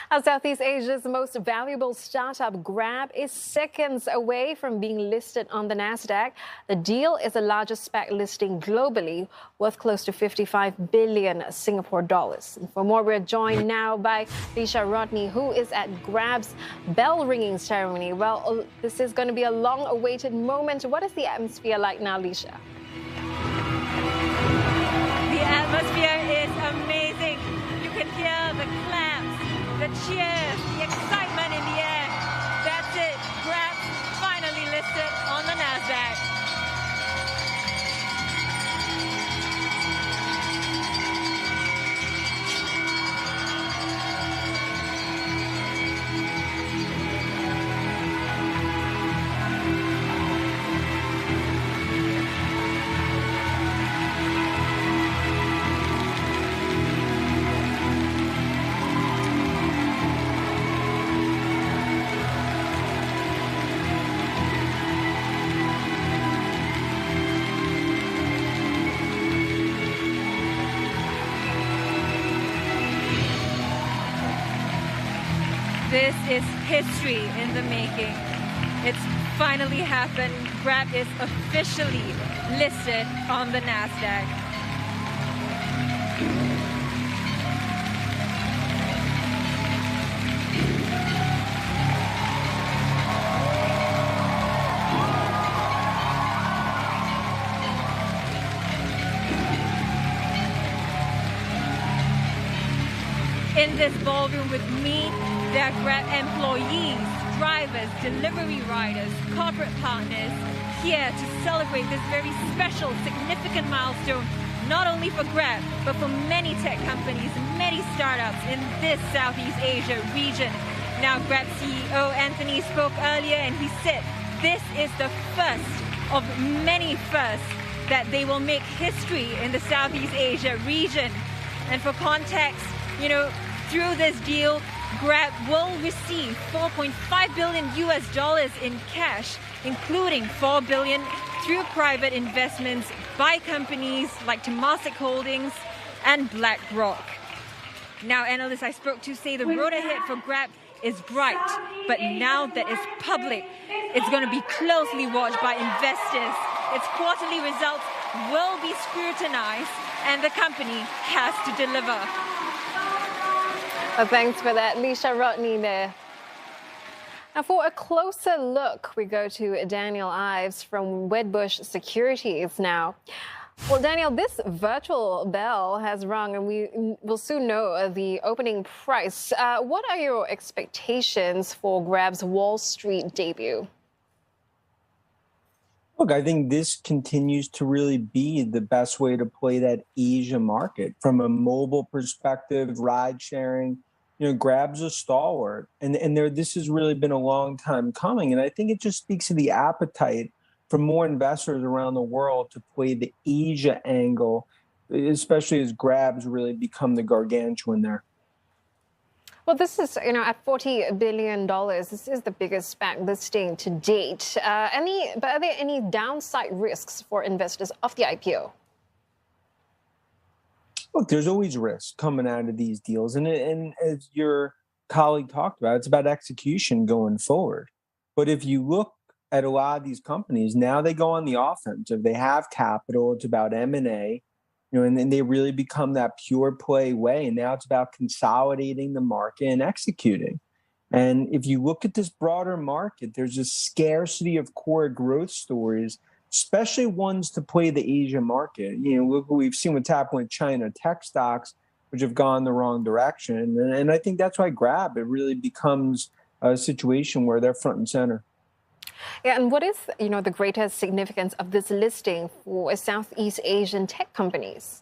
As Southeast Asia's most valuable startup, Grab is seconds away from being listed on the Nasdaq. The deal is the largest SPAC listing globally, worth close to 55 billion Singapore dollars. And for more, we're joined now by Lisha Rodney, who is at Grab's bell-ringing ceremony. Well, this is going to be a long-awaited moment. What is the atmosphere like now, Lisha? The atmosphere is amazing. You can hear the claps, the cheers, the excitement in the air. That's it. Grab finally listed on the Nasdaq. This is history in the making. It's finally happened. Grab is officially listed on the Nasdaq. In this ballroom with me, there are Grab employees, drivers, delivery riders, corporate partners here to celebrate this very special, significant milestone, not only for Grab, but for many tech companies, many startups in this Southeast Asia region. Now, Grab CEO Anthony spoke earlier and he said this is the first of many firsts that they will make history in the Southeast Asia region. And for context, through this deal, Grab will receive $4.5 billion in cash, including $4 billion through private investments by companies like Temasek Holdings and BlackRock. Now, analysts I spoke to say the road ahead for Grab is bright, but now that it's public, it's going to be closely watched by investors. Its quarterly results will be scrutinized, and the company has to deliver. Well, thanks for that, Lisha Rodney there. Now, for a closer look, we go to Daniel Ives from Wedbush Securities now. Well, Daniel, this virtual bell has rung, and we will soon know the opening price. What are your expectations for Grab's Wall Street debut? Look, I think this continues to really be the best way to play that Asia market from a mobile perspective, ride sharing. Grab's a stalwart, and this has really been a long time coming. And I think it just speaks to the appetite for more investors around the world to play the Asia angle, especially as Grab's really become the gargantuan there. Well, this is, at $40 billion, this is the biggest SPAC listing to date. But are there any downside risks for investors of the IPO? Look, there's always risk coming out of these deals. And as your colleague talked about, it's about execution going forward. But if you look at a lot of these companies, now they go on the offensive. They have capital. It's about M&A. And then they really become that pure play way. And now it's about consolidating the market and executing. And if you look at this broader market, there's a scarcity of core growth stories, especially ones to play the Asia market. Look what we've seen what's happened with China tech stocks, which have gone the wrong direction. And I think that's why Grab, it really becomes a situation where they're front and center. Yeah, and what is, the greatest significance of this listing for Southeast Asian tech companies?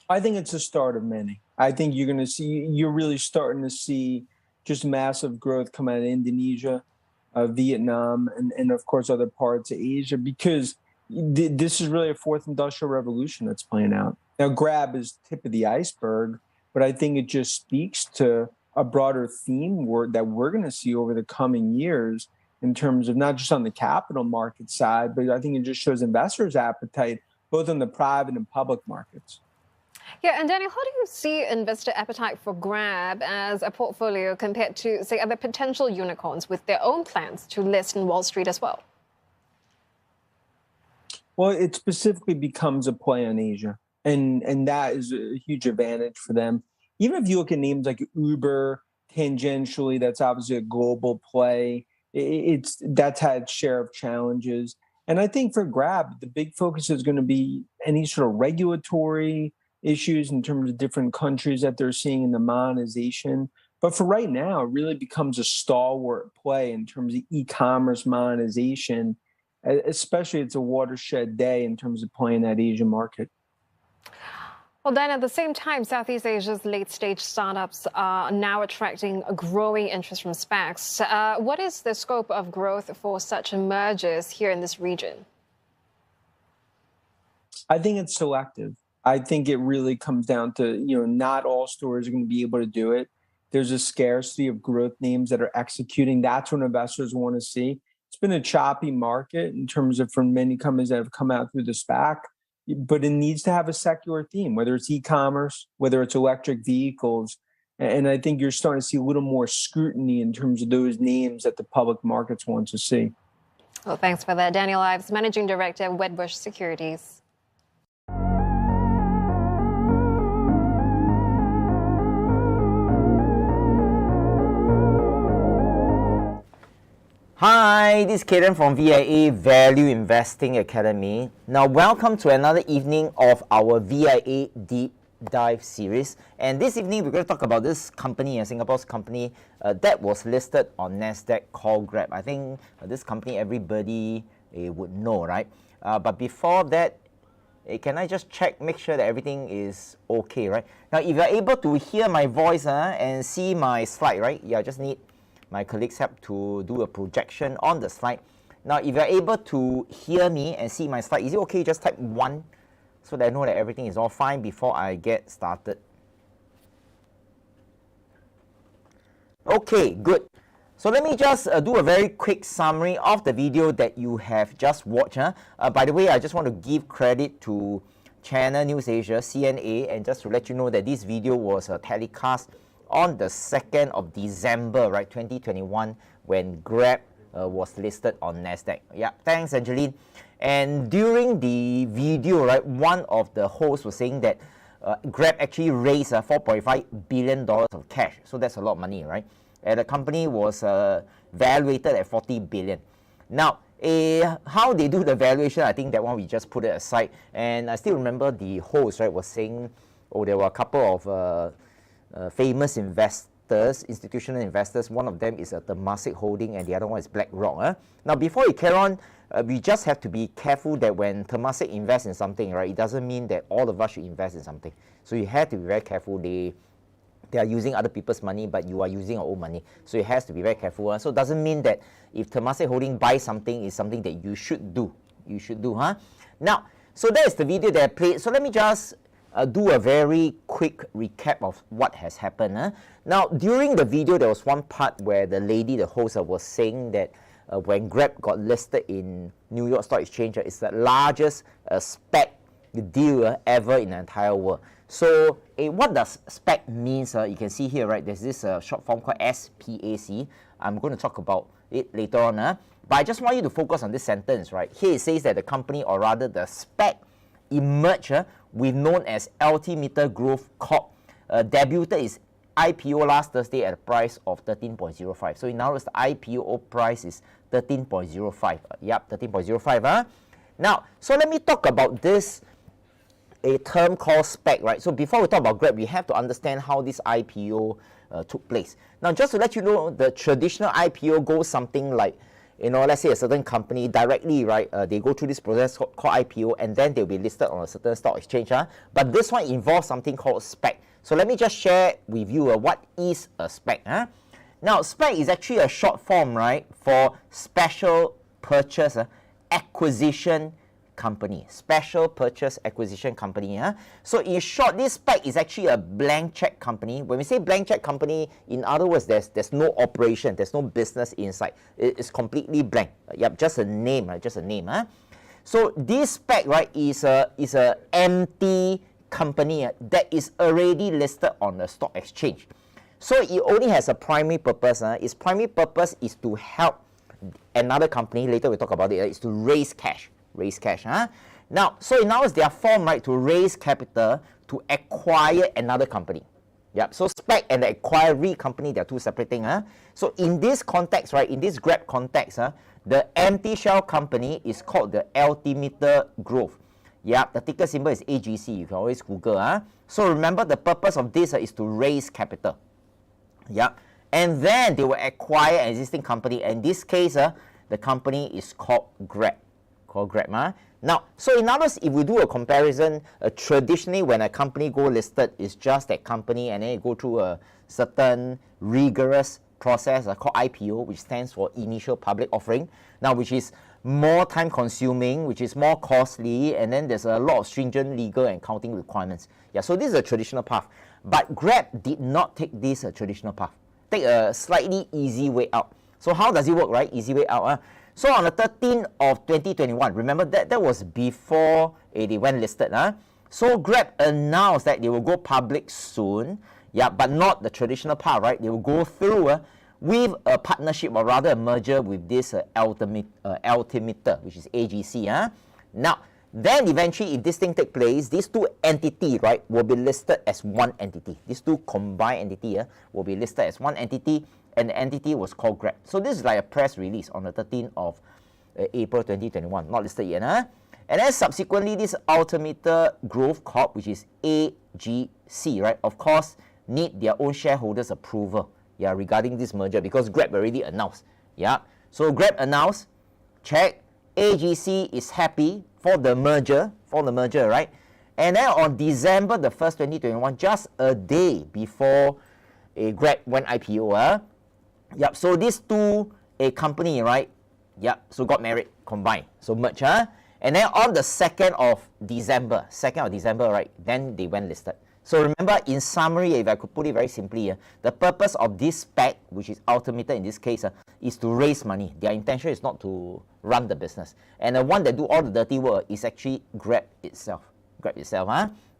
I think it's the start of many. I think you're really starting to see just massive growth come out of Indonesia, Vietnam, and of course other parts of Asia, because this is really a fourth industrial revolution that's playing out. Now, Grab is tip of the iceberg, but I think it just speaks to a broader theme that we're going to see over the coming years in terms of not just on the capital market side, but I think it just shows investors' appetite both in the private and public markets. Yeah, and Daniel, how do you see investor appetite for Grab as a portfolio compared to, say, other potential unicorns with their own plans to list in Wall Street as well? Well, it specifically becomes a play on Asia, and that is a huge advantage for them. Even if you look at names like Uber, tangentially, that's obviously a global play. That's had share of challenges, and I think for Grab, the big focus is going to be any sort of regulatory issues in terms of different countries that they're seeing in the monetization. But for right now, it really becomes a stalwart play in terms of e-commerce monetization, especially it's a watershed day in terms of playing that Asian market. Well, then at the same time, Southeast Asia's late-stage startups are now attracting a growing interest from SPACs. What is the scope of growth for such mergers here in this region? I think it's selective. I think it really comes down to, not all stores are going to be able to do it. There's a scarcity of growth names that are executing. That's what investors want to see. It's been a choppy market in terms of for many companies that have come out through the SPAC, but it needs to have a secular theme, whether it's e-commerce, whether it's electric vehicles. And I think you're starting to see a little more scrutiny in terms of those names that the public markets want to see. Well, thanks for that. Daniel Ives, Managing Director of Wedbush Securities. Hi, this is Cayden from VIA Value Investing Academy. Now, welcome to another evening of our VIA Deep Dive series. And this evening, we're going to talk about this company, Singapore's company that was listed on NASDAQ called Grab. I think this company everybody would know, right? But before that, can I just check, make sure that everything is okay, right? Now, if you're able to hear my voice and see my slide, right? Yeah, I just need my colleagues help to do a projection on the slide. Now, if you're able to hear me and see my slide, is it okay just type 1 so that I know that everything is all fine before I get started? Okay, good. So let me just do a very quick summary of the video that you have just watched. By the way, I just want to give credit to Channel News Asia, CNA, and just to let you know that this video was telecast on the 2nd of December, right, 2021, when Grab was listed on NASDAQ. Yeah, thanks, Angeline. And during the video, right, one of the hosts was saying that Grab actually raised $4.5 billion of cash. So that's a lot of money, right? And the company was valuated at $40 billion. Now, how they do the valuation, I think that one we just put it aside. And I still remember the host, right, was saying, oh, there were a couple of famous investors, institutional investors. One of them is Temasek Holding and the other one is BlackRock. Now, before we carry on, we just have to be careful that when Temasek invests in something, right, it doesn't mean that all of us should invest in something. So you have to be very careful. They are using other people's money, but you are using your own money. So it has to be very careful. So it doesn't mean that if Temasek Holding buys something, is something that you should do. You should do, Now, so that is the video that I played. So let me just do a very quick recap of what has happened. Now, during the video, there was one part where the lady, the host, was saying that when Grab got listed in New York Stock Exchange, it's the largest SPAC deal ever in the entire world. So what does SPAC means? You can see here, right? There's this short form called SPAC. I'm going to talk about it later on. But I just want you to focus on this sentence, right? Here it says that the company, or rather the SPAC, emerged with known as Altimeter Growth Corp, debuted its IPO last Thursday at a price of 13.05. So in other words, the IPO price is 13.05. Yep, 13.05. Now, so let me talk about this, a term called SPAC, right? So before we talk about Grab, we have to understand how this IPO took place. Now, just to let you know, the traditional IPO goes something like, let's say a certain company directly, right, they go through this process called IPO, and then they'll be listed on a certain stock exchange. But this one involves something called SPAC. So let me just share with you what is a SPAC. Now, SPAC is actually a short form, right, for Special Purchase Acquisition Company. Special Purchase Acquisition Company. So in short, this SPAC is actually a blank check company. When we say blank check company, in other words, there's no operation, there's no business inside. It's completely blank. Yep, just a name, just a name. So this SPAC, right, is a empty company that is already listed on the stock exchange. So it only has a primary purpose. Its primary purpose is to help another company, later we'll talk about it, is to raise cash. Now, so in other words, they are formed, right, to raise capital to acquire another company. Yep. So SPAC and the acquiree company, they are two separate things. So in this context, right, in this Grab context, the empty shell company is called the Altimeter Growth. Yeah, the ticker symbol is AGC. You can always Google. So remember, the purpose of this is to raise capital. Yeah, and then they will acquire an existing company. And in this case, the company is called Grab. Now, so in other words, if we do a comparison, traditionally when a company go listed, it's just that company, and then it go through a certain rigorous process called IPO, which stands for initial public offering. Now, which is more time consuming, which is more costly, and then there's a lot of stringent legal and accounting requirements. Yeah, so this is a traditional path. But Grab did not take this traditional path. Take a slightly easy way out. So how does it work, right? Easy way out. So on the 13th of 2021, remember that was before they went listed. So Grab announced that they will go public soon. Yeah, but not the traditional path, right? They will go through with a partnership, or rather a merger with this Altimeter, which is AGC. Now, then eventually, if this thing takes place, these two entities, right, will be listed as one entity. These two combined entities will be listed as one entity, and the entity was called Grab. So this is like a press release on the 13th of April 2021, not listed yet. And then subsequently, this Altimeter Growth Corp, which is AGC, right, of course, need their own shareholders' approval, yeah, regarding this merger, because Grab already announced. Yeah, so Grab announced, check, AGC is happy for the merger, right? And then on December the 1st, 2021, just a day before Grab went IPO, yep, so these two company, right, yep, so got married, combined, so merged, and then on the 2nd of December, right, then they went listed. So remember, in summary, if I could put it very simply, the purpose of this SPAC, which is Altimeter in this case, is to raise money. Their intention is not to run the business. And the one that do all the dirty work is actually Grab itself.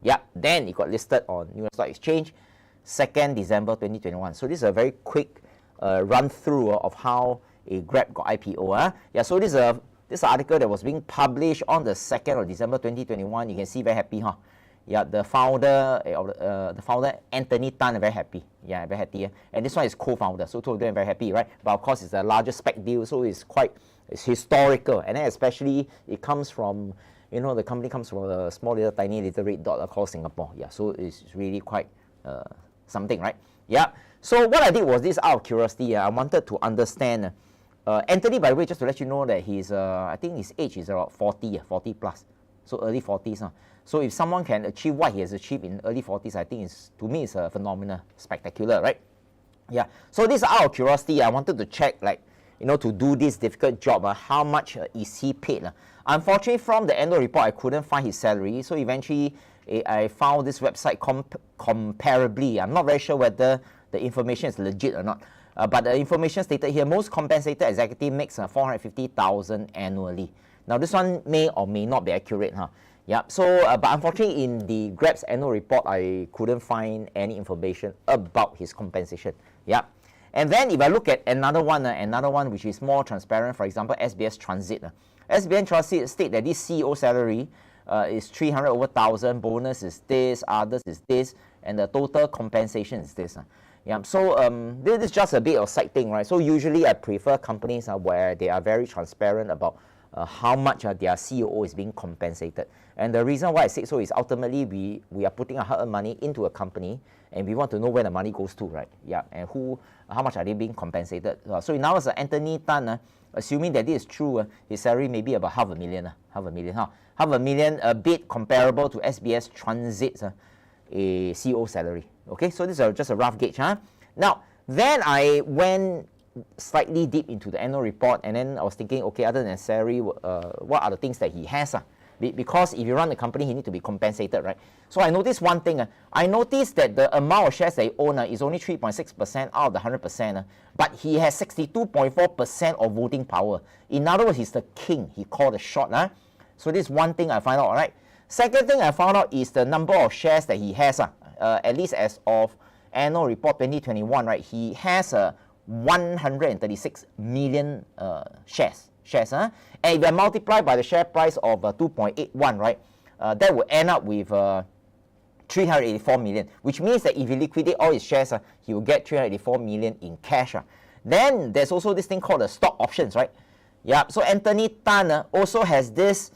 Yeah, then it got listed on New York Stock Exchange, 2nd December 2021. So this is a very quick run through of how a Grab got IPO. Yeah, so this article that was being published on the 2nd of December 2021. You can see very happy, Yeah, the founder, Anthony Tan, very happy. Yeah, very happy. And this one is co-founder, so two of them very happy, right? But of course, it's the largest SPAC deal, so it's historical. And then especially, it comes from, the company comes from a small little tiny little red dot called Singapore. Yeah, so it's really quite something, right? Yeah. So what I did was this out of curiosity. I wanted to understand. Anthony, by the way, just to let you know that he's, I think his age is about 40 plus. So early 40s. So if someone can achieve what he has achieved in early 40s, I think to me it's a phenomenal, spectacular, right? Yeah. So this out of curiosity, I wanted to check, to do this difficult job, how much is he paid? Unfortunately, from the annual report, I couldn't find his salary. So eventually, I found this website comparably. I'm not very sure whether the information is legit or not. But the information stated here, most compensated executive makes 450,000 annually. Now, this one may or may not be accurate, Yeah. So, but unfortunately, in the Grab's annual report, I couldn't find any information about his compensation. Yeah. And then if I look at another one which is more transparent, for example, SBS Transit. SBS Transit state that this CEO salary is 300 over 1,000, bonus is this, others is this, and the total compensation is this. Yeah, so this is just a bit of side thing, right? So usually I prefer companies where they are very transparent about how much their CEO is being compensated. And the reason why I say so is ultimately we are putting our hard-earned money into a company, and we want to know where the money goes to, right? Yeah, and how much are they being compensated? So now as Anthony Tan, assuming that this is true, his salary may be about $500,000, a bit comparable to SBS Transit's a CEO salary. Okay, so this is just a rough gauge. Now, then I went slightly deep into the annual report, and then I was thinking, okay, other than salary, what are the things that he has? Because if you run the company, he needs to be compensated, right? So I noticed one thing. I noticed that the amount of shares that he owns is only 3.6% out of the 100%, but he has 62.4% of voting power. In other words, he's the king. He called the shot. So this is one thing I find out, all right? Second thing I found out is the number of shares that he has. At least as of annual report 2021, right? He has 136 million shares. And if they multiply by the share price of 2.81, right? That will end up with 384 million, which means that if he liquidate all his shares, he will get 384 million in cash. Then there's also this thing called the stock options, right? Yeah, so Anthony Tan also has this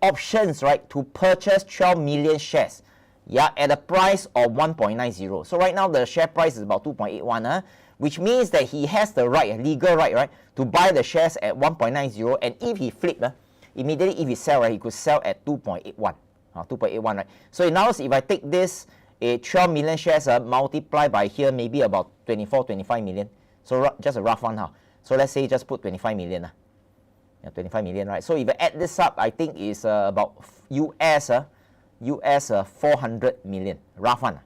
options, right, to purchase 12 million shares, yeah, at a price of 1.90. So right now the share price is about 2.81, which means that he has the right, legal right, to buy the shares at 1.90, and if he flip, immediately if he sell, right, he could sell at 2.81. 2.81, right? So now if I take this 12 million shares multiply by here, maybe about 25 million. So just a rough one. So let's say just put 25 million. Yeah, 25 million, right? So if I add this up, I think it's about US 400 million. Rough one.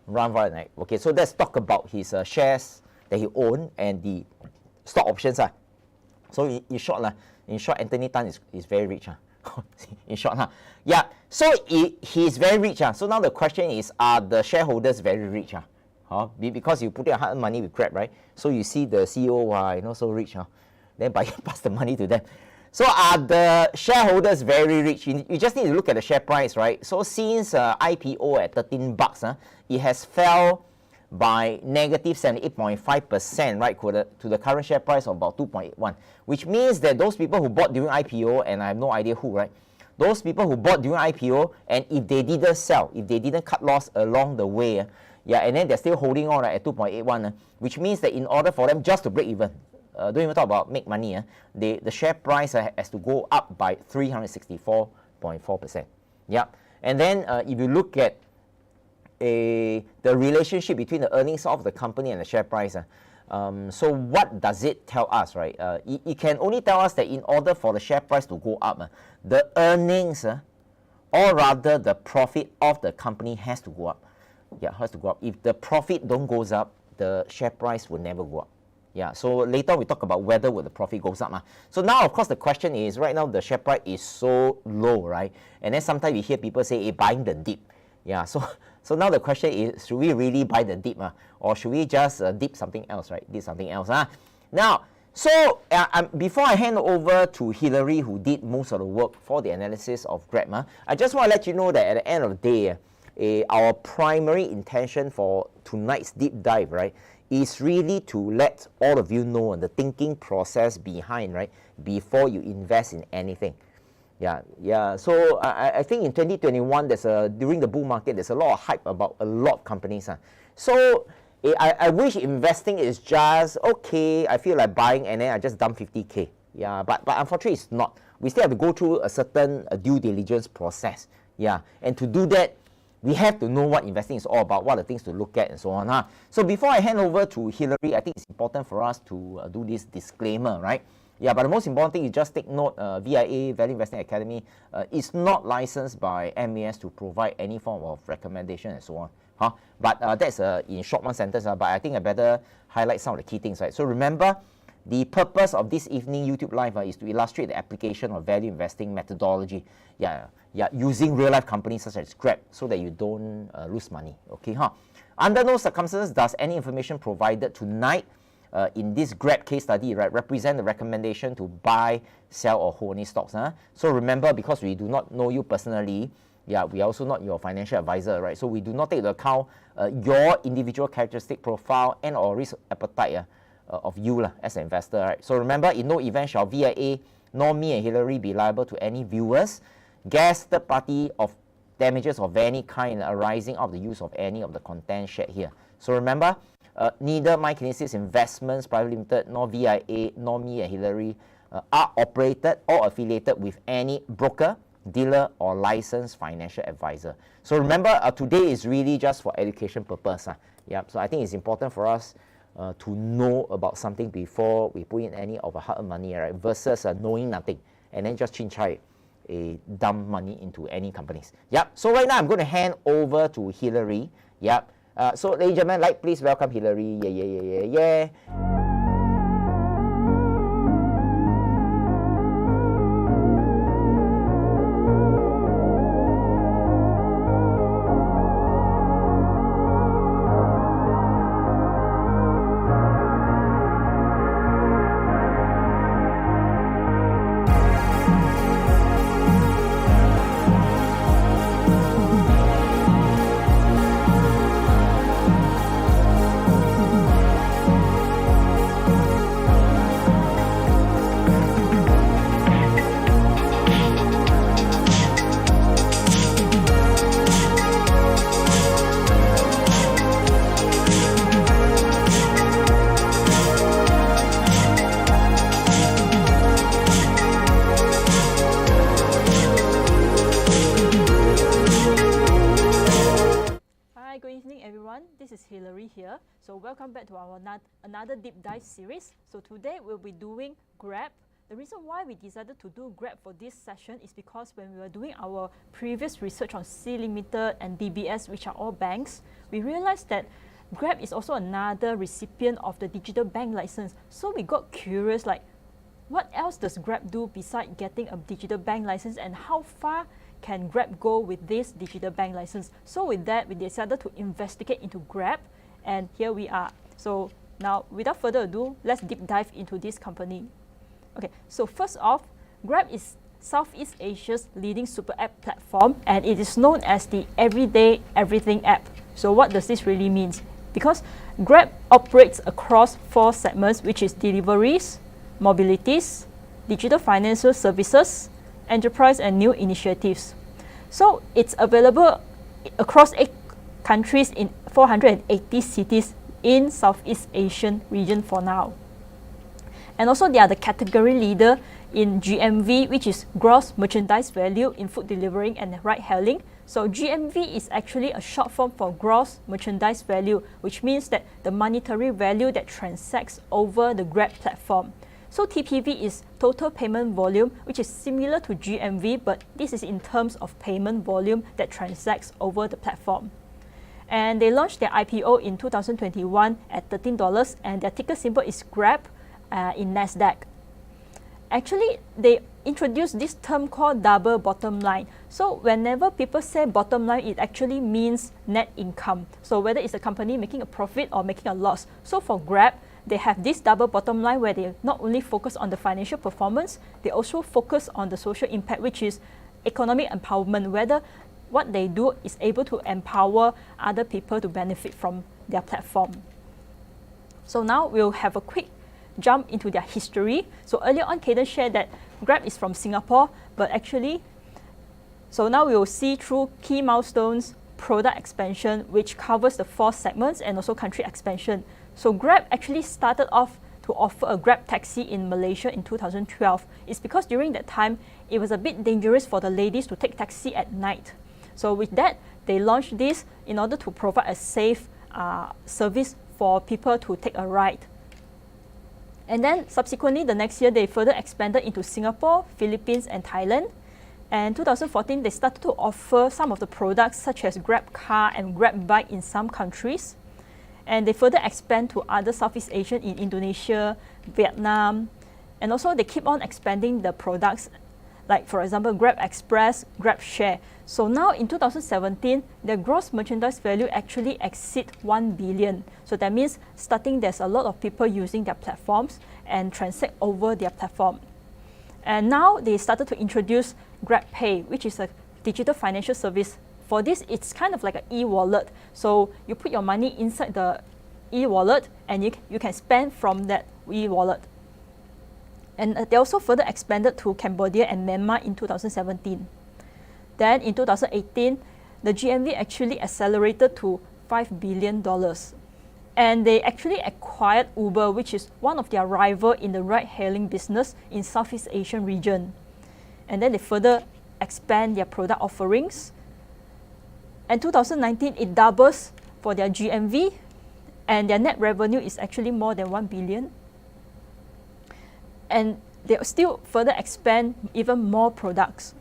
Rough one, right? Okay, so let's talk about his shares that he owns and the stock options. So in short, Anthony Tan is very rich. In short, yeah. So he's very rich. So now the question is, are the shareholders very rich? Because you put your hard money with Grab, right? So you see the CEO, so rich. Then pass the money to them. So are the shareholders very rich? You just need to look at the share price, right? So since IPO at 13 bucks, it has fell by negative 78.5%, right, to the current share price of about 2.81, which means that those people who bought during IPO, and I have no idea who, right, those people who bought during IPO, and if they didn't sell, if they didn't cut loss along the way, yeah, and then they're still holding on at 2.81, which means that in order for them just to break even, don't even talk about make money, the share price has to go up by 364.4%. Yeah, and then if you look at the relationship between the earnings of the company and the share price, so what does it tell us, right? It can only tell us that in order for the share price to go up, the earnings, or rather the profit of the company has to go up. Yeah, has to go up. If the profit don't goes up, the share price will never go up. Yeah, so later we talk about whether will the profit goes up. So now, of course, the question is, right now the share price is so low, right? And then sometimes we hear people say, hey, buying the dip. Yeah, so now the question is, should we really buy the dip, or should we just dip something else, right? Dip something else. Now, so before I hand over to Hillary, who did most of the work for the analysis of Grab, I just want to let you know that at the end of the day, our primary intention for tonight's deep dive, right, is really to let all of you know the thinking process behind, right, before you invest in anything. Yeah. So I think in 2021, during the bull market, there's a lot of hype about a lot of companies. So I wish investing is just okay. I feel like buying and then I just dump 50K. Yeah, but unfortunately, it's not. We still have to go through a certain due diligence process. Yeah, and to do that, we have to know what investing is all about, what are the things to look at, and so on. So before I hand over to Hillary, I think it's important for us to do this disclaimer, right? Yeah, but the most important thing is just take note, VIA, Value Investing Academy, is not licensed by MAS to provide any form of recommendation and so on. But that's in short one sentence, but I think I better highlight some of the key things, right? So remember, the purpose of this evening YouTube Live is to illustrate the application of value investing methodology, using real-life companies such as Grab, so that you don't lose money, okay? Under no circumstances does any information provided tonight in this Grab case study, right, represent the recommendation to buy, sell, or hold any stocks. So remember, because we do not know you personally, we are also not your financial advisor, right? So we do not take into account your individual characteristic profile and or risk appetite of you as an investor, right? So remember, in no event shall VIA nor me and Hillary be liable to any viewers, guests, third party of damages of any kind arising out of the use of any of the content shared here. So remember, neither My Kinesis Investments Private Limited nor VIA nor me and Hillary are operated or affiliated with any broker, dealer, or licensed financial advisor. So remember, today is really just for education purpose. So I think it's important for us to know about something before we put in any of our hard money, right? Versus knowing nothing and then just chin-chai dump money into any companies. So right now I'm going to hand over to Hillary. So ladies and gentlemen, please welcome Hillary. Yeah. everyone, this is Hilary here. So welcome back to our another deep dive series. So today we'll be doing Grab. The reason why we decided to do Grab for this session is because when we were doing our previous research on C Limited and DBS, which are all banks, we realized that Grab is also another recipient of the digital bank license. So we got curious, like, what else does Grab do besides getting a digital bank license, and how far can Grab go with this digital bank license? So with that, we decided to investigate into Grab, and here we are. So now, without further ado, let's deep dive into this company. Okay, so first off, Grab is Southeast Asia's leading super app platform, and it is known as the Everyday Everything app. So what does this really mean? Because Grab operates across 4 segments, which is deliveries, mobilities, digital financial services, enterprise and new initiatives. So it's available across 8 countries in 480 cities in Southeast Asian region for now. And also they are the category leader in GMV, which is gross merchandise value in food delivering and ride hailing. So GMV is actually a short form for gross merchandise value, which means that the monetary value that transacts over the Grab platform. So TPV is total payment volume, which is similar to GMV, but this is in terms of payment volume that transacts over the platform. And they launched their IPO in 2021 at $13, and their ticker symbol is GRAB in NASDAQ. Actually, they introduced this term called double bottom line. So whenever people say bottom line, it actually means net income. So whether it's a company making a profit or making a loss. So for Grab, they have this double bottom line where they not only focus on the financial performance, they also focus on the social impact, which is economic empowerment, whether what they do is able to empower other people to benefit from their platform. So now we'll have a quick jump into their history. So earlier on, Cayden shared that Grab is from Singapore, but actually, so now we will see through key milestones, product expansion, which covers the 4 segments, and also country expansion. So Grab actually started off to offer a Grab taxi in Malaysia in 2012. It's because during that time, it was a bit dangerous for the ladies to take taxi at night. So with that, they launched this in order to provide a safe service for people to take a ride. And then subsequently, the next year, they further expanded into Singapore, Philippines, and Thailand. And 2014, they started to offer some of the products such as Grab Car and Grab Bike in some countries. And they further expand to other Southeast Asian in Indonesia, Vietnam. And also they keep on expanding the products, like for example, Grab Express, Grab Share. So now in 2017, their gross merchandise value actually exceeds 1 billion. So that means starting there's a lot of people using their platforms and transact over their platform. And now they started to introduce Grab Pay, which is a digital financial service. For this, it's kind of like an e-wallet. So you put your money inside the e-wallet and you can spend from that e-wallet. And they also further expanded to Cambodia and Myanmar in 2017. Then in 2018, the GMV actually accelerated to $5 billion. And they actually acquired Uber, which is one of their rival in the ride-hailing business in Southeast Asian region. And then they further expand their product offerings. And 2019, it doubles for their GMV, and their net revenue is actually more than 1 billion. And they still further expand even more products.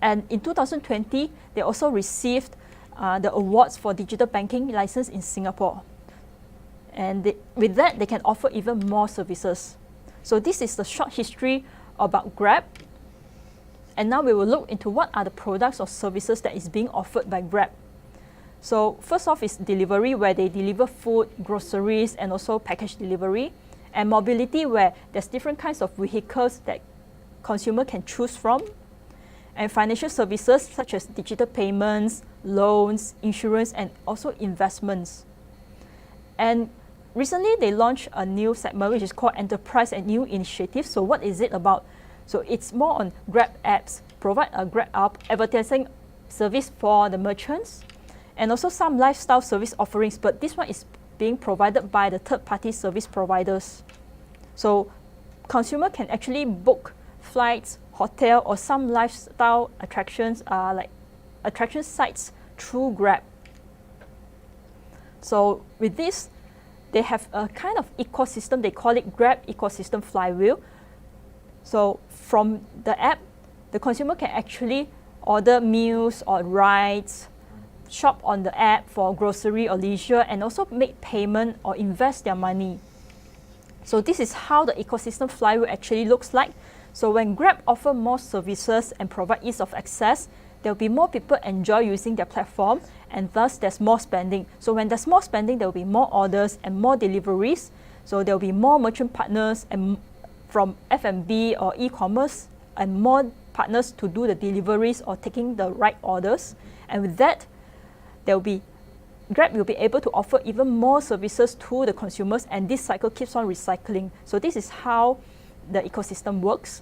And in 2020, they also received the awards for digital banking license in Singapore. And with that, they can offer even more services. So this is the short history about Grab. And now we will look into what are the products or services that is being offered by Grab. So first off is delivery, where they deliver food, groceries, and also package delivery. And mobility, where there's different kinds of vehicles that consumer can choose from. And financial services such as digital payments, loans, insurance, and also investments. And recently they launched a new segment which is called Enterprise and New Initiatives. So what is it about? So it's more on Grab apps, provide a Grab app advertising service for the merchants, and also some lifestyle service offerings, but this one is being provided by the third-party service providers. So consumer can actually book flights, hotel, or some lifestyle attractions like attraction sites through Grab. So with this, they have a kind of ecosystem, they call it Grab ecosystem flywheel. So from the app, the consumer can actually order meals or rides, shop on the app for grocery or leisure, and also make payment or invest their money. So this is how the ecosystem flywheel actually looks like. So when Grab offer more services and provide ease of access, there will be more people enjoy using their platform, and thus there's more spending. So when there's more spending, there will be more orders and more deliveries. So there will be more merchant partners and from F&B or e-commerce, and more partners to do the deliveries or taking the right orders. And with that, Grab will be able to offer even more services to the consumers, and this cycle keeps on recycling. So this is how the ecosystem works.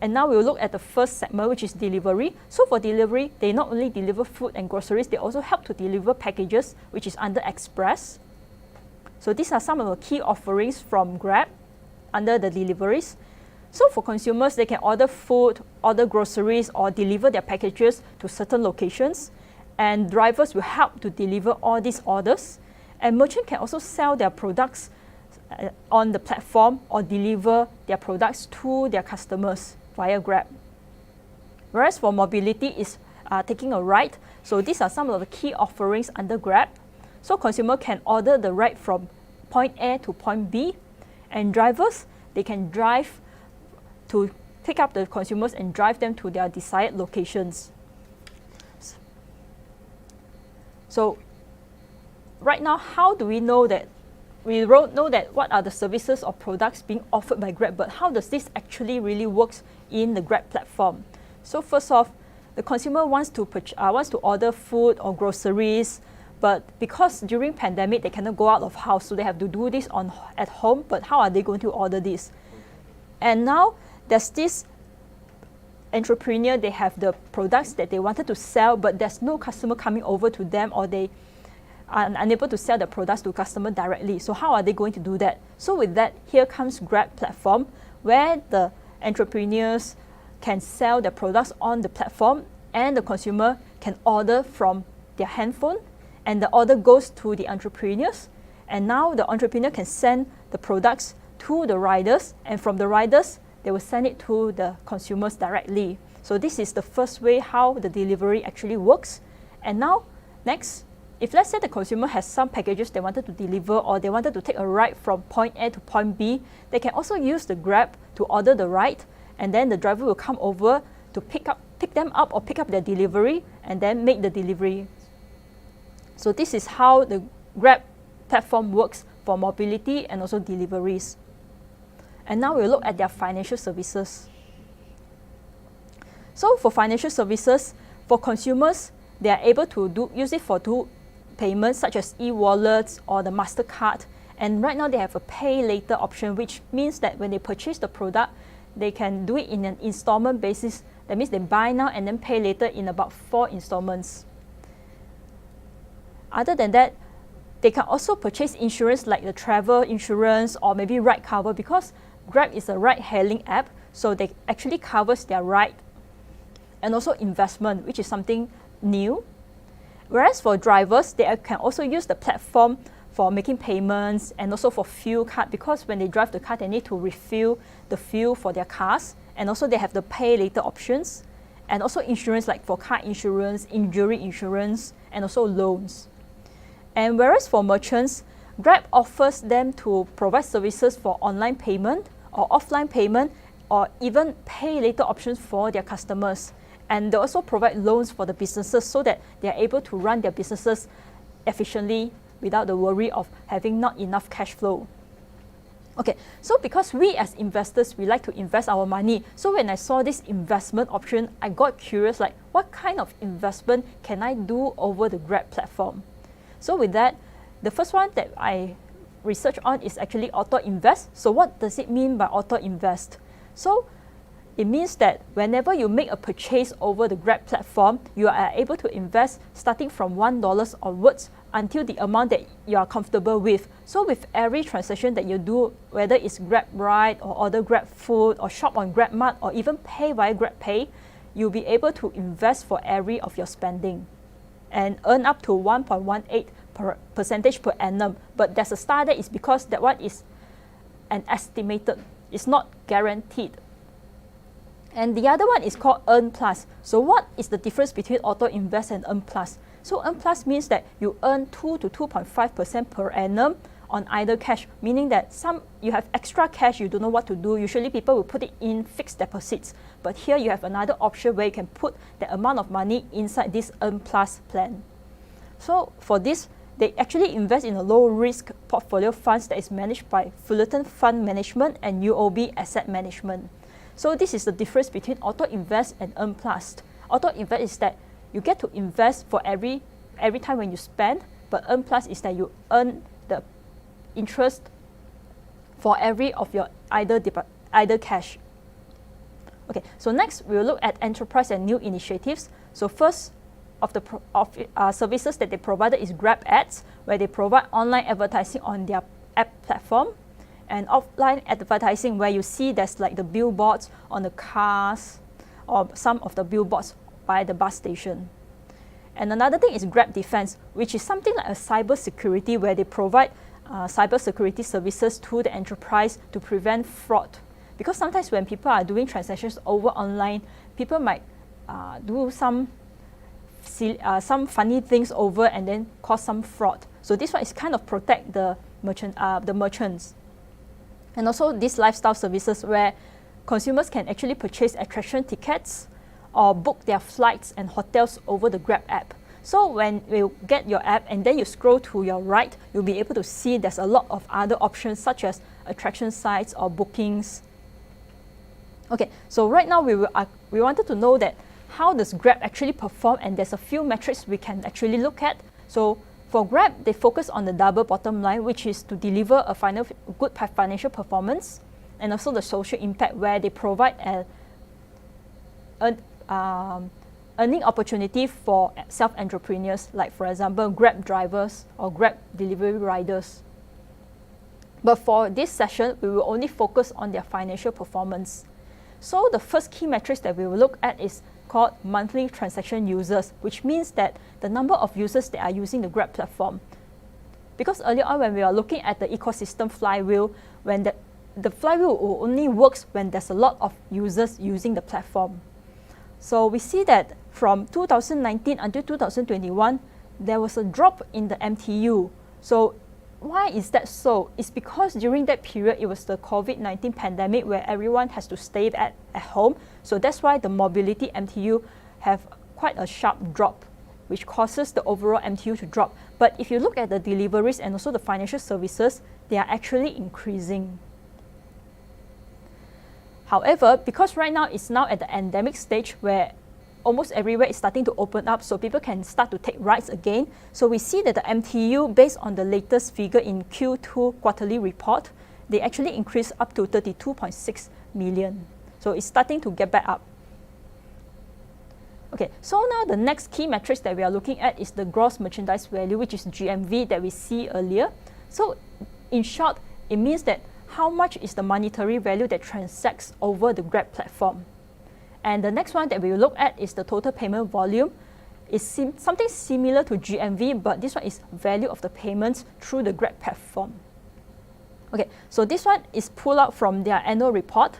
And now we'll look at the first segment, which is delivery. So for delivery, they not only deliver food and groceries, they also help to deliver packages, which is under Express. So these are some of the key offerings from Grab under the deliveries. So for consumers, they can order food, order groceries, or deliver their packages to certain locations. And drivers will help to deliver all these orders. And merchants can also sell their products on the platform or deliver their products to their customers via Grab. Whereas for mobility is taking a ride. So these are some of the key offerings under Grab. So consumer can order the ride from point A to point B, and drivers, they can drive to pick up the consumers and drive them to their desired locations. So right now, how do we know that? We don't know that what are the services or products being offered by Grab, but how does this actually really works in the Grab platform? So first off, the consumer wants to order food or groceries, but because during pandemic they cannot go out of house, so they have to do this at home. But how are they going to order this? And now there's this entrepreneur, they have the products that they wanted to sell, but there's no customer coming over to them, or they are unable to sell the products to customer directly. So how are they going to do that? So with that, here comes Grab platform, where the entrepreneurs can sell their products on the platform, and the consumer can order from their handphone, and the order goes to the entrepreneurs. And now the entrepreneur can send the products to the riders, and from the riders, they will send it to the consumers directly. So this is the first way how the delivery actually works. And now, next, if let's say the consumer has some packages they wanted to deliver, or they wanted to take a ride from point A to point B, they can also use the Grab to order the ride, and then the driver will come over to pick them up or pick up their delivery, and then make the delivery. So this is how the Grab platform works for mobility and also deliveries. And now we'll look at their financial services. So for financial services, for consumers, they are able to use it for two payments, such as e-wallets or the MasterCard. And right now they have a pay later option, which means that when they purchase the product, they can do it in an installment basis. That means they buy now and then pay later in about 4 installments. Other than that, they can also purchase insurance like the travel insurance or maybe ride cover, because Grab is a ride-hailing app, so they actually covers their ride, and also investment, which is something new. Whereas for drivers, they can also use the platform for making payments and also for fuel card, because when they drive the car, they need to refill the fuel for their cars, and also they have the pay later options, and also insurance like for car insurance, injury insurance, and also loans. And whereas for merchants, Grab offers them to provide services for online payment or offline payment, or even pay later options for their customers. And they also provide loans for the businesses, so that they are able to run their businesses efficiently without the worry of having not enough cash flow. Okay, so because we as investors, we like to invest our money. So when I saw this investment option, I got curious, like what kind of investment can I do over the Grab platform? So with that, the first one that I researched on is actually auto invest. So what does it mean by auto invest? So it means that whenever you make a purchase over the Grab platform, you are able to invest starting from $1 onwards until the amount that you are comfortable with. So with every transaction that you do, whether it's Grab Ride or order Grab Food or shop on GrabMart or even pay via GrabPay, you'll be able to invest for every of your spending and earn up to 1.18 percentage per annum, but there's a star there is because that one is an estimated, it's not guaranteed. And the other one is called Earn Plus. So what is the difference between Auto Invest and Earn Plus? So Earn Plus means that you earn 2 to 2.5% per annum on either cash, meaning that you have extra cash, you don't know what to do. Usually people will put it in fixed deposits, but here you have another option where you can put the amount of money inside this Earn Plus plan. So for this, they actually invest in a low-risk portfolio funds that is managed by Fullerton Fund Management and UOB Asset Management. So this is the difference between Auto Invest and Earn Plus. Auto Invest is that you get to invest for every time when you spend, but Earn Plus is that you earn the interest for every of your either cash. Okay, so next we will look at enterprise and new initiatives. So first of the services that they provided is Grab Ads, where they provide online advertising on their app platform, and offline advertising where you see there's like the billboards on the cars or some of the billboards by the bus station. And another thing is Grab Defense, which is something like a cyber security where they provide cyber security services to the enterprise to prevent fraud. Because sometimes when people are doing transactions over online, people might do some funny things over and then cause some fraud. So this one is kind of protect the merchants. And also these lifestyle services where consumers can actually purchase attraction tickets or book their flights and hotels over the Grab app. So when you get your app and then you scroll to your right, you'll be able to see there's a lot of other options such as attraction sites or bookings. Okay, so right now we wanted to know that how does Grab actually perform, and there's a few metrics we can actually look at. So for Grab, they focus on the double bottom line, which is to deliver a good financial performance, and also the social impact where they provide earning opportunity for self-entrepreneurs, like for example, Grab drivers or Grab delivery riders. But for this session, we will only focus on their financial performance. So the first key metrics that we will look at is called monthly transaction users, which means that the number of users that are using the Grab platform. Because earlier on when we are looking at the ecosystem flywheel, when the flywheel only works when there's a lot of users using the platform. So we see that from 2019 until 2021, there was a drop in the MTU. So why is that so? It's because during that period, it was the COVID-19 pandemic where everyone has to stay at home. So that's why the mobility MTU have quite a sharp drop, which causes the overall MTU to drop. But if you look at the deliveries and also the financial services, they are actually increasing. However, because right now it's now at the endemic stage where almost everywhere is starting to open up, so people can start to take rides again. So we see that the MTU, based on the latest figure in Q2 quarterly report, they actually increased up to 32.6 million. So it's starting to get back up. Okay, so now the next key metrics that we are looking at is the gross merchandise value, which is GMV that we see earlier. So in short, it means that how much is the monetary value that transacts over the Grab platform. And the next one that we will look at is the total payment volume. It's something similar to GMV, but this one is value of the payments through the Grab platform. Okay, so this one is pulled out from their annual report.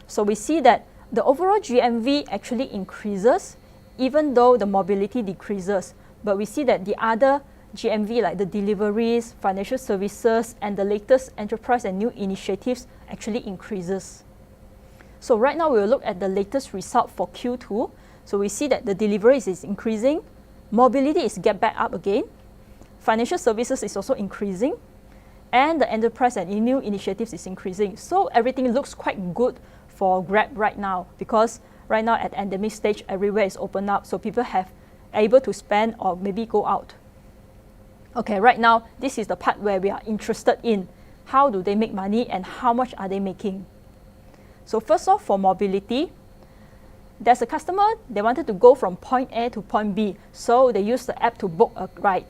So we see that the overall GMV actually increases, even though the mobility decreases. But we see that the other GMV, like the deliveries, financial services, and the latest enterprise and new initiatives actually increases. So right now we will look at the latest result for Q2. So we see that the deliveries is increasing, mobility is get back up again, financial services is also increasing, and the enterprise and new initiatives is increasing. So everything looks quite good for Grab right now, because right now at endemic stage, everywhere is open up, so people have able to spend or maybe go out. Okay, right now, this is the part where we are interested in. How do they make money and how much are they making? So first off, for mobility, there's a customer, they wanted to go from point A to point B, so they use the app to book a ride.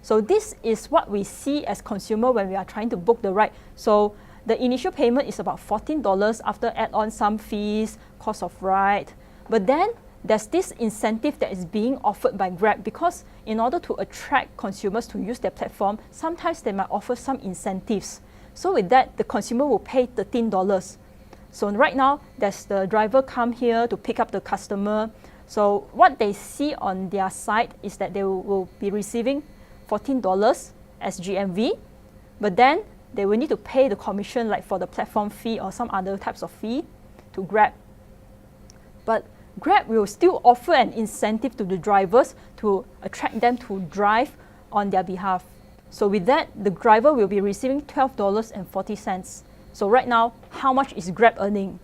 So this is what we see as consumer when we are trying to book the ride. So the initial payment is about $14 after add on some fees, cost of ride. But then there's this incentive that is being offered by Grab, because in order to attract consumers to use their platform, sometimes they might offer some incentives. So with that, the consumer will pay $13. So right now, there's the driver come here to pick up the customer. So what they see on their site is that they will be receiving $14 as GMV, but then they will need to pay the commission, like for the platform fee or some other types of fee, to Grab. But Grab will still offer an incentive to the drivers to attract them to drive on their behalf. So with that, the driver will be receiving $12.40. So right now, how much is Grab earning?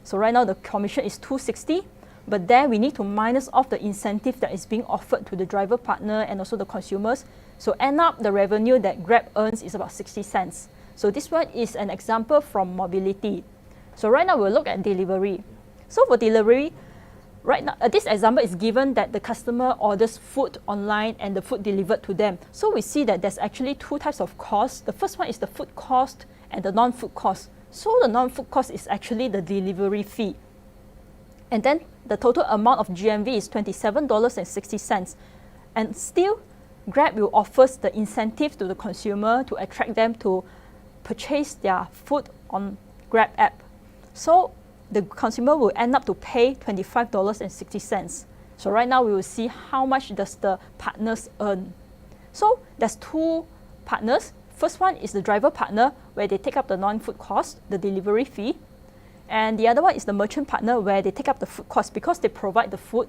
So right now the commission is $2.60, but then we need to minus off the incentive that is being offered to the driver partner and also the consumers. So end up the revenue that Grab earns is about 60 cents. So this one is an example from mobility. So right now we'll look at delivery. So for delivery, right now this example is given that the customer orders food online and the food delivered to them. So we see that there's actually two types of costs. The first one is the food cost and the non-food cost. So the non-food cost is actually the delivery fee. And then the total amount of GMV is $27.60. And still, Grab will offer the incentive to the consumer to attract them to purchase their food on Grab app. So the consumer will end up to pay $25.60. So right now we will see how much does the partners earn. So there's two partners. First one is the driver partner, where they take up the non-food cost, the delivery fee. And the other one is the merchant partner, where they take up the food cost because they provide the food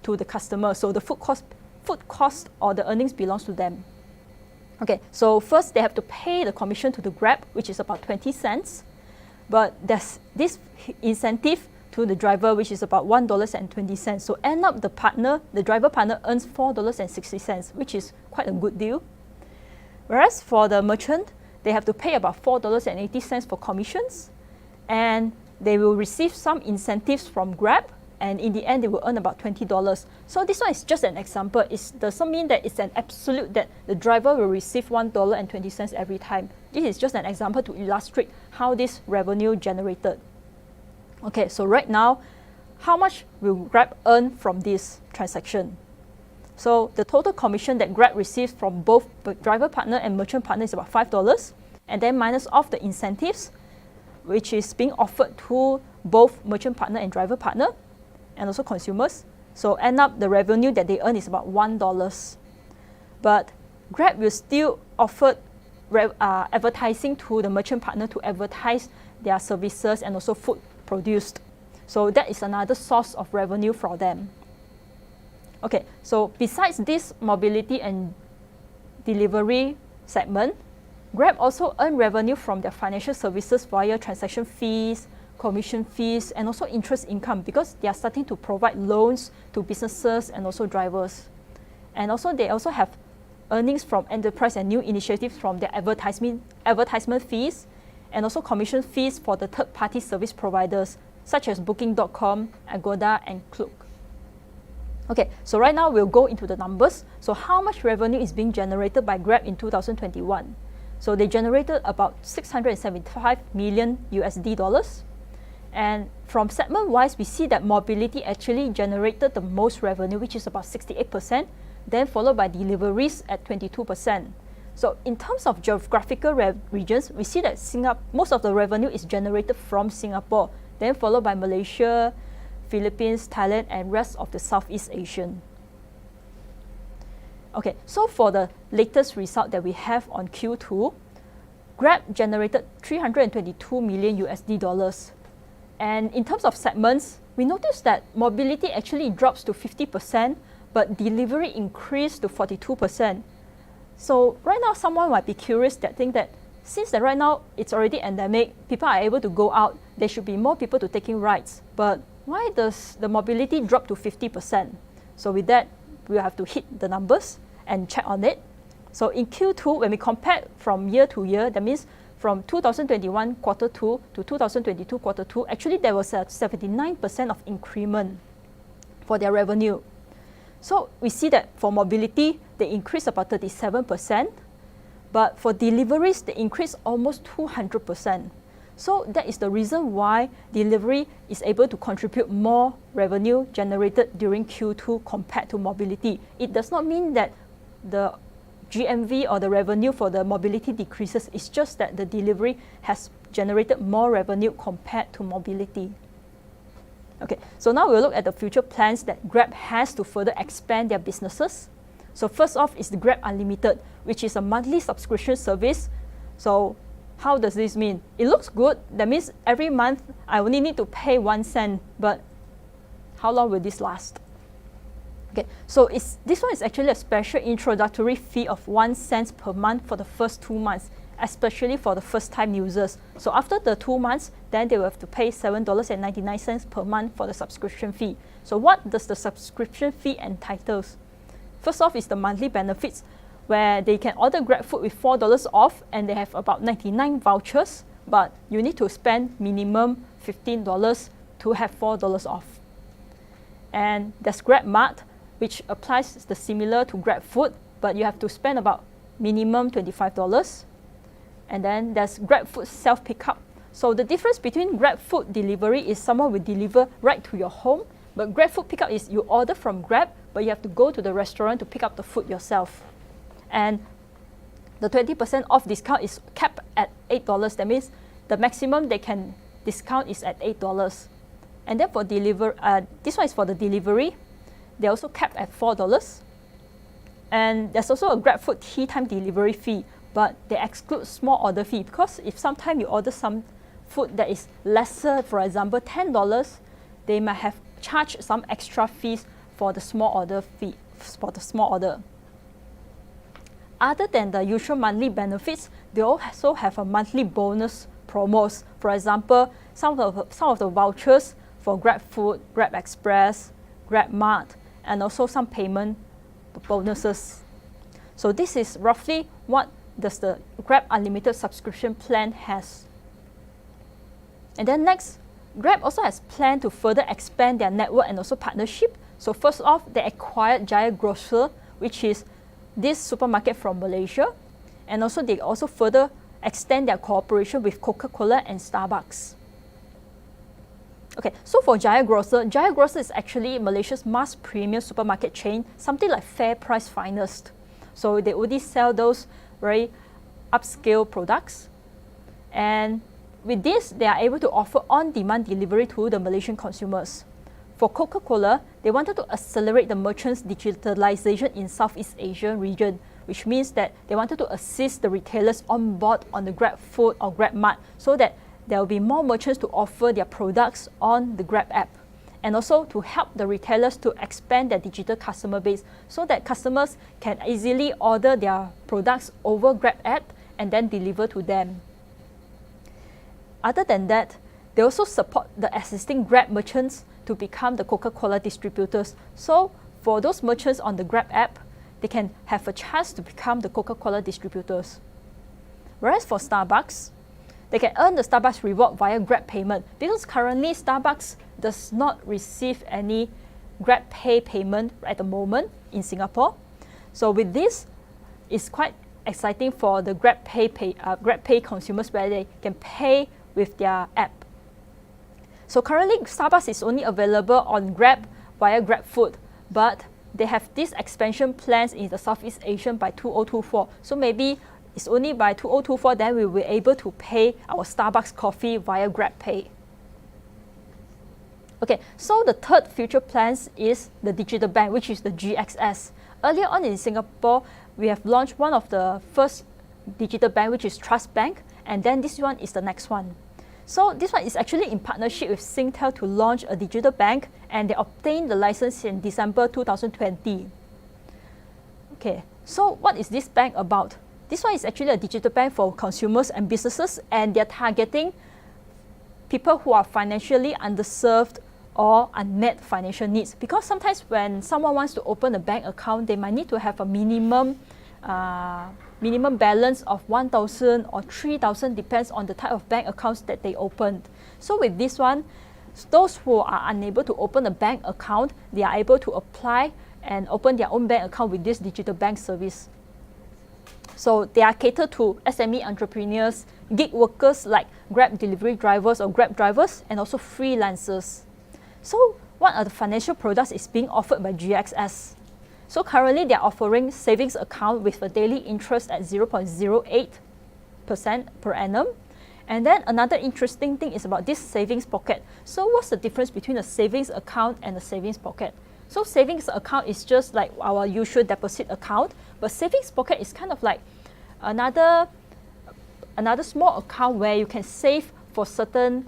to the customer. So the food cost or the earnings belongs to them. Okay, so first they have to pay the commission to the Grab, which is about 20 cents. But there's this incentive to the driver, which is about $1.20. So end up the driver partner earns $4.60, which is quite a good deal. Whereas for the merchant, they have to pay about $4.80 for commissions, and they will receive some incentives from Grab, and in the end, they will earn about $20. So this one is just an example. It doesn't mean that it's an absolute that the driver will receive $1.20 every time. This is just an example to illustrate how this revenue generated. Okay, so right now, how much will Grab earn from this transaction? So the total commission that Grab receives from both the driver partner and merchant partner is about $5, and then minus off the incentives, which is being offered to both merchant partner and driver partner, and also consumers. So end up the revenue that they earn is about $1. But Grab will still offer advertising to the merchant partner to advertise their services and also food produced. So that is another source of revenue for them. Okay, so besides this mobility and delivery segment, Grab also earn revenue from their financial services via transaction fees, commission fees, and also interest income, because they are starting to provide loans to businesses and also drivers. And also they also have earnings from enterprise and new initiatives from their advertisement fees, and also commission fees for the third-party service providers such as Booking.com, Agoda, and Klook. Okay, so right now we'll go into the numbers. So how much revenue is being generated by Grab in 2021? So they generated about $675 million USD. And from segment-wise, we see that mobility actually generated the most revenue, which is about 68%, then followed by deliveries at 22%. So in terms of geographical regions, we see that most of the revenue is generated from Singapore, then followed by Malaysia, Philippines, Thailand, and rest of the Southeast Asian. Okay, so for the latest result that we have on Q2, Grab generated $322 million USD. And in terms of segments, we noticed that mobility actually drops to 50%, but delivery increased to 42%. So right now, someone might be curious that think that since that right now it's already endemic, people are able to go out, there should be more people to taking rides. But why does the mobility drop to 50%? So with that, we have to hit the numbers and check on it. So in Q2, when we compare from year to year, that means from 2021 quarter 2 to 2022 quarter 2, actually there was a 79% of increment for their revenue. So we see that for mobility, they increased about 37%, but for deliveries, they increased almost 200%. So that is the reason why delivery is able to contribute more revenue generated during Q2 compared to mobility. It does not mean that the GMV or the revenue for the mobility decreases. It's just that the delivery has generated more revenue compared to mobility. Okay, so now we'll look at the future plans that Grab has to further expand their businesses. So first off is the Grab Unlimited, which is a monthly subscription service. So how does this mean? It looks good. That means every month I only need to pay 1 cent, but how long will this last? Okay, so this one is actually a special introductory fee of 1 cent per month for the first 2 months, especially for the first-time users. So after the 2 months, then they will have to pay $7.99 per month for the subscription fee. So what does the subscription fee entitles? First off is the monthly benefits, where they can order Grab food with $4 off, and they have about 99 vouchers, but you need to spend minimum $15 to have $4 off. And there's Grab Mart, which applies the similar to Grab Food, but you have to spend about minimum $25. And then there's Grab Food self-pickup. So the difference between Grab Food delivery is someone will deliver right to your home, but Grab Food pickup is you order from Grab, but you have to go to the restaurant to pick up the food yourself. And the 20% off discount is capped at $8. That means the maximum they can discount is at $8. And then for this one is for the delivery. They're also capped at $4. And there's also a Grab Food tea time delivery fee, but they exclude small order fee, because if sometime you order some food that is lesser, for example $10, they might have charged some extra fees for the small order fee, for the small order. Other than the usual monthly benefits, they also have a monthly bonus promos. For example, some of the vouchers for Grab Food, Grab Express, Grab Mart, and also some payment bonuses. So this is roughly what does the Grab Unlimited subscription plan has. And then next, Grab also has planned to further expand their network and also partnership. So first off, they acquired Jaya Grocer, which is this supermarket from Malaysia. And also they also further extend their cooperation with Coca-Cola and Starbucks. Okay, so for Jaya Grocer is actually Malaysia's mass premium supermarket chain, something like Fair Price Finest. So they only sell those very upscale products. And with this, they are able to offer on-demand delivery to the Malaysian consumers. For Coca-Cola, they wanted to accelerate the merchants' digitalization in Southeast Asia region, which means that they wanted to assist the retailers on board on the Grab Food or Grab Mart, so that there will be more merchants to offer their products on the Grab app, and also to help the retailers to expand their digital customer base, so that customers can easily order their products over Grab app and then deliver to them. Other than that, they also support the existing Grab merchants to become the Coca-Cola distributors. So for those merchants on the Grab app, they can have a chance to become the Coca-Cola distributors. Whereas for Starbucks, they can earn the Starbucks reward via Grab payment, because currently Starbucks does not receive any Grab Pay payment at the moment in Singapore. So with this, it's quite exciting for the Grab Pay consumers, where they can pay with their app. So currently Starbucks is only available on Grab via Grab Food, but they have these expansion plans in the Southeast Asia by 2024. So maybe it's only by 2024 then we will be able to pay our Starbucks coffee via Grab Pay. Okay, so the third future plans is the digital bank, which is the GXS. Earlier on in Singapore, we have launched one of the first digital bank, which is Trust Bank, and then this one is the next one. So this one is actually in partnership with Singtel to launch a digital bank, and they obtained the license in December 2020. Okay, so what is this bank about? This one is actually a digital bank for consumers and businesses, and they're targeting people who are financially underserved or unmet financial needs. Because sometimes when someone wants to open a bank account, they might need to have a minimum balance of 1,000 or 3,000, depends on the type of bank accounts that they opened. So with this one, those who are unable to open a bank account, they are able to apply and open their own bank account with this digital bank service. So they are catered to SME entrepreneurs, gig workers like Grab delivery drivers or Grab drivers, and also freelancers. So what are the financial products is being offered by GXS? So currently they are offering savings account with a daily interest at 0.08% per annum. And then another interesting thing is about this savings pocket. So what's the difference between a savings account and a savings pocket? So savings account is just like our usual deposit account, but savings pocket is kind of like another small account where you can save for certain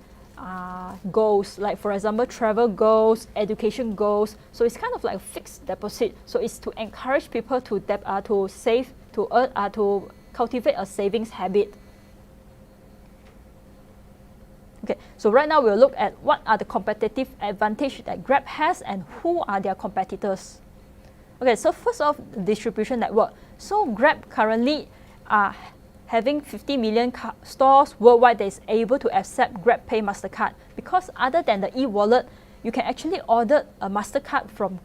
goals, like for example travel goals, education goals. So it's kind of like a fixed deposit. So it's to encourage people to save, to cultivate a savings habit. Okay, so right now we'll look at what are the competitive advantage that Grab has and who are their competitors. Okay, so first off, distribution network. So Grab currently are having 50 million stores worldwide that is able to accept GrabPay MasterCard, because other than the e-wallet, you can actually order a MasterCard from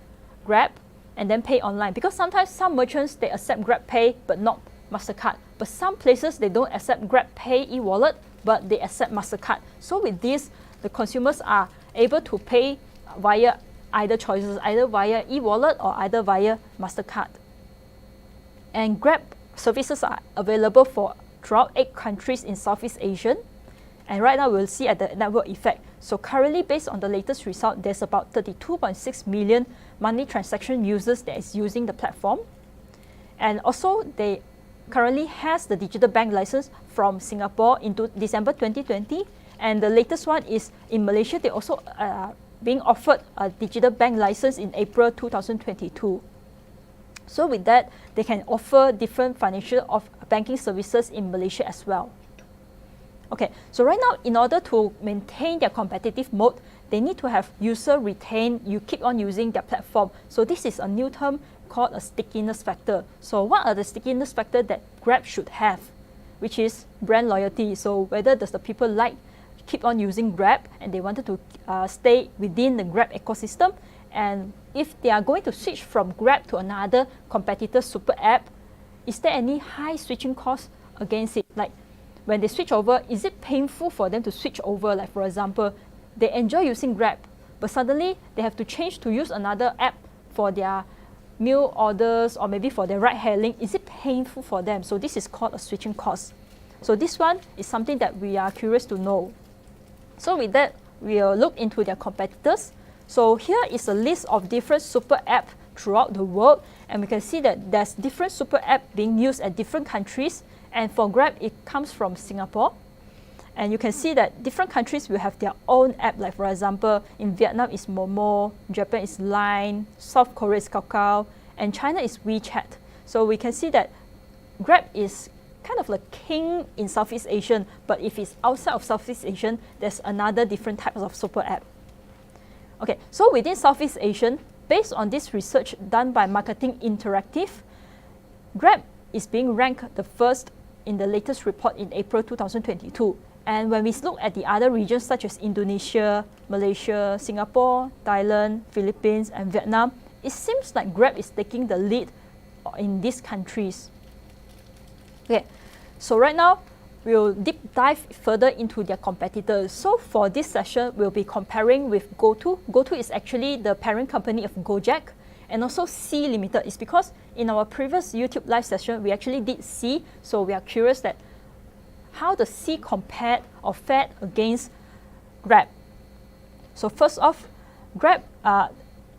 Grab and then pay online, because sometimes some merchants, they accept GrabPay but not MasterCard, but some places they don't accept GrabPay e-wallet but they accept MasterCard. So with this, the consumers are able to pay via either choices, either via e-wallet or either via MasterCard. And Grab services are available for throughout 8 countries in Southeast Asia. And right now we'll see at the network effect. So currently, based on the latest result, there's about 32.6 million monthly transaction users that is using the platform. And also they currently has the digital bank license from Singapore into December 2020. And the latest one is in Malaysia. They also being offered a digital bank license in April 2022. So with that, they can offer different financial banking services in Malaysia as well. Okay, so right now, in order to maintain their competitive mode, they need to have user retain, you keep on using their platform. So this is a new term called a stickiness factor. So what are the stickiness factors that Grab should have? Which is brand loyalty. So whether does the people like keep on using Grab and they wanted to stay within the Grab ecosystem, and if they are going to switch from Grab to another competitor Superapp, is there any high switching cost against it? Like when they switch over, is it painful for them to switch over? Like for example, they enjoy using Grab, but suddenly they have to change to use another app for their meal orders or maybe for their ride hailing. Is it painful for them? So this is called a switching cost. So this one is something that we are curious to know. So with that, we'll look into their competitors. So here is a list of different super apps throughout the world, and we can see that there's different super apps being used at different countries. And for Grab, it comes from Singapore. And you can see that different countries will have their own app. Like for example, in Vietnam is Momo, Japan is Line, South Korea is Kakao, and China is WeChat. So we can see that Grab is kind of like king in Southeast Asia, but if it's outside of Southeast Asia, there's another different types of super app. Okay, so within Southeast Asia, based on this research done by Marketing Interactive, Grab is being ranked the first in the latest report in April 2022. And when we look at the other regions such as Indonesia, Malaysia, Singapore, Thailand, Philippines, and Vietnam, it seems like Grab is taking the lead in these countries. Okay, so right now, we'll deep dive further into their competitors. So for this session, we'll be comparing with GoTo. GoTo is actually the parent company of Gojek, and also C Limited. It's because in our previous YouTube live session, we actually did C, so we are curious that how does C compared or fared against Grab. So first off, Grab,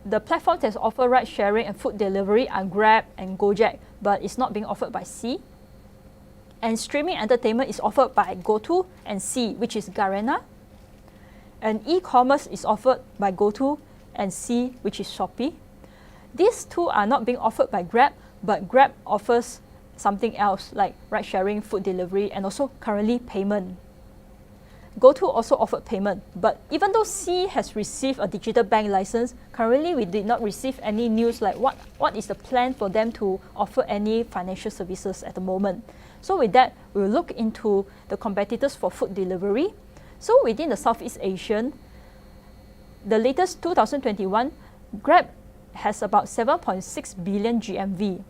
the platforms that offer ride sharing and food delivery are Grab and Gojek, but it's not being offered by C. And streaming entertainment is offered by GoTo and C, which is Garena. And e-commerce is offered by GoTo and C, which is Shopee. These two are not being offered by Grab, but Grab offers something else like ride sharing, food delivery, and also currently payment. GoTo also offered payment, but even though C has received a digital bank license, currently we did not receive any news like what is the plan for them to offer any financial services at the moment. So with that, we'll look into the competitors for food delivery. So within the Southeast Asian, the latest 2021, Grab has about 7.6 billion GMV.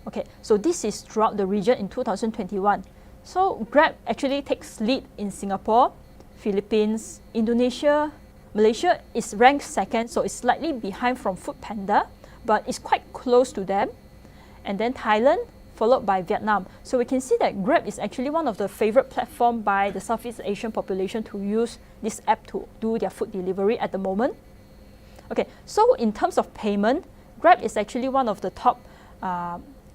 Okay, so this is throughout the region in 2021. So Grab actually takes lead in Singapore, Philippines, Indonesia. Malaysia is ranked second, so it's slightly behind from Foodpanda, but it's quite close to them. And then Thailand, followed by Vietnam. So we can see that Grab is actually one of the favorite platform by the Southeast Asian population to use this app to do their food delivery at the moment. Okay, so in terms of payment, Grab is actually one of the top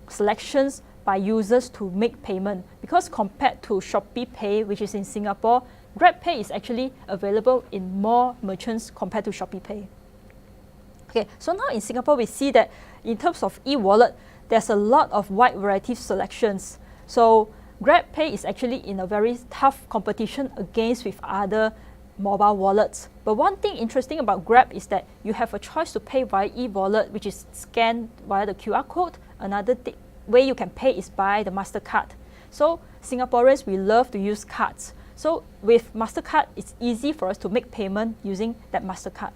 selections by users to make payment, because compared to Shopee Pay, which is in Singapore, Grab Pay is actually available in more merchants compared to Shopee Pay. Okay, so now in Singapore, we see that in terms of e-wallet, there's a lot of wide variety of selections. So Grab Pay is actually in a very tough competition against with other mobile wallets. But one thing interesting about Grab is that you have a choice to pay via e-wallet, which is scanned via the QR code. Another way you can pay is by the MasterCard. So Singaporeans, we love to use cards. So with MasterCard, it's easy for us to make payment using that MasterCard.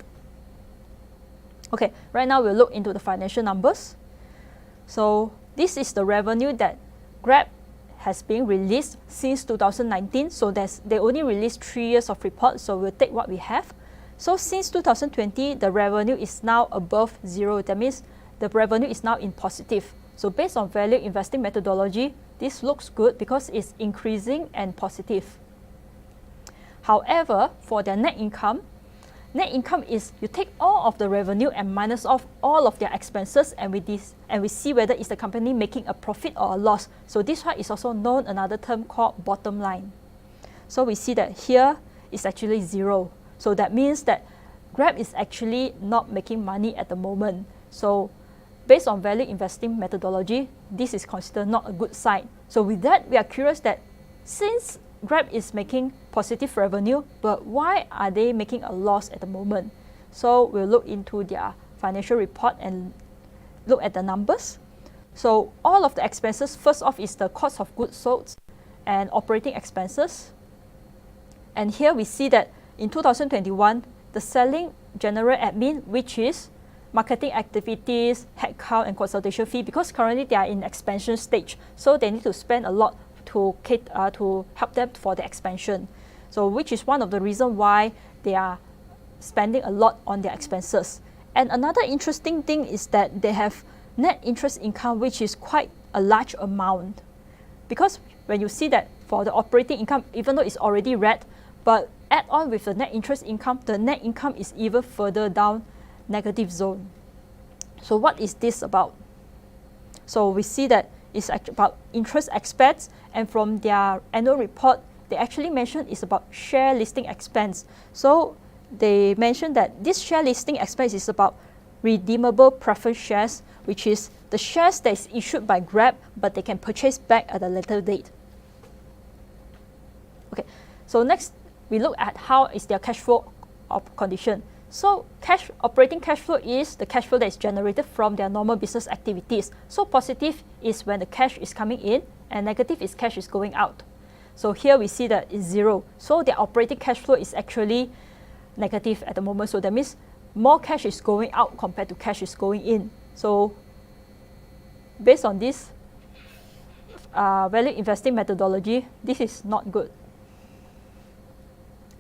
Okay, right now we'll look into the financial numbers. So this is the revenue that Grab has been released since 2019. So they only released 3 years of report, so we'll take what we have. So since 2020, the revenue is now above zero. That means the revenue is now in positive. So based on value investing methodology, this looks good because it's increasing and positive. However, for their net income is you take all of the revenue and minus off all of their expenses, and we see whether is the company making a profit or a loss. So this one is also known another term called bottom line. So we see that here is actually zero. So that means that Grab is actually not making money at the moment. So based on value investing methodology, this is considered not a good sign. So with that, we are curious that since Grab is making positive revenue, but why are they making a loss at the moment? So we'll look into their financial report and look at the numbers. So all of the expenses, first off is the cost of goods sold and operating expenses. And here we see that in 2021, the selling general admin, which is marketing activities, headcount, and consultation fee, because currently they are in expansion stage, so they need to spend a lot to help them for the expansion. So which is one of the reasons why they are spending a lot on their expenses. And another interesting thing is that they have net interest income, which is quite a large amount. Because when you see that for the operating income, even though it's already red, but add on with the net interest income, the net income is even further down negative zone. So what is this about? So we see that it's about interest expense, and from their annual report, they actually mentioned it's about share listing expense. So they mentioned that this share listing expense is about redeemable preference shares, which is the shares that is issued by Grab, but they can purchase back at a later date. Okay, so next we look at how is their cash flow condition. So operating cash flow is the cash flow that is generated from their normal business activities. So positive is when the cash is coming in, and negative is cash is going out. So here we see that it's zero. So their operating cash flow is actually negative at the moment. So that means more cash is going out compared to cash is going in. So based on this value investing methodology, this is not good.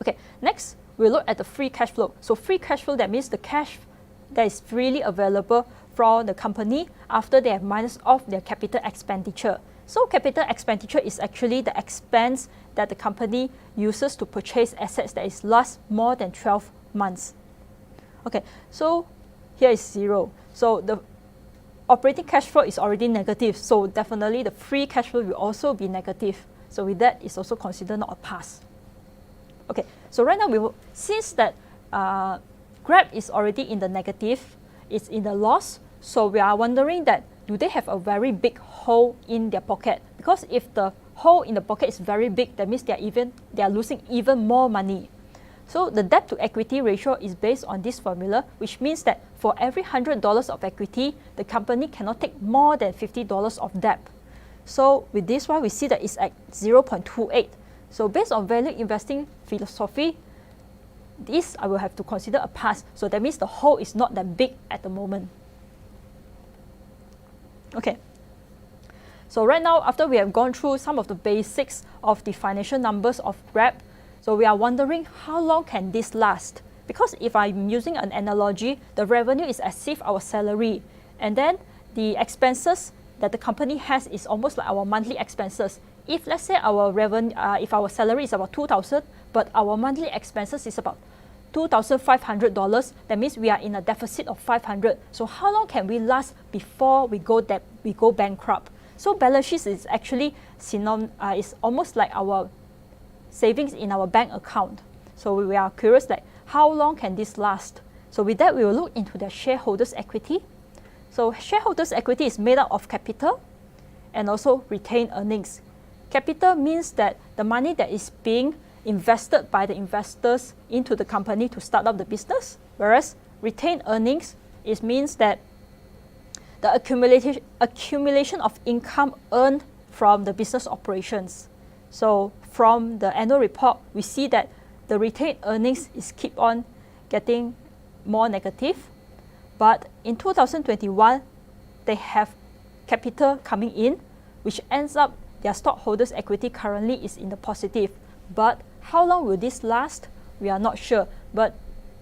Okay, next we'll look at the free cash flow. So free cash flow, that means the cash that is freely available from the company after they have minus off their capital expenditure. So capital expenditure is actually the expense that the company uses to purchase assets that is last more than 12 months. Okay, so here is zero. So the operating cash flow is already negative. So definitely the free cash flow will also be negative. So with that, it's also considered not a pass. Okay, so right now, since that Grab is already in the negative, it's in the loss, so we are wondering that do they have a very big hole in their pocket? Because if the hole in the pocket is very big, that means they are losing even more money. So the debt to equity ratio is based on this formula, which means that for every $100 of equity, the company cannot take more than $50 of debt. So with this one, we see that it's at 0.28. So based on value investing philosophy, this I will have to consider a pass. So that means the hole is not that big at the moment. Okay. So right now, after we have gone through some of the basics of the financial numbers of Grab, so we are wondering how long can this last? Because if I'm using an analogy, the revenue is as if our salary, and then the expenses that the company has is almost like our monthly expenses. If let's say our revenue, if our salary is about 2,000, but our monthly expenses is about $2,500, that means we are in a deficit of 500. So how long can we last before we go bankrupt? So balance sheet is actually is almost like our savings in our bank account. So we are curious like how long can this last? So with that, we will look into the shareholders' equity. So shareholders' equity is made up of capital and also retained earnings. Capital means that the money that is being invested by the investors into the company to start up the business, whereas retained earnings means that the accumulation of income earned from the business operations. So from the annual report, we see that the retained earnings is keep on getting more negative, but in 2021, they have capital coming in, which ends up their stockholders' equity currently is in the positive. But how long will this last? We are not sure. But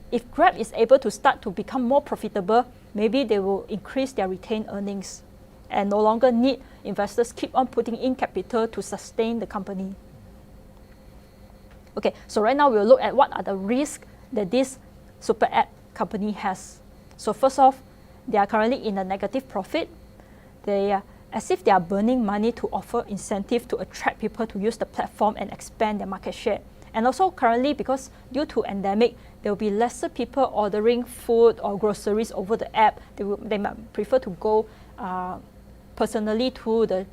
if Grab is able to start to become more profitable, maybe they will increase their retained earnings and no longer need investors keep on putting in capital to sustain the company. Okay, so right now we'll look at what are the risks that this Superapp company has. So first off, they are currently in a negative profit. They are as if they are burning money to offer incentive to attract people to use the platform and expand their market share. And also currently, because due to endemic, there will be lesser people ordering food or groceries over the app. They might prefer to go personally to the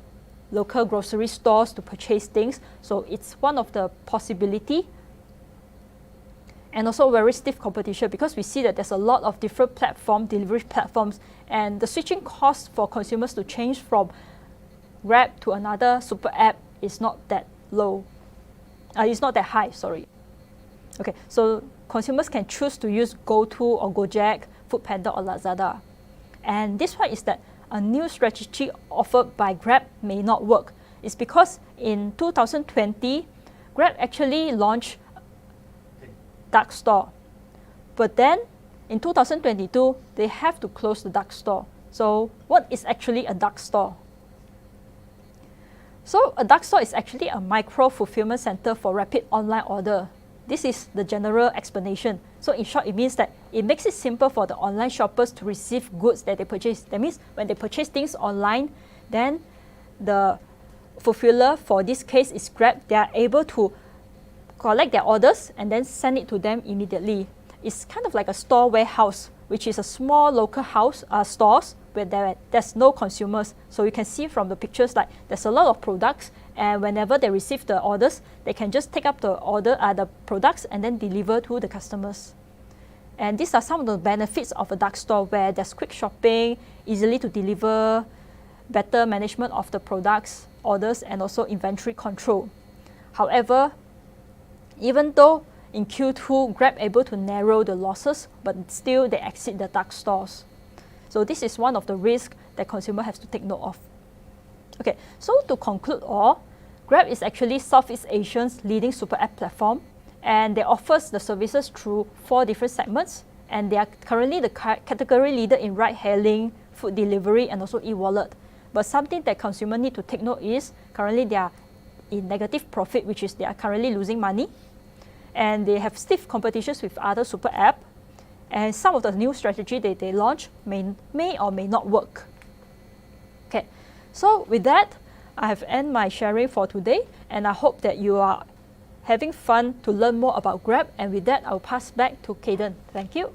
local grocery stores to purchase things. So it's one of the possibility. And also very stiff competition, because we see that there's a lot of different delivery platforms, and the switching cost for consumers to change from Grab to another Superapp is not that low. It's not that high, sorry. Okay, so consumers can choose to use GoTo or Gojek, Foodpanda or Lazada. And this one is that a new strategy offered by Grab may not work. It's because in 2020, Grab actually launched dark store. But then in 2022, they have to close the dark store. So what is actually a dark store? So a dark store is actually a micro fulfillment center for rapid online order. This is the general explanation. So in short, it means that it makes it simple for the online shoppers to receive goods that they purchase. That means when they purchase things online, then the fulfiller, for this case is Grab, they are able to collect their orders and then send it to them immediately. It's kind of like a store warehouse, which is a small local stores where there's no consumers. So you can see from the pictures like there's a lot of products, and whenever they receive the orders, they can just take up the products and then deliver to the customers. And these are some of the benefits of a dark store, where there's quick shopping, easily to deliver, better management of the products, orders, and also inventory control. However, even though in Q2, Grab able to narrow the losses, but still they exit the dark stores. So this is one of the risks that consumer has to take note of. Okay, so to conclude all, Grab is actually Southeast Asia's leading super app platform, and they offers the services through 4 different segments, and they are currently the category leader in ride-hailing, food delivery, and also e-wallet. But something that consumer need to take note is currently they are in negative profit, which is they are currently losing money, and they have stiff competitions with other super app, and some of the new strategy that they launch may or may not work. Okay, so with that, I have ended my sharing for today, and I hope that you are having fun to learn more about Grab. And with that, I'll pass back to Cayden. Thank you.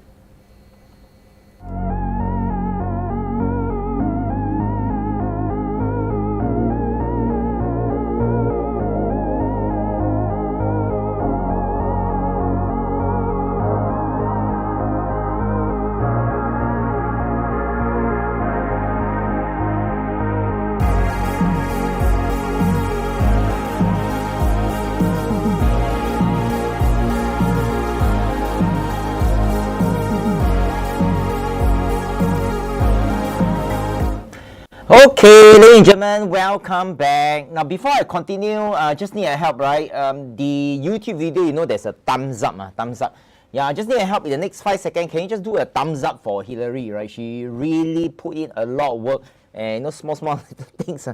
Okay, ladies and gentlemen, welcome back. Now, before I continue, just need a help, right? The YouTube video, you know, there's a thumbs up, thumbs up. Yeah, I just need a help in the next 5 seconds. Can you just do a thumbs up for Hillary, right? She really put in a lot of work and, you know, small things.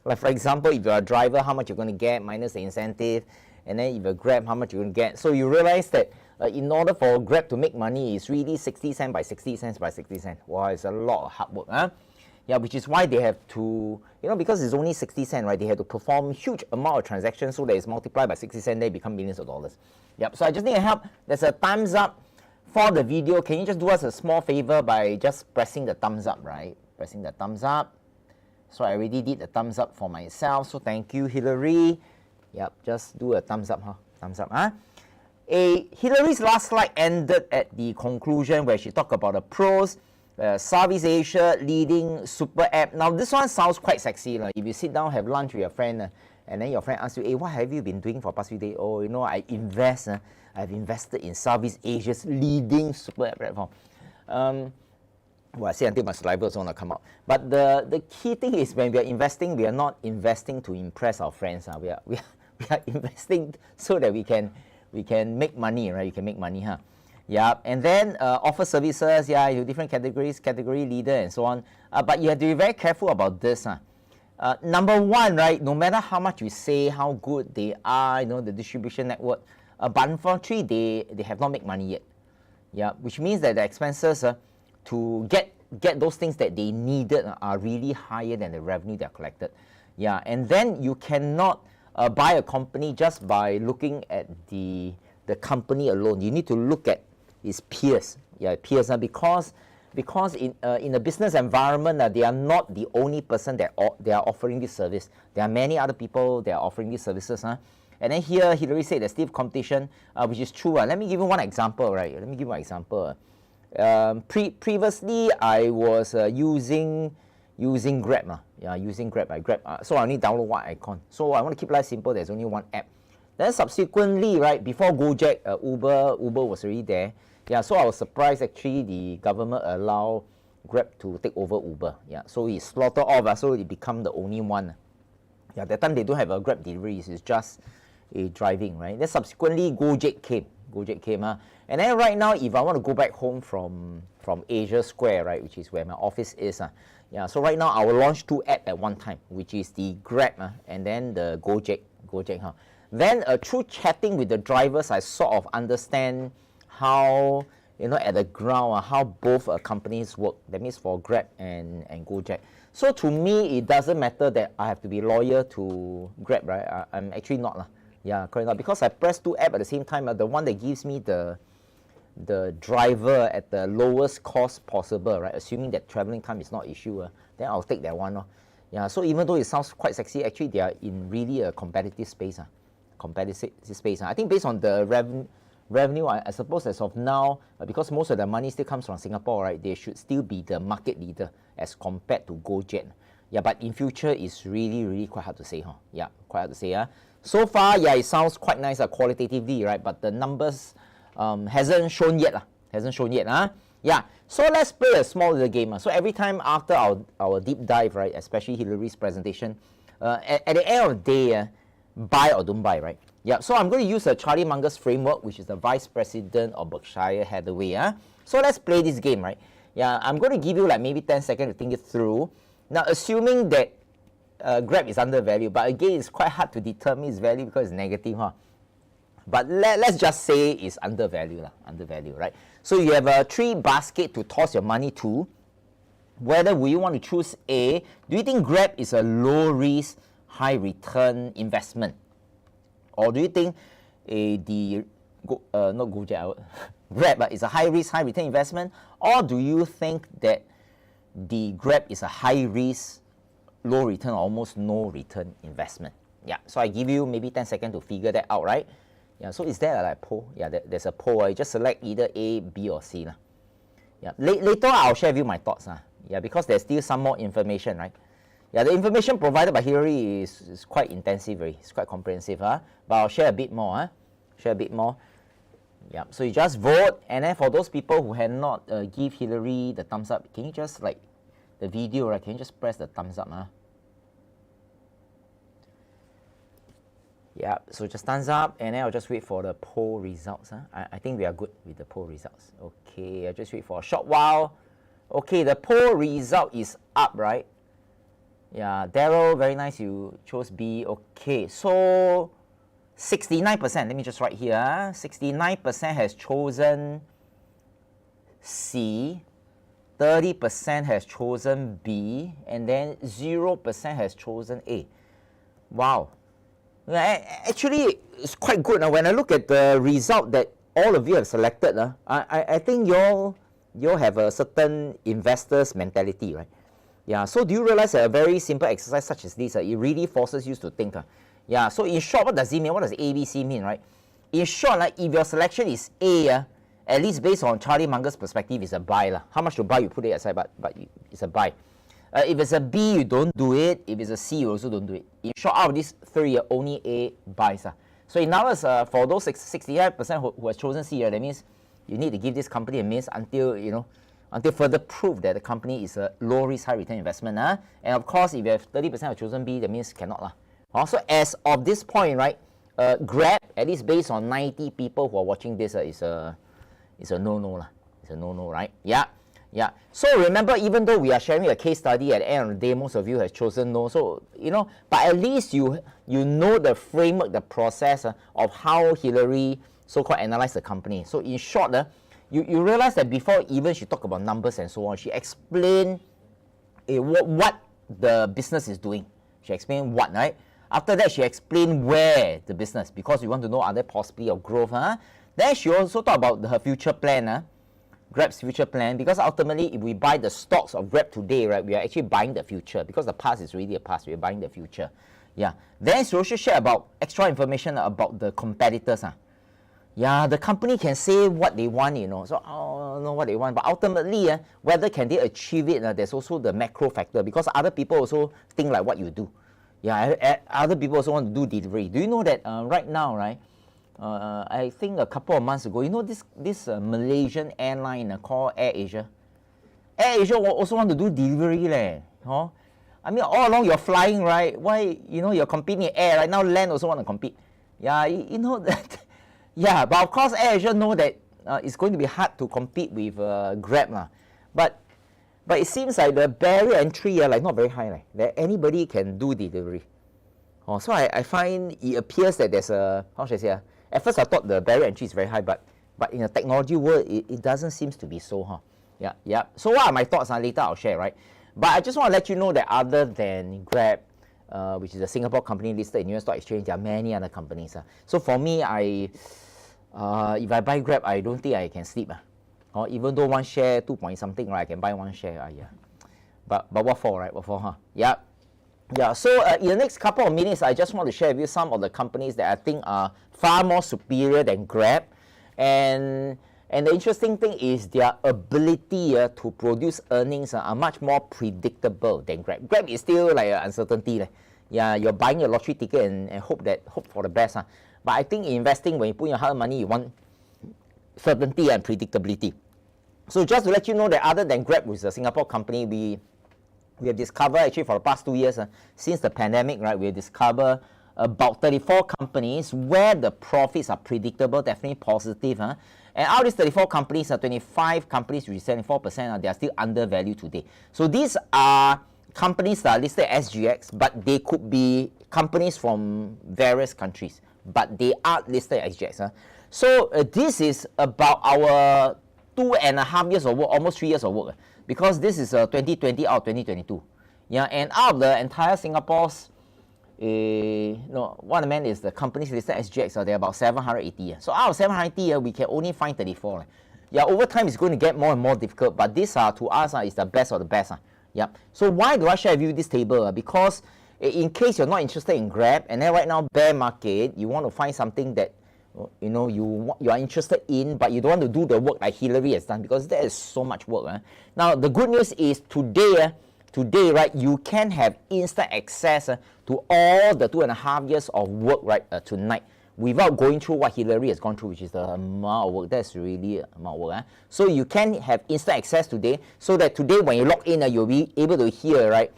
Like, for example, if you're a driver, how much you're going to get minus the incentive. And then if you're Grab, how much you're going to get. So you realize that in order for Grab to make money, it's really 60 cents by 60 cents by 60 cents. Wow, it's a lot of hard work, huh? Yeah, which is why they have to, you know, because it's only 60 cents, right? They have to perform huge amount of transactions so that it's multiplied by 60 cents, they become millions of dollars. Yep, so I just need help. There's a thumbs up for the video. Can you just do us a small favor by just pressing the thumbs up, right? Pressing the thumbs up. So I already did the thumbs up for myself. So thank you, Hillary. Yep, just do a thumbs up, huh? Thumbs up, huh? Hillary's last slide ended at the conclusion where she talked about the pros. Southeast Asia leading Superapp. Now this one sounds quite sexy. If you sit down, have lunch with your friend, and then your friend asks you, hey, what have you been doing for the past few days? Oh, you know, I've invested in Southeast Asia's leading Superapp platform. Well, I say until my saliva is going to come out. But the key thing is when we are investing, we are not investing to impress our friends. We are investing so that we can make money, right? You can make money, huh? Yeah, and then offer services, yeah, you different categories, category leader and so on. But you have to be very careful about this. Number one, right, no matter how much you say how good they are, you know, the distribution network, but unfortunately, they have not made money yet. Yeah, which means that the expenses to get those things that they needed are really higher than the revenue they are collected. Yeah, and then you cannot buy a company just by looking at the company alone. You need to look at its peers, peers, because in a business environment, they are not the only person that they are offering this service. There are many other people that are offering these services, And then here, Hillary said there's stiff competition, which is true. Let me give you one example, right? Let me give you an example. Previously, I was using Grab, using Grab. So I only download one icon. So I want to keep life simple. There's only one app. Then subsequently, right, before Gojek, Uber was already there. Yeah, so I was surprised actually the government allowed Grab to take over Uber. Yeah, so it slaughtered off, so it become the only one. Yeah, that time they don't have a Grab delivery, it's just a driving, right? Then subsequently Gojek came. And then right now, if I want to go back home from Asia Square, right, which is where my office is, yeah, so right now I will launch two apps at one time, which is the Grab and then the Gojek. Then through chatting with the drivers, I sort of understand how, you know, at the ground, how both companies work. That means for Grab and Gojek. So to me, it doesn't matter that I have to be loyal to Grab, right? I'm actually not. Yeah, correct. Not. Because I press two apps at the same time, the one that gives me the driver at the lowest cost possible, right? Assuming that traveling time is not an issue, then I'll take that one. Yeah, so even though it sounds quite sexy, actually they are in really a competitive space. I think based on the revenue, I suppose as of now, because most of the money still comes from Singapore, right? They should still be the market leader as compared to Gojek. Yeah, but in future, it's really quite hard to say, Yeah, quite hard to say, So far, yeah, it sounds quite nice qualitatively, right? But the numbers hasn't shown yet, Yeah, so let's play a small little game. So every time after our deep dive, right, especially Hillary's presentation, at the end of the day, buy or don't buy, right? Yeah, so I'm going to use Charlie Munger's framework, which is the Vice President of Berkshire Hathaway. So let's play this game, right? Yeah, I'm going to give you like maybe 10 seconds to think it through. Now, assuming that Grab is undervalued, but again, it's quite hard to determine its value because it's negative, But let's just say it's undervalued, right? So you have 3 baskets to toss your money to. Whether will you want to choose A? Do you think Grab is a low risk, high return investment, or do you think Grab is a high risk, high return investment, or do you think that the Grab is a high risk, low return, or almost no return investment? Yeah, so I give you maybe 10 seconds to figure that out, right? Yeah, so is there a poll? Yeah, there's a poll. You just select either A, B, or C. Yeah, later I'll share with you my thoughts. Yeah, because there's still some more information, right? Yeah, the information provided by Hillary is quite intensive, it's quite comprehensive, but I'll share a bit more. Yeah, so you just vote, and then for those people who had not give Hillary the thumbs up, can you just like the video, right, can you just press the thumbs up? Yeah, so just thumbs up, and then I'll just wait for the poll results. I think we are good with the poll results. Okay, I'll just wait for a short while. Okay, the poll result is up, right? Yeah, Daryl, very nice, you chose B. Okay, so 69%, let me just write here. 69% has chosen C, 30% has chosen B, and then 0% has chosen A. Wow. Actually, it's quite good. When I look at the result that all of you have selected, I think you all have a certain investor's mentality, right? Yeah, so do you realize that a very simple exercise such as this, it really forces you to think? Yeah, so in short, what does it mean? What does ABC mean, right? In short, if your selection is A, at least based on Charlie Munger's perspective, it's a buy. How much to buy, you put it aside, but it's a buy. If it's a B, you don't do it. If it's a C, you also don't do it. In short, out of these three, only A buys. So in other words, for those 65% who has chosen C, that means you need to give this company a miss until, until further proof that the company is a low risk, high return investment. And of course, if you have 30% have chosen B, that means cannot. Also, as of this point, right, Grab, at least based on 90 people who are watching this, is a no-no. It's a no-no, right? Yeah. Yeah, so remember, even though we are sharing a case study, at the end of the day, most of you have chosen no. So, but at least you know the framework, the process of how Hillary so-called analyzed the company. So in short, you realize that before even she talked about numbers and so on, she explained what the business is doing. She explained what, right? After that, she explained where the business, because we want to know are there possibility of growth. Then she also talked about her future plan. Grab's future plan, because ultimately if we buy the stocks of Grab today, right, we are actually buying the future, because the past is really a past, we are buying the future. Yeah. Then she also share about extra information about the competitors. Yeah, the company can say what they want, so know what they want, but ultimately whether can they achieve it, there's also the macro factor, because other people also think like what you do. Yeah, other people also want to do delivery. Do you know that right now, right, I think a couple of months ago, this Malaysian airline called Air Asia. Air Asia also want to do delivery, I mean, all along you're flying, right? Why, you're competing in air, right? Now land also want to compete. Yeah, that. Yeah, but of course Air Asia know that it's going to be hard to compete with Grab, but it seems like the barrier entry not very high, that anybody can do delivery. So I find it appears that there's a, how should I say, at first I thought the barrier entry is very high, but in the technology world, it doesn't seem to be so. Yeah. So what are my thoughts? Later I'll share, right? But I just want to let you know that other than Grab, which is a Singapore company listed in US Stock Exchange, there are many other companies. So for me, if I buy Grab, I don't think I can sleep. Even though one share 2 point something, right, I can buy one share. Yeah. But what for, right? What for, Yeah. Yeah, so in the next couple of minutes, I just want to share with you some of the companies that I think are far more superior than Grab. And the interesting thing is their ability to produce earnings are much more predictable than Grab. Grab is still like uncertainty. Yeah, you're buying a lottery ticket and hope for the best. But I think in investing, when you put your hard money, you want certainty and predictability. So just to let you know that other than Grab, which is a Singapore company, we have discovered actually for the past 2 years, since the pandemic, right, we have discovered about 34 companies where the profits are predictable, definitely positive. And out of these 34 companies, 25 companies, which is 74%, they are still undervalued today. So these are companies that are listed as SGX, but they could be companies from various countries, but they are listed as SGX. So this is about our 2.5 years of work, almost 3 years of work. Because this is 2020 out of 2022. Yeah, and out of the entire Singapore's, one of them is the companies listed as SGX, there are about 780. So out of 780, we can only find 34. Yeah, over time it's going to get more and more difficult, but this to us is the best of the best. Yeah. So why do I share with you this table? Because in case you're not interested in Grab, and then right now bear market, you want to find something that you are interested in, but you don't want to do the work like Hillary has done, because there is so much work. Now the good news is today, right, you can have instant access to all the 2.5 years of work, right, tonight, without going through what Hillary has gone through, which is the amount of work. That's really amount of work. So you can have instant access today, so that today when you log in, you'll be able to hear, right,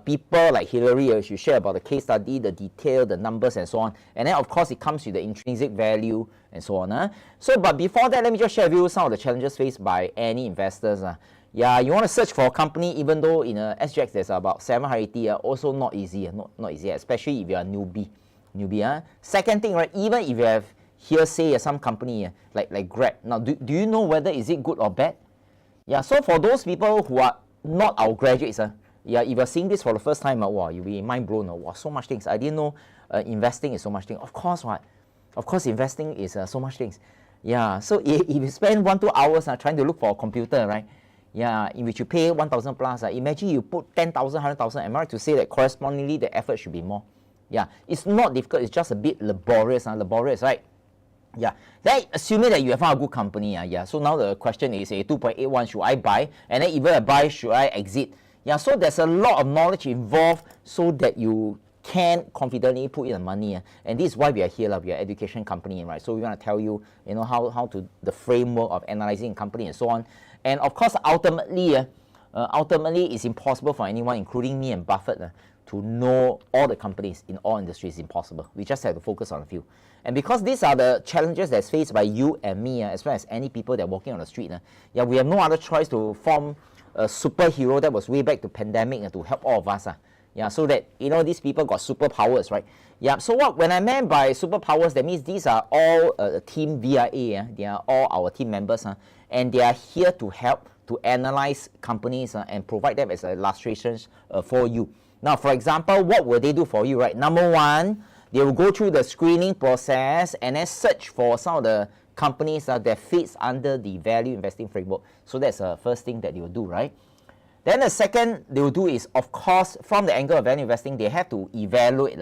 people like Hillary, she share about the case study, the detail, the numbers, and so on. And then, of course, it comes with the intrinsic value and so on. So, but before that, let me just share with you some of the challenges faced by any investors. Yeah, you want to search for a company, even though in a SGX there's about 780, also not easy, not easy, especially if you're a newbie. Second thing, right, even if you have hearsay some company like Grab, now do you know whether is it good or bad? Yeah, so for those people who are not our graduates, yeah, if you're seeing this for the first time, wow, you'll be mind blown. Wow, so much things. I didn't know investing is so much things. Of course, what? Of course, investing is so much things. Yeah, so if you spend 1-2 hours trying to look for a computer, right? Yeah, in which you pay 1,000 plus. Imagine you put 10,000, 100,000. Am I right to say that correspondingly the effort should be more? Yeah, it's not difficult. It's just a bit laborious, right? Yeah, then assuming that you have found a good company, yeah. So now the question is, 2.81, should I buy? And then even I buy, should I exit? Yeah, so there's a lot of knowledge involved so that you can confidently put in the money. And this is why we are here, we are an education company, right? So we want to tell you, how to, the framework of analyzing a company and so on. And of course, ultimately, it's impossible for anyone, including me and Buffett, to know all the companies in all industries. Impossible. We just have to focus on a few. And because these are the challenges that's faced by you and me, as well as any people that are walking on the street, yeah, we have no other choice to form a superhero that was way back to pandemic to help all of us. Yeah, so that, these people got superpowers, right? Yeah, so when I meant by superpowers, that means these are all team VIA, they are all our team members, and they are here to help to analyze companies and provide them as illustrations for you. Now, for example, what will they do for you, right? Number one, they will go through the screening process and then search for some of the companies that fits under the value investing framework. So that's the first thing that they will do, right? Then the second they will do is, of course, from the angle of value investing, they have to evaluate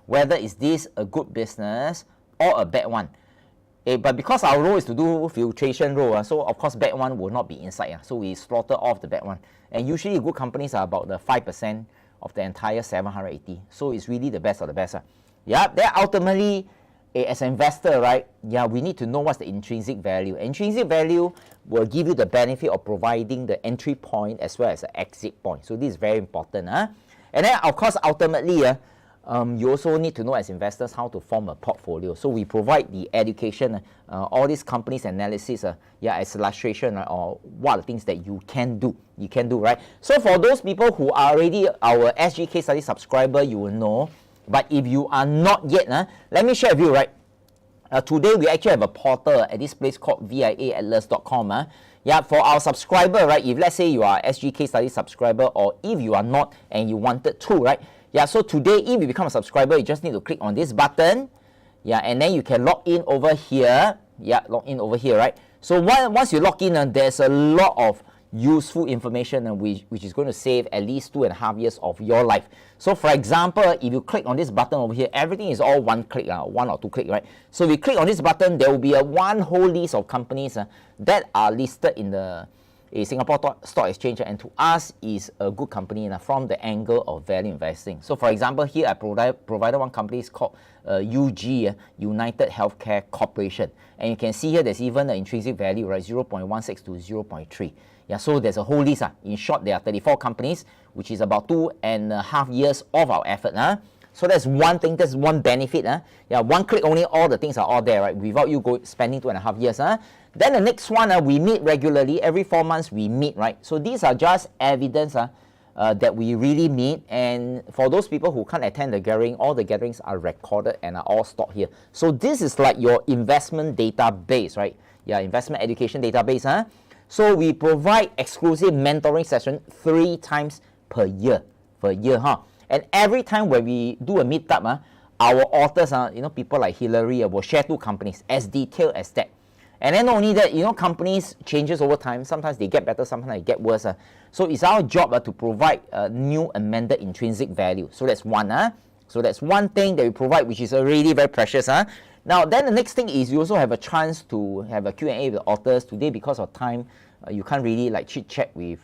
whether is this a good business or a bad one. But because our role is to do filtration role, so of course bad one will not be inside. So we slaughter off the bad one. And usually good companies are about the 5% of the entire 780. So it's really the best of the best. Yeah, then ultimately, as an investor, right, yeah, we need to know what's the intrinsic value. Intrinsic value will give you the benefit of providing the entry point as well as the exit point. So this is very important. And then, of course, ultimately, you also need to know as investors how to form a portfolio. So we provide the education, all these companies analysis, as illustration, or what are the things that you can do. Right? So for those people who are already our SG case study subscriber, you will know. But if you are not yet, let me share with you, right? Today we actually have a portal at this place called viaatlas.com. Yeah, for our subscriber, right? If let's say you are SG case study subscriber, or if you are not and you wanted to, right? Yeah, so today if you become a subscriber, you just need to click on this button. Yeah, and then you can log in over here. Yeah, log in over here, right? So once you log in, there's a lot of useful information which is going to save at least 2.5 years of your life. So for example, if you click on this button over here, everything is all one click, 1 or 2 click, right? So if you click on this button, there will be one whole list of companies that are listed in the Singapore Stock Exchange, and to us is a good company from the angle of value investing. So for example, here I provided one company called UG, United Healthcare Corporation, and you can see here there's even an intrinsic value, right, 0.16 to 0.3. Yeah, so there's a whole list. In short, there are 34 companies, which is about 2.5 years of our effort. So that's one thing, that's one benefit. Yeah, one click only, all the things are all there, right, without you spending 2.5 years. Then the next one, we meet regularly. Every 4 months we meet, right? So these are just evidence that we really meet. And for those people who can't attend the gathering, all the gatherings are recorded and are all stored here. So this is like your investment database, right? Yeah, investment education database. So we provide exclusive mentoring session 3 times per year. And every time when we do a meetup, our authors, people like Hillary will share 2 companies as detailed as that. And then not only that, companies changes over time. Sometimes they get better, sometimes they get worse. So it's our job to provide new amended intrinsic value. So that's one. So that's one thing that we provide, which is really very precious. Now, then the next thing is you also have a chance to have a Q&A with the authors. Today, because of time, you can't really chit-chat with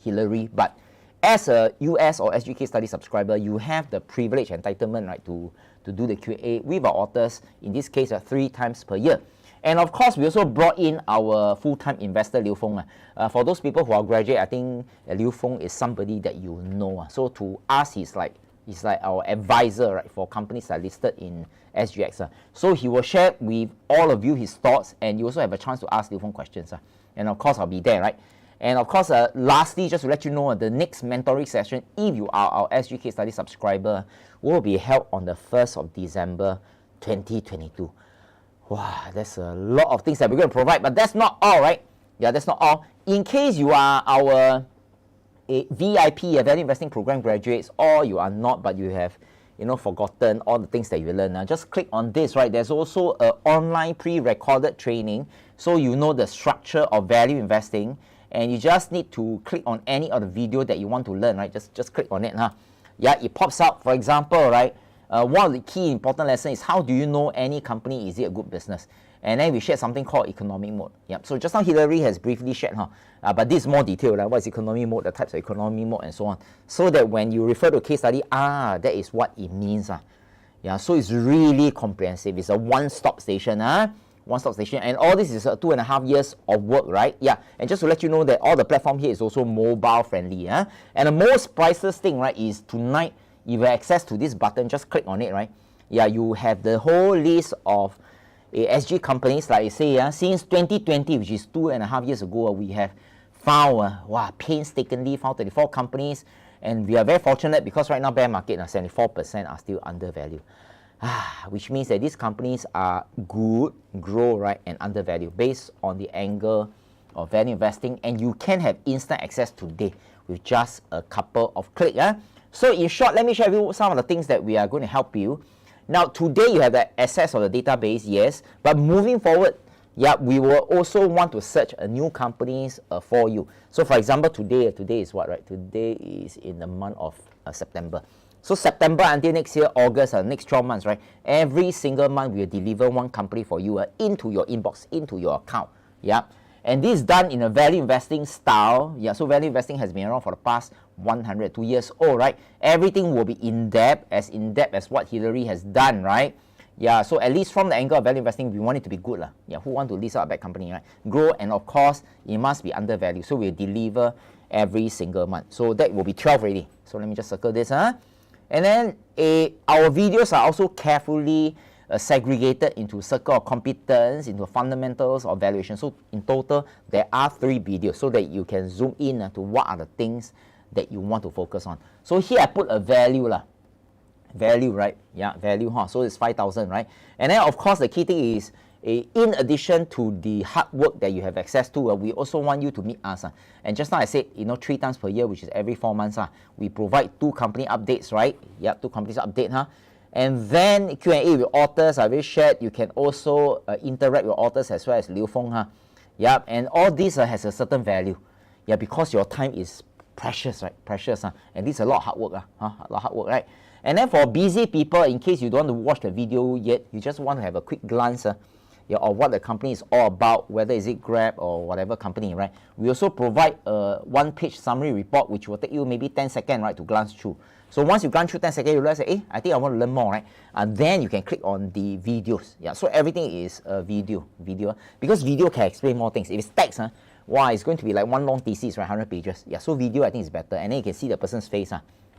Hillary. But as a US or SG case study subscriber, you have the privilege, entitlement, right, to do the Q&A with our authors, in this case, 3 times per year. And of course, we also brought in our full-time investor, Liu Feng. For those people who are graduate, I think Liu Feng is somebody that you know. So to us, he's like our advisor, right, for companies that are listed in SGX. So he will share with all of you his thoughts, and you also have a chance to ask Liu Feng questions. And of course, I'll be there, right? And of course, lastly, just to let you know, the next mentoring session, if you are our SG case study subscriber, will be held on the 1st of December 2022. Wow, there's a lot of things that we're going to provide, but that's not all, right? Yeah, that's not all. In case you are our VIP, a Value Investing Program graduates, or you are not, but you have, forgotten all the things that you learned, just click on this, right? There's also an online pre-recorded training, so you know the structure of value investing, and you just need to click on any of the video that you want to learn, right? Just click on it, Yeah, it pops up. For example, right? One of the key important lessons is how do you know any company is it a good business? And then we shared something called economic mode. Yep. So just now Hillary has briefly shared, but this is more detailed, right? What is economic mode, the types of economic mode, and so on. So that when you refer to a case study, that is what it means. Yeah. So it's really comprehensive. It's a one-stop station. One-stop station, and all this is 2.5 years of work, right? Yeah. And just to let you know that all the platform here is also mobile friendly. And the most priceless thing, right, is tonight. If you have access to this button, just click on it, right? Yeah, you have the whole list of SG companies, like I say, since 2020, which is 2.5 years ago, we have found, painstakingly found 34 companies, and we are very fortunate because right now, bear market, 74% are still undervalued. Which means that these companies are good, grow, right, and undervalued based on the angle of value investing, and you can have instant access today with just a couple of clicks. So in short, let me share with you some of the things that we are going to help you. Now, today you have the access of the database, yes, but moving forward, we will also want to search new companies for you. So for example, today is what, right? Today is in the month of September. So September until next year, August, next 12 months, right? Every single month, we will deliver one company for you into your inbox, into your account. Yeah. And this is done in a value investing style. Yeah, so value investing has been around for the past 102 years old, right? Everything will be in-depth as what Hillary has done, right? Yeah, so at least from the angle of value investing, we want it to be good. Yeah, who want to list out a bad company, right? Grow, and of course, it must be undervalued. So we'll deliver every single month. So that will be 12 already. So let me just circle this. And then our videos are also carefully segregated into circle of competence, into fundamentals or valuation. So in total, there are 3 videos so that you can zoom in to what are the things that you want to focus on. So here I put a value. Value, right? Yeah, value. So it's 5,000, right? And then of course the key thing is, in addition to the hard work that you have access to, we also want you to meet us. And just now I said, 3 times per year, which is every 4 months. We provide 2 company updates, right? Yep, 2 companies update. And then Q&A with authors are very shared. You can also interact with authors as well as Liu Feng. Yep, and all this has a certain value. Yeah, because your time is precious, right? Precious. And this is a lot of hard work. A lot of hard work, right? And then for busy people, in case you don't want to watch the video yet, you just want to have a quick glance of what the company is all about, whether is it Grab or whatever company, right? We also provide a 1-page summary report, which will take you maybe 10 seconds, right, to glance through. So once you glance through 10 seconds, you realize, I think I want to learn more, right? And then you can click on the videos. Yeah, so everything is video, because video can explain more things. If it's text, it's going to be like one long thesis, right, 100 pages. Yeah, so video I think is better, and then you can see the person's face.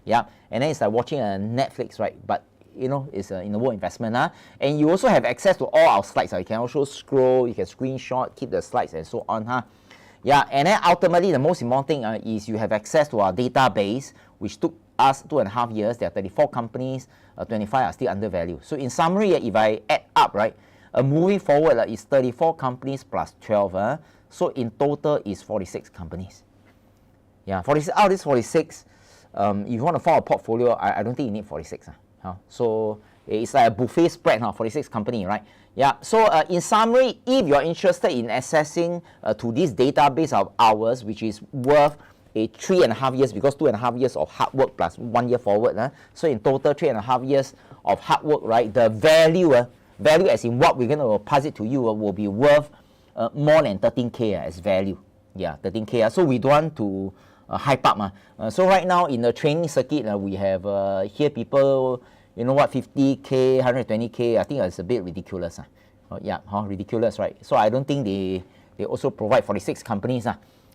Yeah, and then it's like watching a Netflix, right? But it's in the world investment. And you also have access to all our slides. You can also scroll, you can screenshot, keep the slides and so on. Yeah, and then ultimately the most important thing is you have access to our database, which took us 2.5 years. There are 34 companies, 25 are still undervalued. So in summary, if I add up, right, moving forward is 34 companies plus 12. So in total is 46 companies. Yeah, 46 out of this 46. If you want to form a portfolio, I don't think you need 46. So it's like a buffet spread, 46 company, right? Yeah. So in summary, if you're interested in accessing to this database of ours, which is worth 3.5 years, because 2.5 years of hard work plus 1 year forward. So in total, 3.5 years of hard work, right? The value as in what we're going to pass it to you will be worth more than 13K as value. Yeah, 13K. So we don't want to hype up. So right now in the training circuit, we have here people, you know what, 50K, 120K. I think it's a bit ridiculous. Ridiculous, right? So I don't think they also provide 46 companies.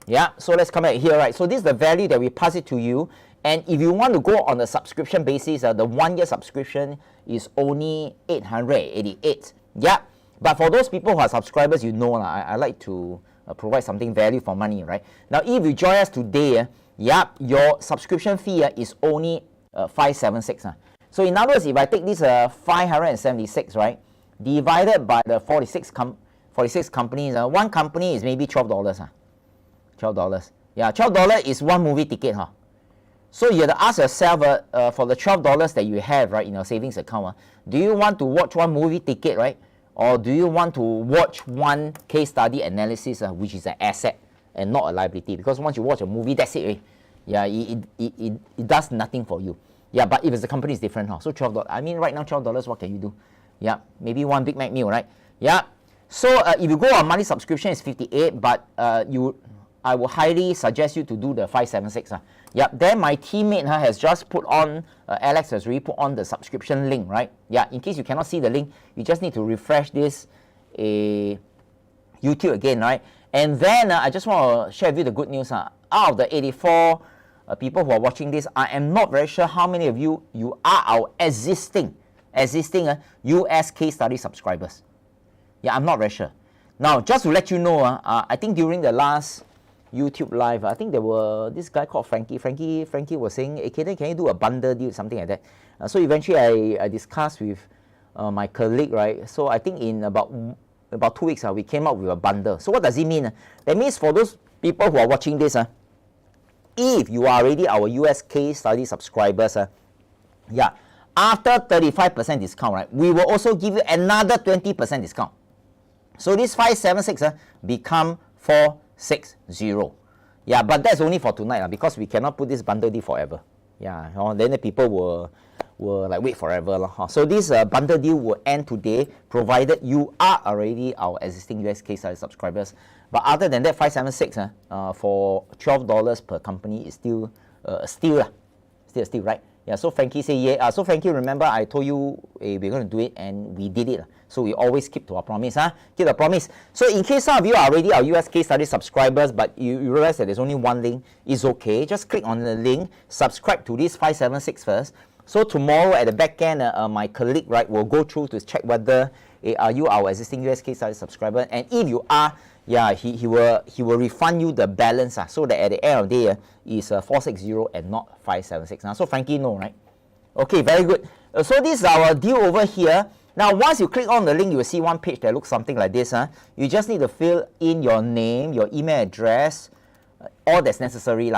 Yeah, so let's come back here, right? So this is the value that we pass it to you. And if you want to go on the subscription basis, the 1 year subscription is only 888. Yeah, but for those people who are subscribers, you know, I like to provide something value for money, right? Now, if you join us today, your subscription fee is only 576. So in other words, if I take this 576, right, divided by the 46 companies, one company is maybe $12. $12. Yeah, $12 is one movie ticket. So you have to ask yourself, for the $12 that you have, right, in your savings account, do you want to watch one movie ticket, right? Or do you want to watch one case study analysis, which is an asset and not a liability? Because once you watch a movie, that's it, right? Yeah, it does nothing for you. Yeah, but if it's a company, it's different. So $12. I mean, right now, $12, what can you do? Yeah, maybe one Big Mac meal, right? Yeah. So if you go on monthly subscription, it's 58, but I will highly suggest you to do the 576. Yeah, then my teammate has just put on, Alex has really put on the subscription link, right? Yeah, in case you cannot see the link, you just need to refresh this YouTube again, right? And then I just want to share with you the good news. Out of the 84 people who are watching this, I am not very sure how many of you are our existing US case study subscribers. Yeah, I'm not very sure. Now, just to let you know, I think during the last YouTube live, I think there were this guy called Frankie. Frankie was saying, hey, can you do a bundle deal, something like that? So eventually I discussed with my colleague, right? So I think in about 2 weeks, we came up with a bundle. So what does it mean? That means for those people who are watching this, if you are already our US case study subscribers, after 35% discount, right, we will also give you another 20% discount. So this 576 become 460. Yeah, but that's only for tonight because we cannot put this bundle deal forever. Yeah, then the people will like wait forever. So this bundle deal will end today, provided you are already our existing US case study subscribers. But other than that, 576 for $12 per company is still a steal, right? Yeah, so Frankie said, yeah. So Frankie, remember I told you we're going to do it, and we did it. So we always keep to our promise. Keep the promise. So in case some of you are already our US case study subscribers, but you realize that there's only one link, it's okay. Just click on the link, subscribe to this 576 first. So tomorrow at the back end, my colleague, right, will go through to check whether are you our existing US case study subscriber, and if you are, yeah, he will refund you the balance, so that at the end of the day is 460 and not 576. So Frankie, no, right? Okay, very good. So this is our deal over here. Now, once you click on the link, you will see one page that looks something like this. You just need to fill in your name, your email address, all that's necessary.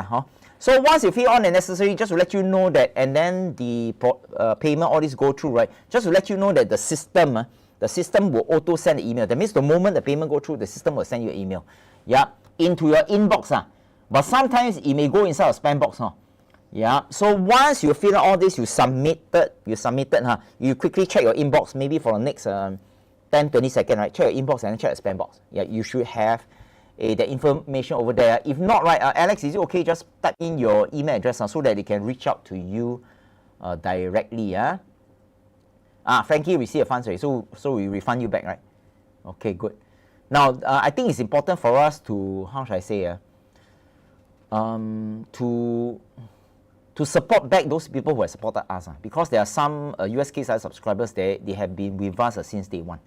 So once you fill on the necessary, just to let you know that, and then the payment, all this go through, right? Just to let you know that the system will auto send the email. That means the moment the payment go through, the system will send you an email. Yeah, into your inbox. But sometimes it may go inside a spam box. Yeah, so once you fill out all this, you submitted, you quickly check your inbox, maybe for the next 10-20 seconds, right? Check your inbox and then check the spam box. Yeah, you should have the information over there. If not, right, Alex, is it okay just type in your email address so that they can reach out to you directly? Frankie received funds, right? So we refund you back, right? Okay, good. Now, I think it's important for us to, how should I say, to support back those people who have supported us, because there are some US case study subscribers that they have been with us since day one.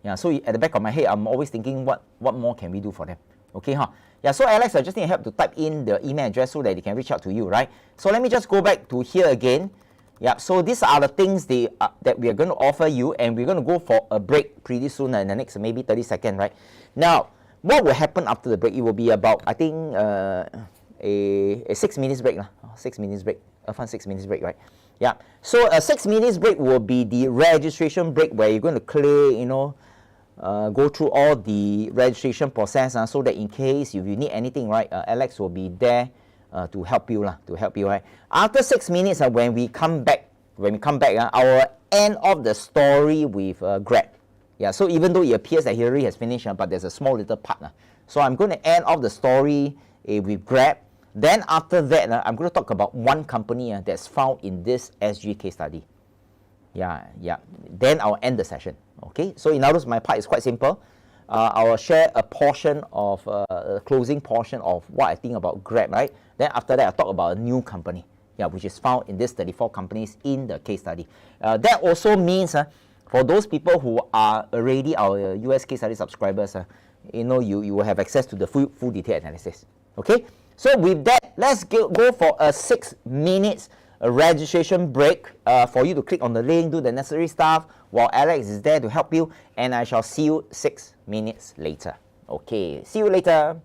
Yeah, so at the back of my head, I'm always thinking what more can we do for them. Okay, Yeah, so Alex, I just need help to type in the email address so that they can reach out to you, right? So let me just go back to here again. Yeah, so these are the things that we are going to offer you, and we're going to go for a break pretty soon in the next maybe 30 seconds, right? Now, what will happen after the break? It will be about, I think, a 6 minutes break. 6 minutes break. A fun 6 minutes break, right? Yeah. So a 6 minutes break will be the registration break, where you're going to clear, go through all the registration process, so that in case if you need anything, right, Alex will be there to help you, right? After 6 minutes, when we come back, our end of the story with Grab. Yeah. So even though it appears that he already has finished, but there's a small little part. So I'm going to end off the story with Grab. Then after that, I'm going to talk about one company that's found in this SG case study. Yeah. Then I'll end the session. Okay. So in other words, my part is quite simple. I will share a portion of a closing portion of what I think about Grab, right? Then after that, I'll talk about a new company, which is found in this 34 companies in the case study. That also means for those people who are already our US case study subscribers, you will have access to the full detailed analysis. Okay. So with that, let's go for a 6 minutes registration break for you to click on the link, do the necessary stuff while Alex is there to help you, and I shall see you 6 minutes later. Okay, see you later.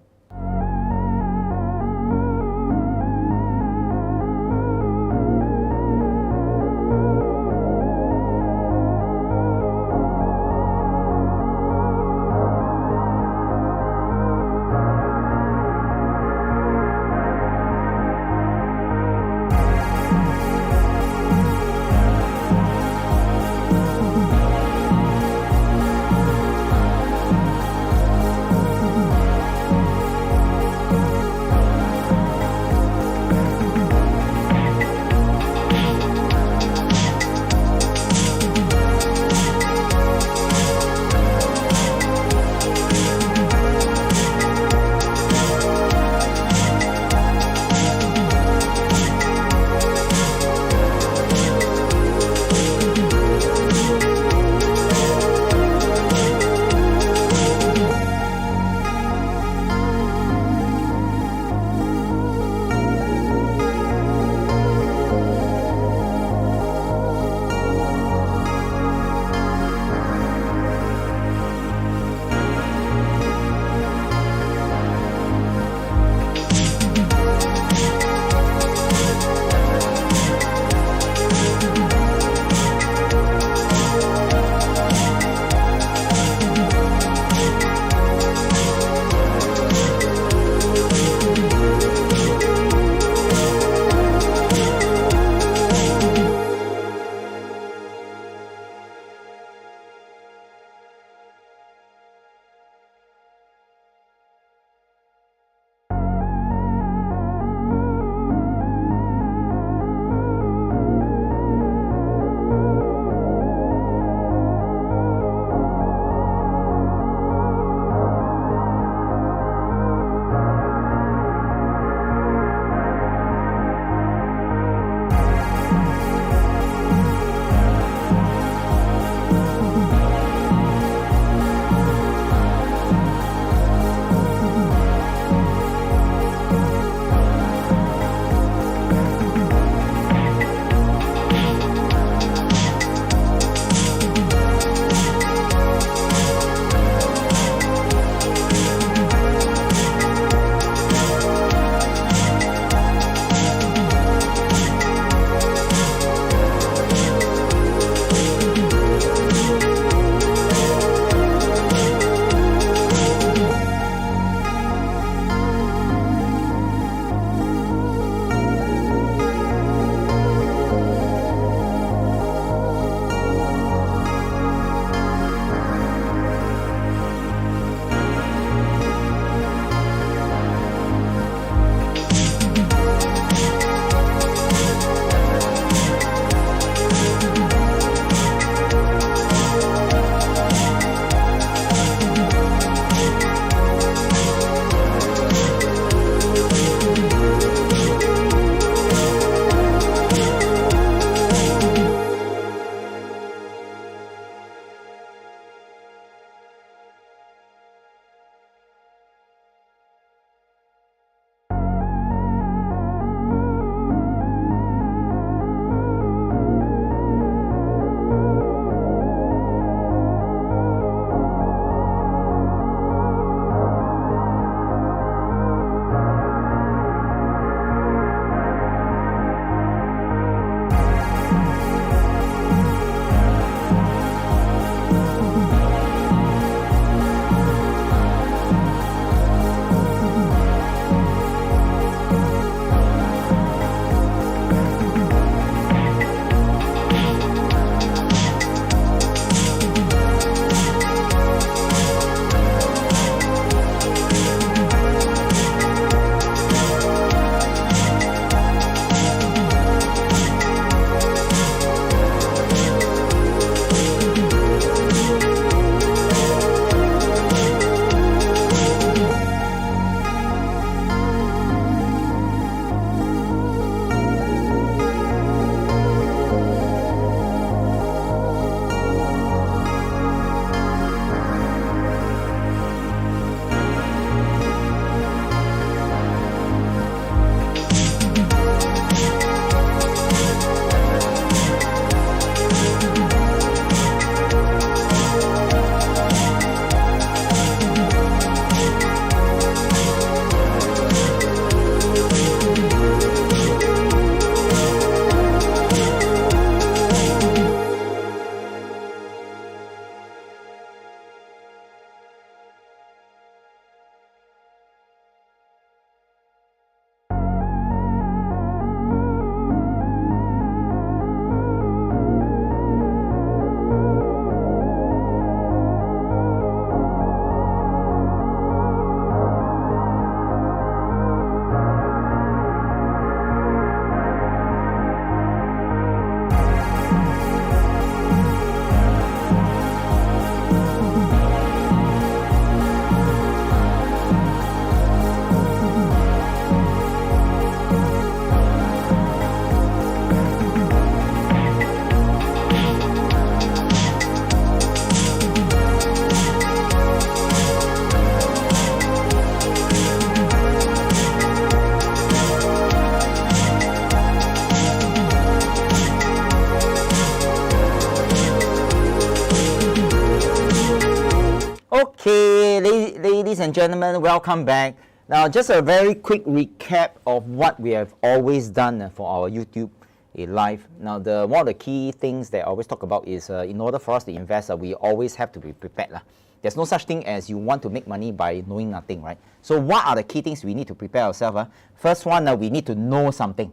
ladies and gentlemen, welcome back. Now, just a very quick recap of what we have always done for our YouTube live. Now, one of the key things that I always talk about is in order for us to invest, we always have to be prepared. There's no such thing as you want to make money by knowing nothing, right? So what are the key things we need to prepare ourselves? First one, we need to know something,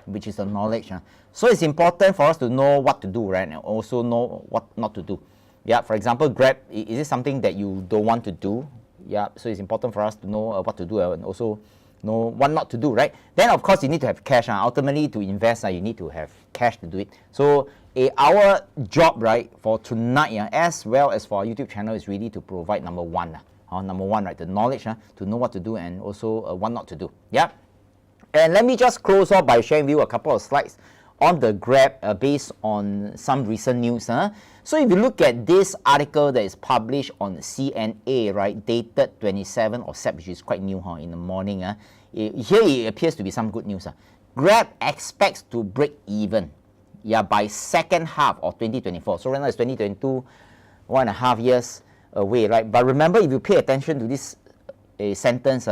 which is the knowledge. So it's important for us to know what to do, right? And also know what not to do. Yeah, for example, Grab, is it something that you don't want to do? Yeah, so it's important for us to know what to do and also know what not to do, right? Then, of course, you need to have cash. Ultimately, to invest, you need to have cash to do it. So our job, right, for tonight, as well as for our YouTube channel, is really to provide number one, right, the knowledge to know what to do and also what not to do. Yeah. And let me just close off by sharing with you a couple of slides on the Grab based on some recent news. So if you look at this article that is published on CNA, right, dated 27 of Sept, which is quite new in the morning, here it appears to be some good news. Grab expects to break even by second half of 2024. So right now it's 2022, 1.5 years away, right? But remember, if you pay attention to this sentence,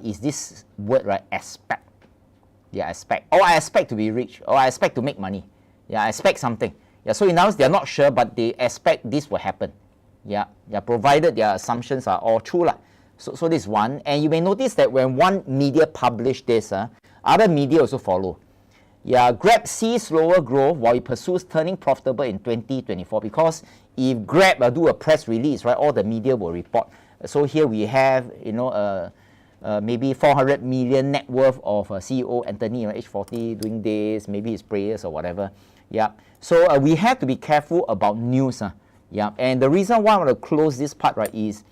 is this word, right, expect. Yeah, expect. Oh, I expect to be rich. Oh, I expect to make money. Yeah, I expect something. Yeah, so in other words, they're not sure, but they expect this will happen. Yeah, provided their assumptions are all true. So this is one. And you may notice that when one media published this, other media also follow. Yeah, Grab sees slower growth while it pursues turning profitable in 2024. Because if Grab do a press release, right, all the media will report. So here we have, maybe 400 million net worth of CEO Anthony, age 40, doing this, maybe his prayers or whatever. Yeah. So we have to be careful about news. Yeah. And the reason why I want to close this part, right, is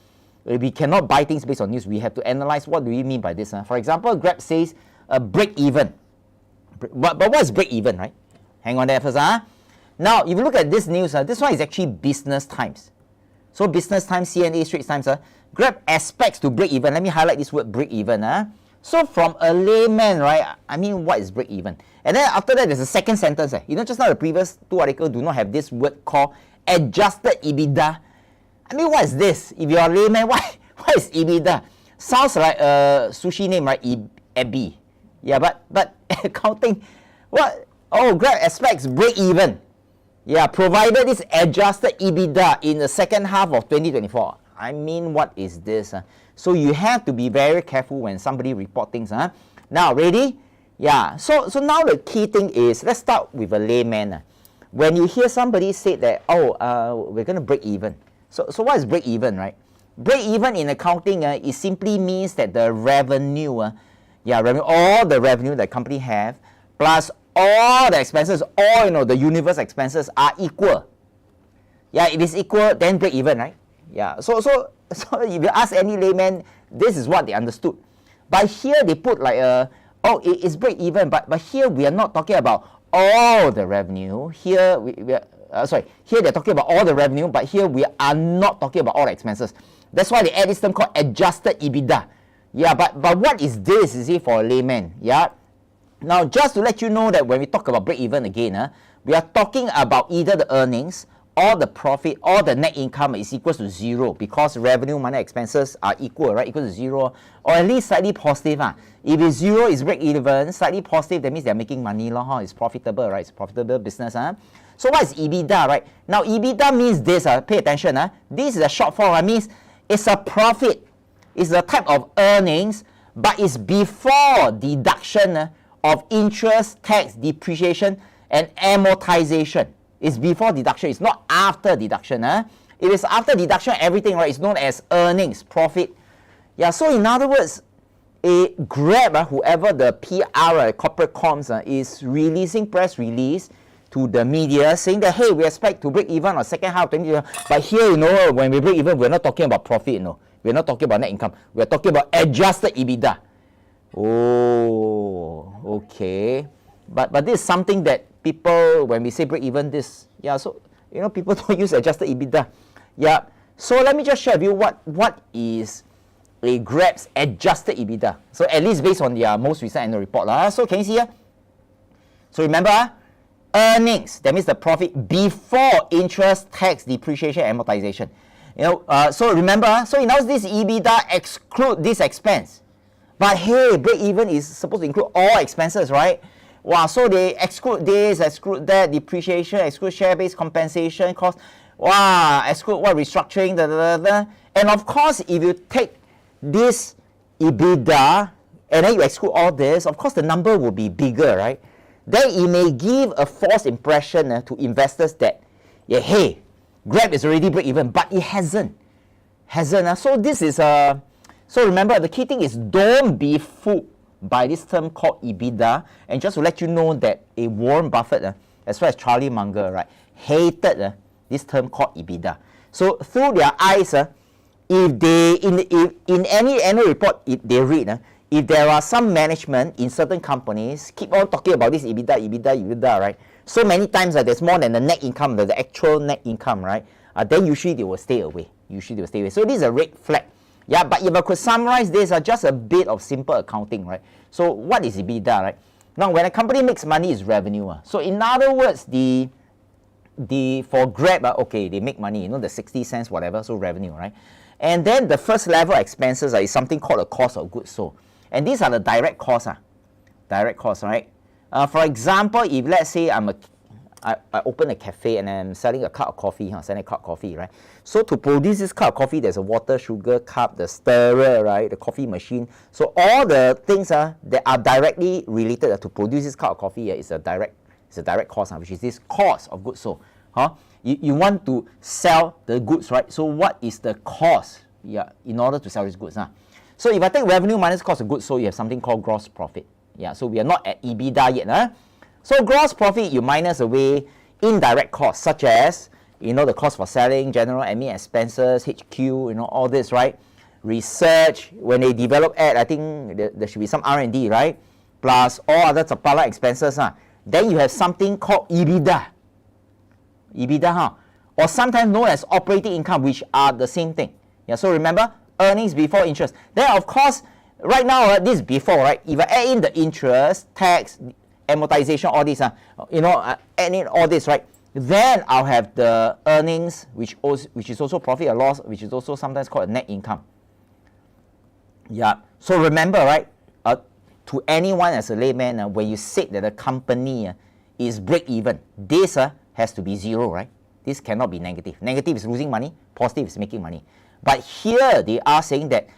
we cannot buy things based on news. We have to analyze what do we mean by this. For example, Grab says break even. But what is break even, right? Hang on there first. Now, if you look at this news, this one is actually Business Times. So Business Times, CNA, Straits Times, Grab expects to break even. Let me highlight this word break even. So from a layman, right, I mean, what is break even? And then after that, there's a second sentence. Just now the previous two articles do not have this word called adjusted EBITDA. I mean, what is this? If you're a layman, what is EBITDA? Sounds like a sushi name, right? Ebi. Yeah, but accounting, what? Oh, Grab expects break even. Yeah, provided this adjusted EBITDA in the second half of 2024. I mean, what is this? So you have to be very careful when somebody report things. Now, ready? Yeah, so now the key thing is, let's start with a layman. When you hear somebody say that, we're going to break even. So what is break even, right? Break even in accounting, it simply means that the revenue, all the revenue that company have, plus all the expenses, all the universe expenses are equal. Yeah, if it's equal, then break even, right? Yeah, so if you ask any layman, this is what they understood. But here they put like it's break even, but here we are not talking about all the revenue. Here here they're talking about all the revenue, but here we are not talking about all the expenses. That's why they add this term called adjusted EBITDA. Yeah, but what is this, is it, for a layman? Yeah. Now, just to let you know that when we talk about break even again, we are talking about either the earnings or the profit or the net income is equal to zero, because revenue minus expenses are equal, right? Equal to zero, or at least slightly positive. If it's zero, it's break even. Slightly positive, that means they're making money. It's profitable, right? It's profitable business. So what is EBITDA, right? Now, EBITDA means this. Pay attention. This is a short form. It means it's a profit. It's a type of earnings, but it's before deduction of interest, tax, depreciation, and amortization. It's before deduction. It's not after deduction. It is after deduction, everything, right? It's known as earnings, profit. Yeah, so in other words, a Grab, whoever the PR, corporate comms, is releasing press release to the media saying that, hey, we expect to break even on second half 2020. But here, when we break even, we're not talking about profit, We're not talking about net income. We're talking about adjusted EBITDA. Oh, okay. But this is something that people, when we say break even, so people don't use adjusted EBITDA. Yeah. So let me just share with you what is a Grab's adjusted EBITDA. So at least based on their most recent annual report. So can you see here? So remember, earnings, that means the profit before interest, tax, depreciation, amortization. So remember, so in other words, this EBITDA exclude this expense. But hey, break even is supposed to include all expenses, right? Wow, so they exclude this, exclude that, depreciation, exclude share-based compensation cost. Wow, exclude what, restructuring, And of course, if you take this EBITDA and then you exclude all this, of course the number will be bigger, right? Then it may give a false impression to investors that, yeah, hey, Grab is already break even, but it hasn't. So this is so remember, the key thing is don't be fooled by this term called EBITDA. And just to let you know that Warren Buffett, as well as Charlie Munger, right, hated this term called EBITDA. So through their eyes, if they in any annual report they read, if there are some management in certain companies keep on talking about this EBITDA, right? So many times there's more than the net income, the actual net income, right? Then usually they will stay away. So this is a red flag. Yeah, but if I could summarize this, just a bit of simple accounting, right? So what is EBITDA, right? Now, when a company makes money, it's revenue. So in other words, for Grab, okay, they make money, the 60 cents, whatever, so revenue, right? And then the first level expenses is something called a cost of goods sold. And these are the direct costs, right? For example, if let's say I open a cafe and I'm selling a cup of coffee, right? So to produce this cup of coffee, there's a water, sugar, cup, the stirrer, right? The coffee machine. So all the things that are directly related to produce this cup of coffee is a direct cost, which is this cost of goods sold. You want to sell the goods, right? So what is the cost in order to sell these goods? So if I take revenue minus cost of goods sold, you have something called gross profit. So we are not at EBITDA yet. So gross profit, you minus away indirect costs, such as, the cost for selling, general admin expenses, HQ, all this, right? Research, when they develop ad, I think there should be some R&D, right? Plus all other supplier expenses. Then you have something called EBITDA. Or sometimes known as operating income, which are the same thing. So remember, earnings before interest. Then of course, right now, this is before, right? If I add in the interest, tax, amortization, all this, add in all this, right? Then I'll have the earnings, which is also profit or loss, which is also sometimes called a net income. So remember, right? To anyone as a layman, when you say that a company is break even, this has to be zero, right? This cannot be negative. Negative is losing money, positive is making money. But here they are saying that,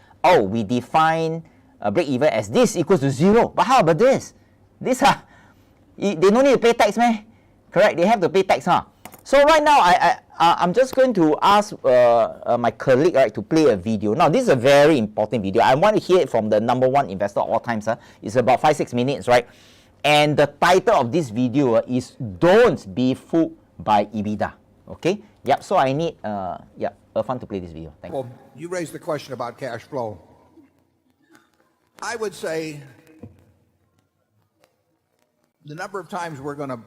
we define break even as this equals to zero. But how about this? They don't need to pay tax, man. Correct? They have to pay tax, So right now, I'm just going to ask my colleague, right, to play a video. Now, this is a very important video. I want to hear it from the #1 investor of all times. It's about 5-6 minutes, right? And the title of this video is "Don't Be Fooled by EBITDA." Okay? So I need Irfan to play this video. Thank you. Well, you raised the question about cash flow. I would say the number of times we're going to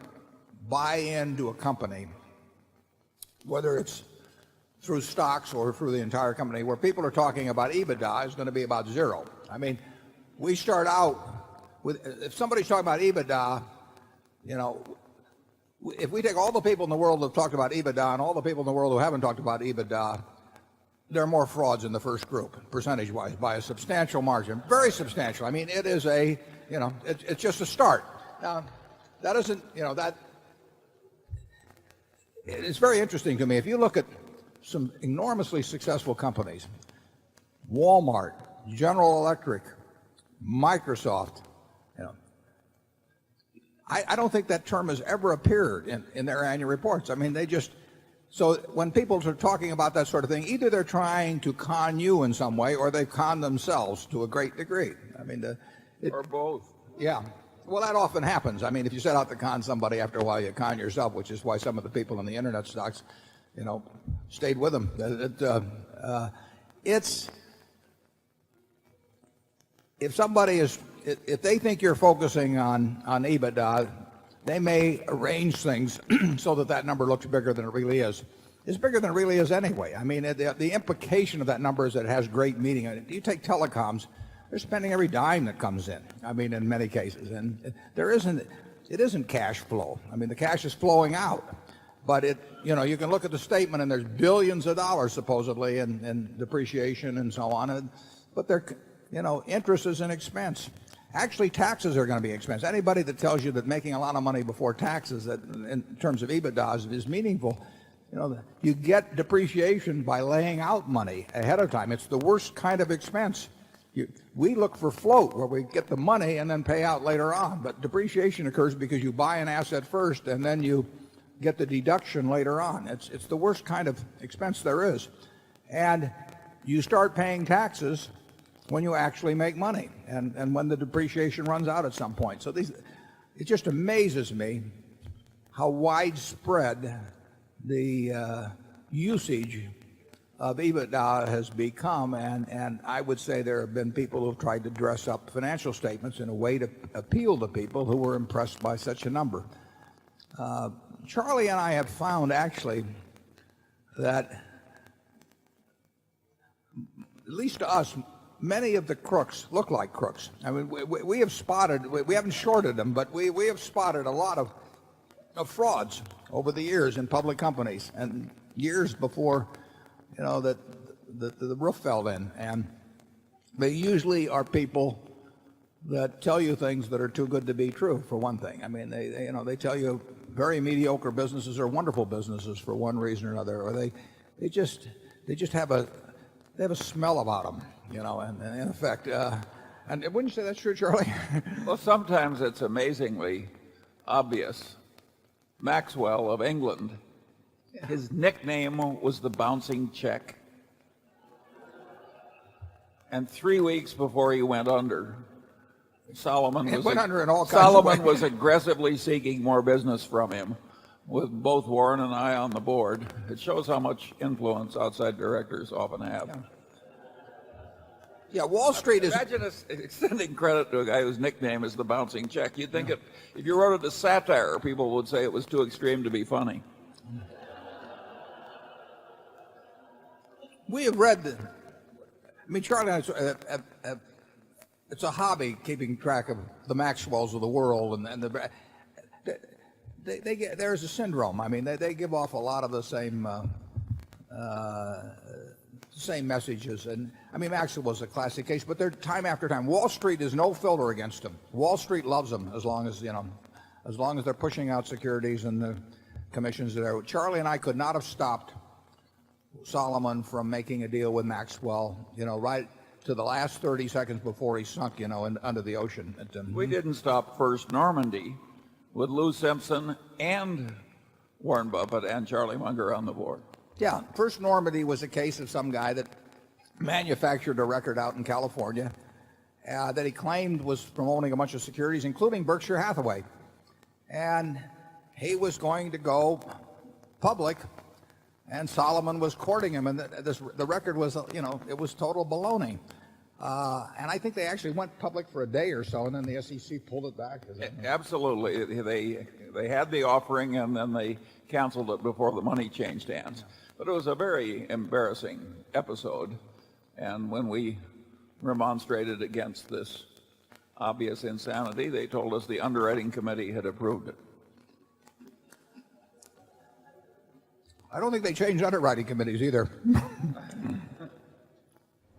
buy into a company, whether it's through stocks or through the entire company, where people are talking about EBITDA is going to be about zero. I mean, we start out with, if somebody's talking about EBITDA, if we take all the people in the world who have talked about EBITDA and all the people in the world who haven't talked about EBITDA, there are more frauds in the first group, percentage-wise, by a substantial margin, very substantial. I mean, it is it's just a start. Now, that isn't, it's very interesting to me. If you look at some enormously successful companies, Walmart, General Electric, Microsoft, I don't think that term has ever appeared in their annual reports. I mean, so when people are talking about that sort of thing, either they're trying to con you in some way or they've conned themselves to a great degree. I mean, or both. Yeah. Well, that often happens. I mean, if you set out to con somebody, after a while you con yourself, which is why some of the people in the internet stocks, stayed with them. If they think you're focusing on EBITDA, they may arrange things so that number looks bigger than it really is. It's bigger than it really is anyway. I mean, the implication of that number is that it has great meaning. You take telecoms, they're spending every dime that comes in. I mean, in many cases, and it isn't cash flow. I mean, the cash is flowing out. But you can look at the statement and there's billions of dollars supposedly in depreciation and so on. But interest is an expense. Actually, taxes are going to be expense. Anybody that tells you that making a lot of money before taxes, that in terms of EBITDA, is meaningful, you get depreciation by laying out money ahead of time. It's the worst kind of expense. We look for float, where we get the money and then pay out later on. But depreciation occurs because you buy an asset first and then you get the deduction later on. It's the worst kind of expense there is. And you start paying taxes when you actually make money and when the depreciation runs out at some point. So it just amazes me how widespread the usage of EBITDA has become, and I would say there have been people who have tried to dress up financial statements in a way to appeal to people who were impressed by such a number. Charlie and I have found actually that, at least to us, many of the crooks look like crooks. I mean, we have spotted, we haven't shorted them, but we have spotted a lot of frauds over the years in public companies, and years before that the roof fell in. And they usually are people that tell you things that are too good to be true, for one thing. I mean, they tell you very mediocre businesses are wonderful businesses for one reason or another, or they just have a smell about them, and in effect. And wouldn't you say that's true, Charlie? Well, sometimes it's amazingly obvious. Maxwell of England, his nickname was the bouncing check. And 3 weeks before he went under, Solomon was aggressively seeking more business from him, with both Warren and I on the board. It shows how much influence outside directors often have. Yeah, Wall Street is... Imagine us extending credit to a guy whose nickname is the bouncing check. You'd think if you wrote it as satire, people would say it was too extreme to be funny. We have read Charlie, it's a hobby keeping track of the Maxwells of the world, and there's a syndrome. I mean, they give off a lot of the same messages. And I mean, Maxwell was a classic case, but they're time after time. Wall Street is no filter against them. Wall Street loves them as long as they're pushing out securities and the commissions there. Charlie and I could not have stopped Solomon from making a deal with Maxwell, right to the last 30 seconds before he sunk, under the ocean. We didn't stop First Normandy with Lou Simpson and Warren Buffett and Charlie Munger on the board. Yeah, First Normandy was a case of some guy that manufactured a record out in California that he claimed was from owning a bunch of securities, including Berkshire Hathaway. And he was going to go public, and Solomon was courting him, and the record was, it was total baloney. And I think they actually went public for a day or so, and then the SEC pulled it back. Absolutely. They had the offering, and then they canceled it before the money changed hands. But it was a very embarrassing episode. And when we remonstrated against this obvious insanity, they told us the underwriting committee had approved it. I don't think they changed underwriting committees either.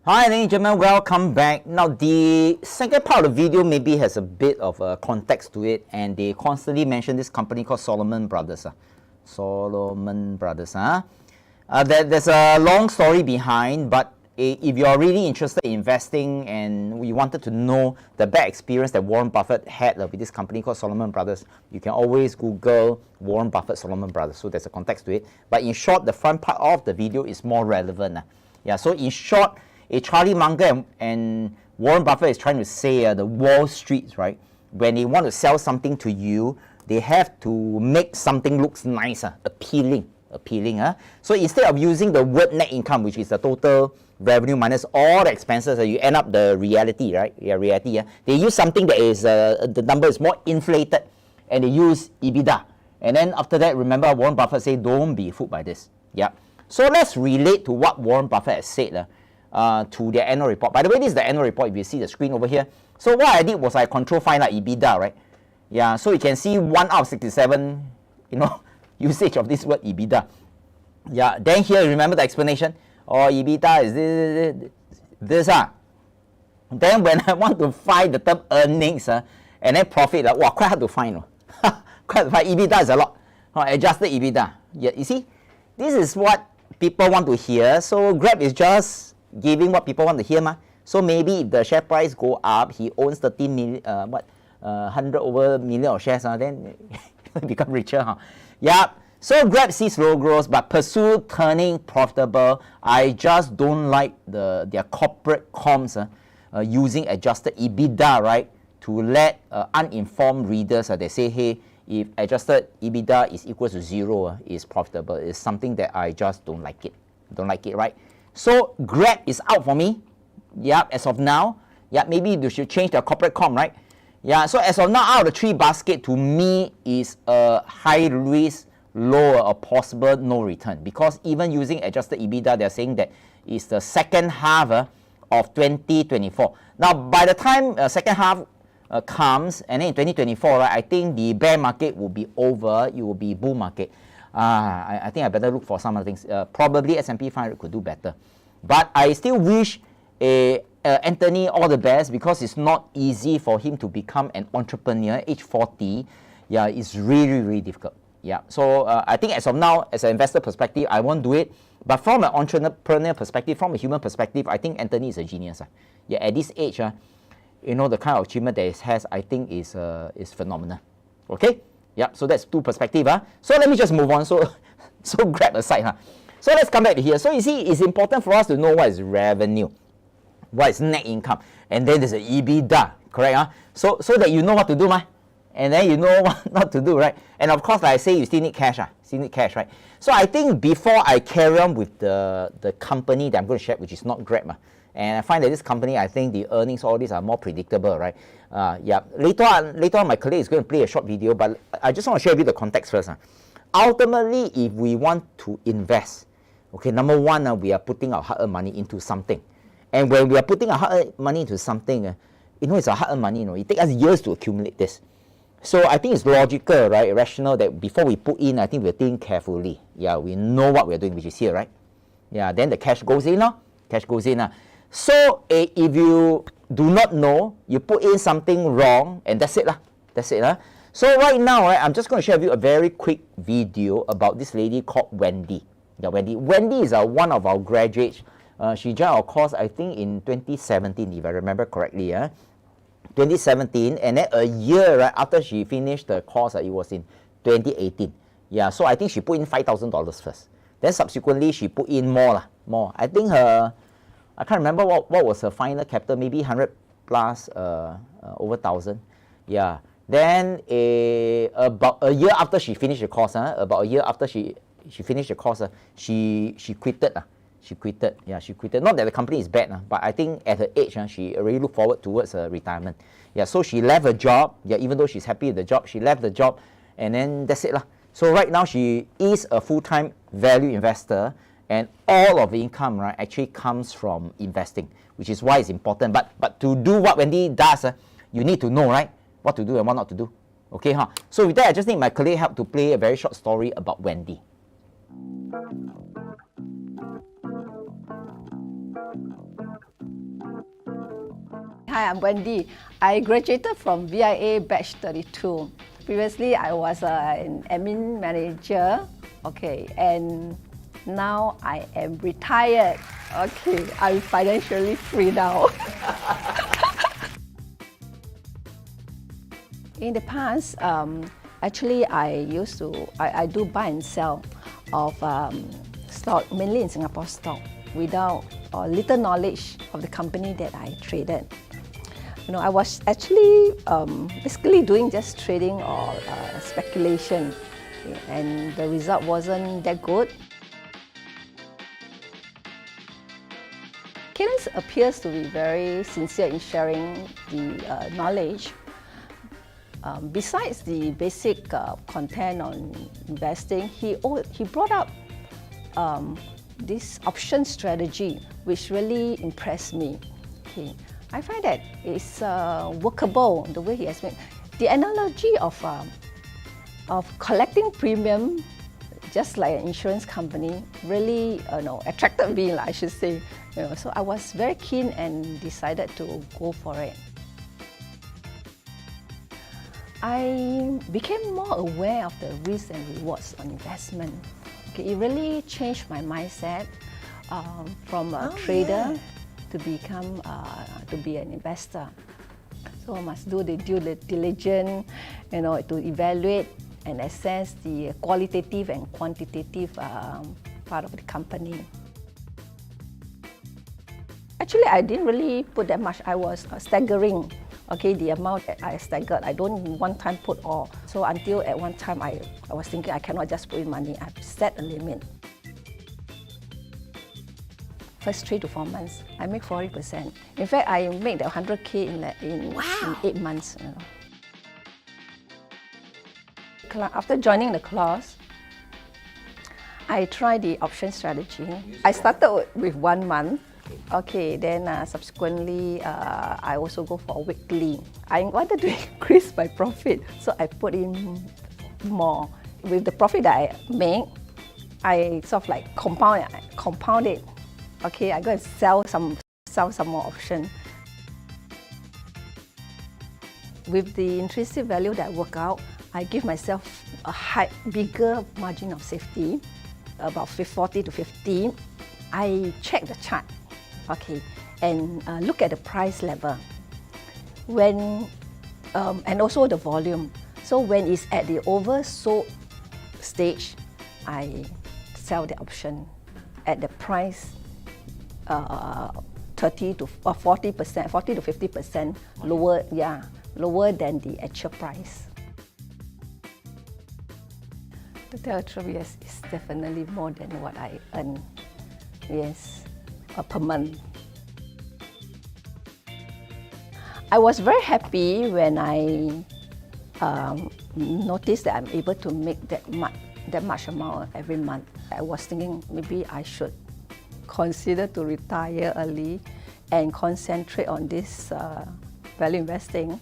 Hi, ladies and gentlemen, welcome back. Now, the second part of the video maybe has a bit of a context to it, and they constantly mention this company called Solomon Brothers. Solomon Brothers. There's a long story behind, but if you're really interested in investing and we wanted to know the bad experience that Warren Buffett had with this company called Solomon Brothers, you can always Google Warren Buffett Solomon Brothers. So there's a context to it. But in short, the front part of the video is more relevant. Yeah. So in short, Charlie Munger and Warren Buffett is trying to say the Wall Street, right? When they want to sell something to you, they have to make something looks nice, appealing. So instead of using the word net income, which is the total revenue minus all the expenses, you end up the reality, right? Yeah, reality. They use something that is the number is more inflated, and they use EBITDA. And then after that, remember Warren Buffett said, "Don't be fooled by this." Yeah. So let's relate to what Warren Buffett has said to their annual report. By the way, this is the annual report. If you see the screen over here. So what I did was I control find out EBITDA, right? Yeah. So you can see 1 out of 67. usage of this word EBITDA. Yeah, then here remember the explanation. Oh, EBITDA is this. Then when I want to find the term earnings and then profit, wow, quite hard to find. Quite hard to find. EBITDA is a lot. Adjusted EBITDA. Yeah, you see, this is what people want to hear. So Grab is just giving what people want to hear, ma. So maybe if the share price go up, he owns 13 million, 100 over million of shares, then he become richer, huh? Yeah. So Grab sees slow growth but pursue turning profitable. I just don't like their corporate comms using adjusted EBITDA, right? To let uninformed readers, they say, hey, if adjusted EBITDA is equal to 0, is profitable. It's something that I just don't like it. Don't like it, right? So Grab is out for me. Yeah, as of now. Yeah, maybe you should change the corporate comm, right? Yeah, so as of now, out of the 3 basket, to me is a high risk, low or possible no return, because even using adjusted EBITDA, they're saying that it's the second half of 2024. Now, by the time second half comes, and then in 2024, right, I think the bear market will be over. It will be bull market. I think I better look for some other things. Probably S&P 500 could do better, but I still wish Anthony all the best, because it's not easy for him to become an entrepreneur age 40. Yeah, it's really, really difficult. Yeah, so I think as of now, as an investor perspective, I won't do it. But from an entrepreneur perspective, from a human perspective, I think Anthony is a genius. Yeah, at this age, you know, the kind of achievement that he has, I think is phenomenal. Okay? Yeah, so that's 2 perspectives. So let me just move on. So Grab aside. So let's come back to here. So you see, it's important for us to know what is revenue, what is net income, and then there's an EBITDA, correct? So that you know what to do, and then you know what not to do, right? And of course, like I say, you still need cash, right? So I think before I carry on with the company that I'm going to share, which is not Grab, and I find that this company, I think the earnings, all these are more predictable, right? Yeah. Later on, my colleague is going to play a short video, but I just want to share with you the context first. Ultimately, if we want to invest, okay, number one, we are putting our hard-earned money into something. And when we are putting our hard-earned money into something, you know, it's our hard-earned money, you know, it takes us years to accumulate this. So I think it's logical, right, rational, that before we put in, I think we'll think carefully. Yeah, we know what we're doing, which is here, right? Yeah, then the cash goes in, cash goes in. So if you do not know, you put in something wrong, and that's it. That's it. So right now, right, I'm just going to share with you a very quick video about this lady called Wendy. Yeah, Wendy is one of our graduates. She joined our course, I think, in 2017, if I remember correctly. 2017, and then a year right after she finished the course, it was in 2018. Yeah, so I think she put in $5,000 first. Then subsequently, she put in more. I think I can't remember what was her final capital, maybe 100 plus, over 1,000. Yeah. Then about a year after she finished the course, she finished the course, she quitted. She quitted. Yeah, she quitted. Not that the company is bad, but I think at her age, she already looked forward towards retirement. Yeah, so she left her job. Yeah, even though she's happy with the job, she left the job, and then that's it. So right now, she is a full-time value investor, and all of the income, right, actually comes from investing, which is why it's important. But to do what Wendy does, you need to know, right, what to do and what not to do. Okay, So with that, I just need my colleague help to play a very short story about Wendy. Hi, I'm Wendy. I graduated from VIA batch 32. Previously, I was an admin manager, okay, and now I am retired. Okay, I'm financially free now. In the past, actually, I do buy and sell of stock, mainly in Singapore stock, without or little knowledge of the company that I traded. You know, I was actually basically doing just trading or speculation, and the result wasn't that good. Cayden appears to be very sincere in sharing the knowledge. Besides the basic content on investing, he brought up this option strategy, which really impressed me. Okay. I find that it's workable, the way he has made. The analogy of collecting premium just like an insurance company, really attracted me, I should say. So I was very keen and decided to go for it. I became more aware of the risks and rewards on investment. Okay, it really changed my mindset from a trader to become to be an investor. So I must do the due diligence, to evaluate and assess the qualitative and quantitative part of the company. Actually, I didn't really put that much. I was staggering, the amount that I staggered. I don't one time put all. So until at one time, I was thinking I cannot just put in money. I have to set a limit. First 3 to 4 months, I make 40%. In fact, I made the 100K in 8 months. After joining the class, I tried the option strategy. I started with 1 month. Then subsequently, I also go for weekly. I wanted to increase my profit, so I put in more. With the profit that I make, I sort of like compound it. I go and sell some more option. With the intrinsic value that I work out, I give myself a bigger margin of safety, about 40 to 50. I check the chart, and look at the price level. And also the volume. So when it's at the oversold stage, I sell the option at the price 30 to 40%, 40 to 50% lower than the actual price. To tell the truth, yes, it's definitely more than what I earn, per month. I was very happy when I noticed that I'm able to make that much amount every month. I was thinking maybe I should consider to retire early and concentrate on this value investing.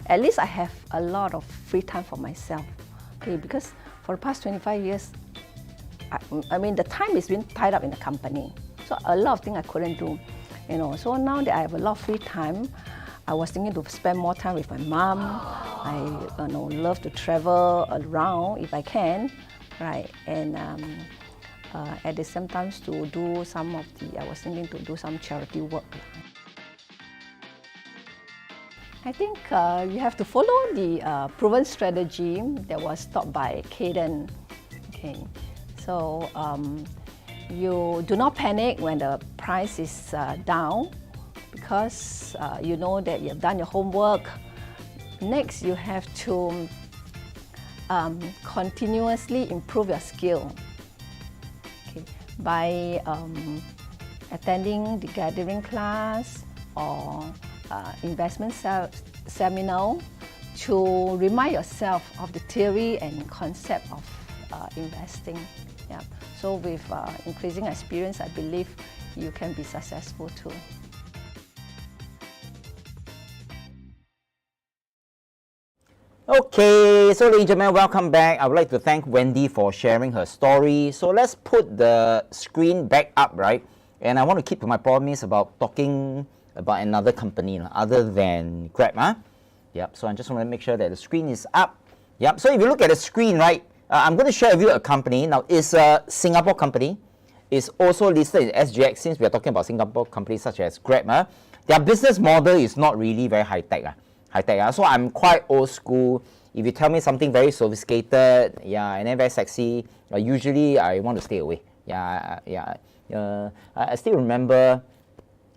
At least I have a lot of free time for myself. Because for the past 25 years, the time is been tied up in the company. So a lot of things I couldn't do. So now that I have a lot of free time, I was thinking to spend more time with my mom. I love to travel around if I can, right? And at the same time to do I was thinking to do some charity work. I think you have to follow the proven strategy that was taught by Cayden. So you do not panic when the price is down, because you know that you've done your homework. Next, you have to continuously improve your skill. By attending the gathering class or investment seminar to remind yourself of the theory and concept of investing. So with increasing experience, I believe you can be successful too. Okay, so ladies and gentlemen, welcome back. I would like to thank Wendy for sharing her story. So let's put the screen back up, right? And I want to keep to my promise about talking about another company other than Grab. So I just want to make sure that the screen is up. So if you look at the screen, right, I'm going to share with you a company. Now, it's a Singapore company. It's also listed in SGX, since we are talking about Singapore companies such as Grab. Their business model is not really very high-tech. So I'm quite old school. If you tell me something very sophisticated, and then very sexy, usually I want to stay away. I still remember,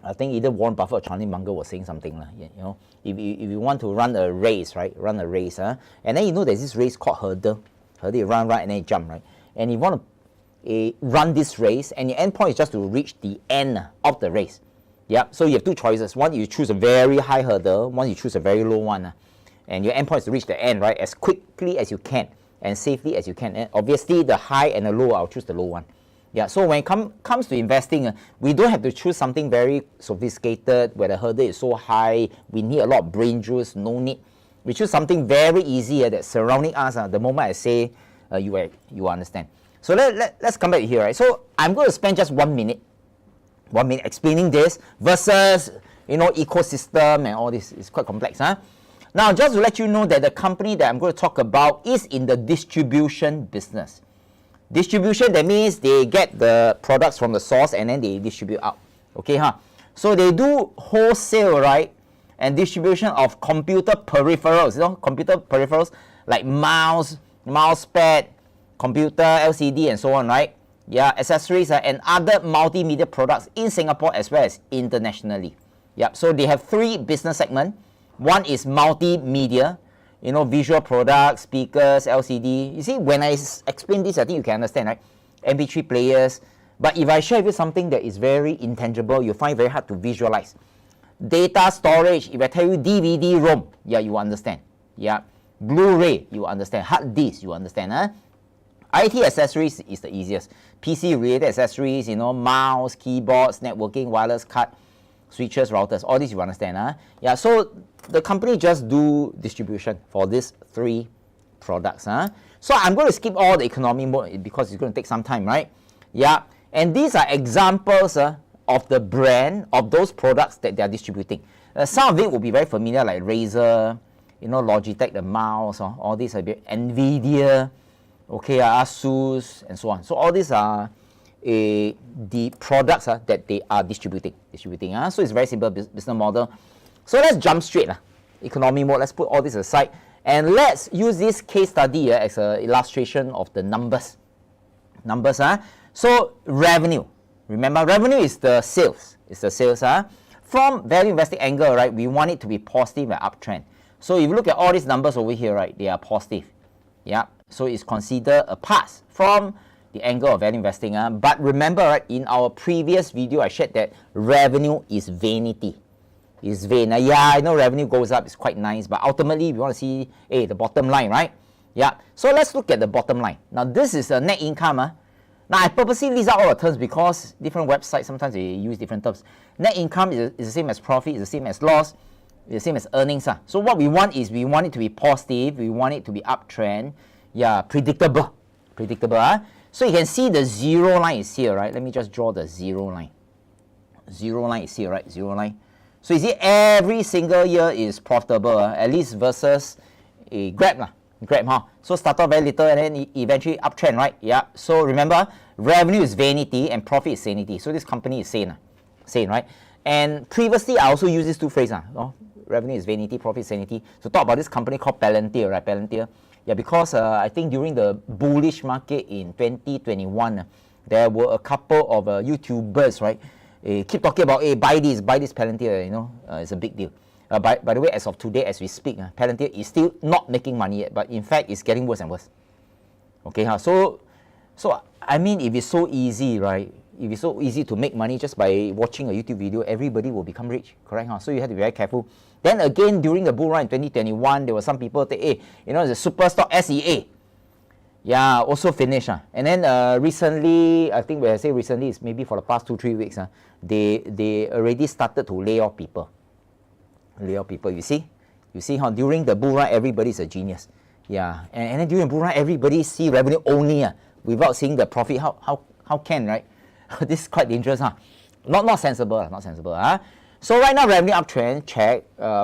I think either Warren Buffett or Charlie Munger was saying something. If you want to run a race, right? And then there's this race called hurdle. Hurdle, you run, and then you jump, right? And you want to run this race, and your end point is just to reach the end of the race. So you have two choices. One, you choose a very high hurdle. One, you choose a very low one. And your end point is to reach the end, right, as quickly as you can and safely as you can. And obviously, the high and the low, I'll choose the low one. So when it comes to investing, we don't have to choose something very sophisticated where the hurdle is so high. We need a lot of brain juice. No need. We choose something very easy that's surrounding us. The moment I say you understand. So let's come back here, right? So I'm going to spend just 1 minute explaining this versus, ecosystem and all this. It's quite complex, huh? Now, just to let you know that the company that I'm going to talk about is in the distribution business. Distribution, that means they get the products from the source and then they distribute out. Okay, huh? So they do wholesale, right? And distribution of computer peripherals. Computer peripherals like mouse pad, computer, LCD, and so on, right? Yeah, accessories and other multimedia products in Singapore as well as internationally. Yep. So they have 3 business segments. One is multimedia, visual products, speakers, LCD. You see, when I explain this, I think you can understand, right? MP3 players. But if I share with you something that is very intangible, you find very hard to visualize. Data storage, if I tell you DVD-ROM, yeah, you understand. Yeah. Blu-ray, you understand. Hard disk, you understand. Huh? IT accessories is the easiest. PC-related accessories, mouse, keyboards, networking, wireless card, switches, routers, all this you understand. Huh? Yeah, so the company just do distribution for these 3 products. Huh? So I'm going to skip all the economy mode because it's going to take some time, right? Yeah, and these are examples of the brand of those products that they are distributing. Some of it will be very familiar, like Razer, Logitech, the mouse, all these are NVIDIA, okay, Asus, and so on. So all these are the products that they are distributing. So it's a very simple business model. So let's jump straight. Economy mode, let's put all this aside. And let's use this case study as an illustration of the numbers. So revenue. Remember, revenue is the sales. From value investing angle, right, we want it to be positive and uptrend. So if you look at all these numbers over here, right, they are positive. Yeah. So it's considered a pass from the angle of value investing. But remember, right, in our previous video, I shared that revenue is vanity. It's vain. Yeah, I know revenue goes up, it's quite nice, but ultimately we want to see the bottom line, right? Yeah. So let's look at the bottom line. Now this is a net income. Now I purposely list out all the terms because different websites sometimes they use different terms. Net income is the same as profit, is the same as loss, is the same as earnings. So what we want is we want it to be positive, we want it to be uptrend. Yeah, predictable. So you can see the 0 line is here, right? Let me just draw the 0 line. 0 line is here, right? 0 line. So you see every single year is profitable, at least versus a Grab. So start off very little and then eventually uptrend, right? Yeah. So remember, revenue is vanity and profit is sanity. So this company is sane, right? And previously I also used these 2 phrases. Revenue is vanity, profit is sanity. So talk about this company called Palantir, right? Palantir. Yeah, because I think during the bullish market in 2021, there were a couple of YouTubers, right? Keep talking about, buy this Palantir, it's a big deal. By the way, as of today, as we speak, Palantir is still not making money yet, but in fact, it's getting worse and worse. Okay, so I mean, if it's so easy, right? If it's so easy to make money just by watching a YouTube video, everybody will become rich, correct? So you have to be very careful. Then again, during the bull run in 2021, there were some people say, the super stock SEA. Yeah, also finished. And then recently, I think when I say recently, it's maybe for the past 2-3 weeks, they already started to lay off people. You see how during the bull run, everybody's a genius. Yeah, and then during the bull run, everybody see revenue only without seeing the profit. How can, right? This is quite dangerous, Not sensible, So right now, revenue uptrend, check.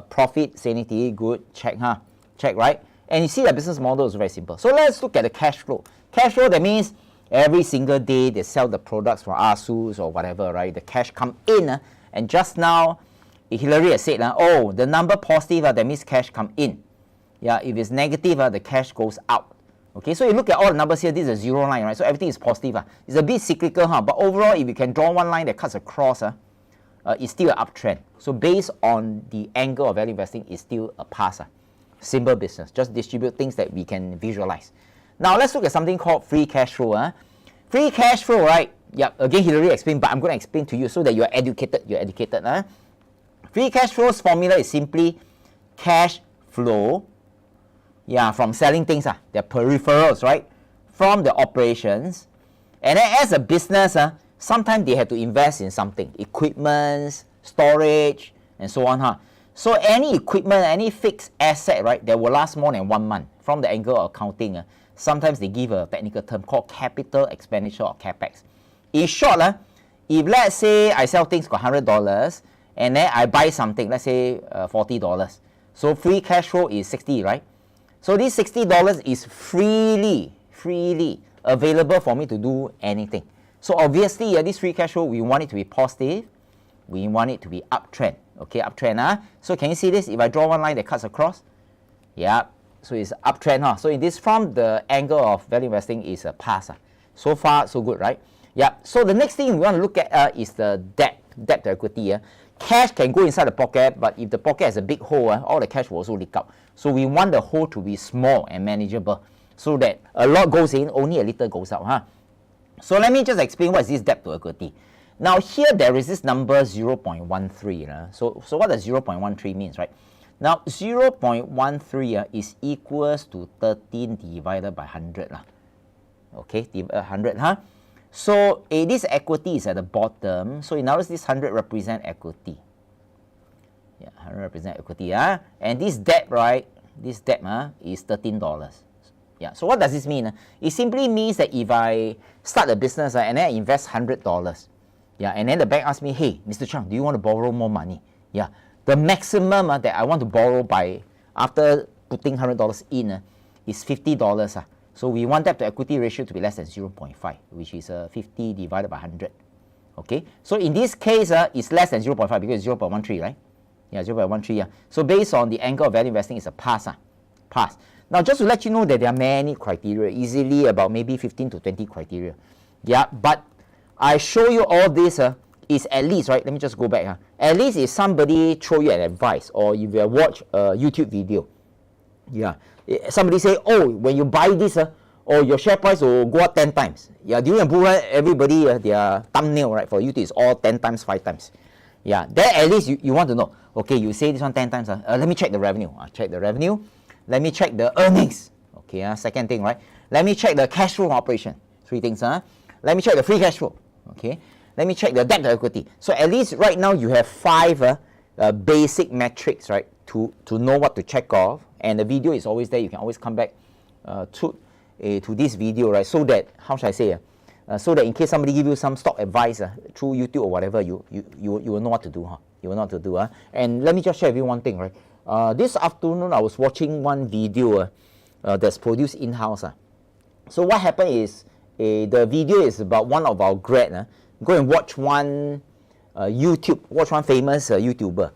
Profit, sanity, good, check, Check, right? And you see the business model is very simple. So let's look at the cash flow. Cash flow, that means every single day they sell the products from Asus or whatever, right? The cash come in. And just now, Hillary has said, the number positive, that means cash come in. Yeah, if it's negative, the cash goes out. Okay, so you look at all the numbers here, this is a 0 line, right? So everything is positive. It's a bit cyclical, but overall, if you can draw one line that cuts across, it's still an uptrend. So based on the angle of value investing, it's still a pass. Simple business. Just distribute things that we can visualize. Now let's look at something called free cash flow. Free cash flow, right? Yeah, again, Hillary explained, but I'm going to explain to you so that you're educated. Free cash flow's formula is simply cash flow, from selling things, they're peripherals, right? From the operations. And then as a business, sometimes they have to invest in something, equipment, storage, and so on. So any equipment, any fixed asset, right, that will last more than 1 month from the angle of accounting, sometimes they give a technical term called capital expenditure or capex. In short, if let's say I sell things for $100 and then I buy something, let's say $40. So free cash flow is 60, right? So this $60 is freely available for me to do anything. So obviously, this free cash flow, we want it to be positive. We want it to be uptrend. Okay, uptrend. So can you see this? If I draw one line that cuts across, yeah, so it's uptrend. So in this, from the angle of value investing, is a pass. So far, so good, right? Yeah. So the next thing we want to look at is the debt to equity. Cash can go inside the pocket, but if the pocket has a big hole, all the cash will also leak out. So we want the hole to be small and manageable, so that a lot goes in, only a little goes out. So let me just explain what is this debt to equity. Now here there is this number 0.13. So what does 0.13 means, right? Now 0.13 is equals to 13 divided by 100. Okay, 100. So this equity is at the bottom. So in other words, this 100 represent equity. Yeah, 100 represent equity. And this debt, right? This debt is $13. Yeah. So what does this mean? It simply means that if I start a business and then I invest $100, yeah, and then the bank asks me, hey, Mr. Chang, do you want to borrow more money? Yeah. The maximum that I want to borrow by after putting $100 in is $50. So we want debt to equity ratio to be less than 0.5, which is 50 divided by 100. Okay. So in this case, it's less than 0.5 because it's 0.13, right? Yeah, 0.13. Yeah. So based on the angle of value investing, it's a pass. Pass. Now, just to let you know that there are many criteria, easily about maybe 15 to 20 criteria. Yeah, but I show you all this is at least, right? Let me just go back. At least if somebody throw you an advice, or if you watch a YouTube video, yeah, somebody say, oh, when you buy this, or your share price will go up 10 times. Yeah, during a bull run, everybody, their thumbnail, right, for YouTube is all 10 times, 5 times. Yeah, then at least you want to know, okay, you say this one 10 times, let me check the revenue. Check the revenue. Let me check the earnings. Okay, second thing, right? Let me check the cash flow operation. 3 things. Let me check the free cash flow. Okay. Let me check the debt to equity. So at least right now you have 5 basic metrics, right, to know what to check off. And the video is always there. You can always come back to this video, right? So that, how should I say, so that in case somebody give you some stock advice through YouTube or whatever, you will know what to do. You will know what to do. And let me just share with you one thing, right? This afternoon, I was watching one video that's produced in-house. So what happened is, the video is about one of our grad. Go and watch one watch one famous YouTuber.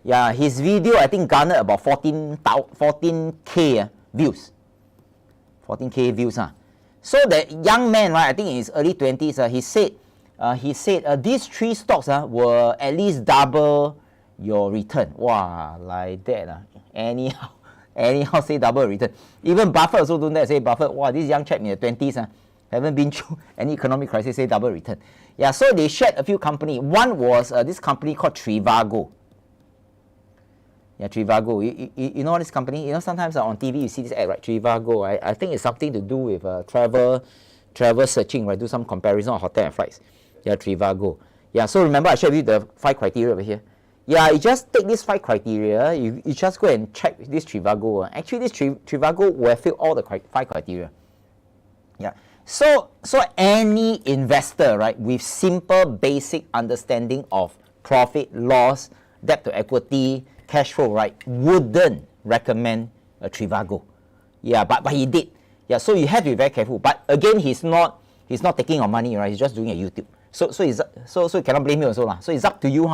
Yeah, his video, I think, garnered about 14K views. 14K views. So the young man, right, I think in his early 20s, he said these 3 stocks will at least double your return. Wow, like that. Anyhow say double return. Even Buffett also doing that. Say Buffett, wow, this young chap in the 20s haven't been through any economic crisis, say double return. Yeah, so they shared a few companies. One was this company called Trivago. Yeah, Trivago. You know this company? You know, sometimes on TV you see this ad, right? Trivago. I think it's something to do with travel searching, right? Do some comparison of hotel and flights. Yeah, Trivago. Yeah, so remember I shared with you the 5 criteria over here. Yeah, you just take these 5 criteria, you just go and check this Trivago. Actually, this Trivago will fill all the 5 criteria. Yeah. So any investor, right, with simple basic understanding of profit, loss, debt to equity, cash flow, right, wouldn't recommend a Trivago. Yeah, but he did. Yeah, so you have to be very careful. But again, he's not taking your money, right? He's just doing a YouTube. So you cannot blame him also. So it's up to you,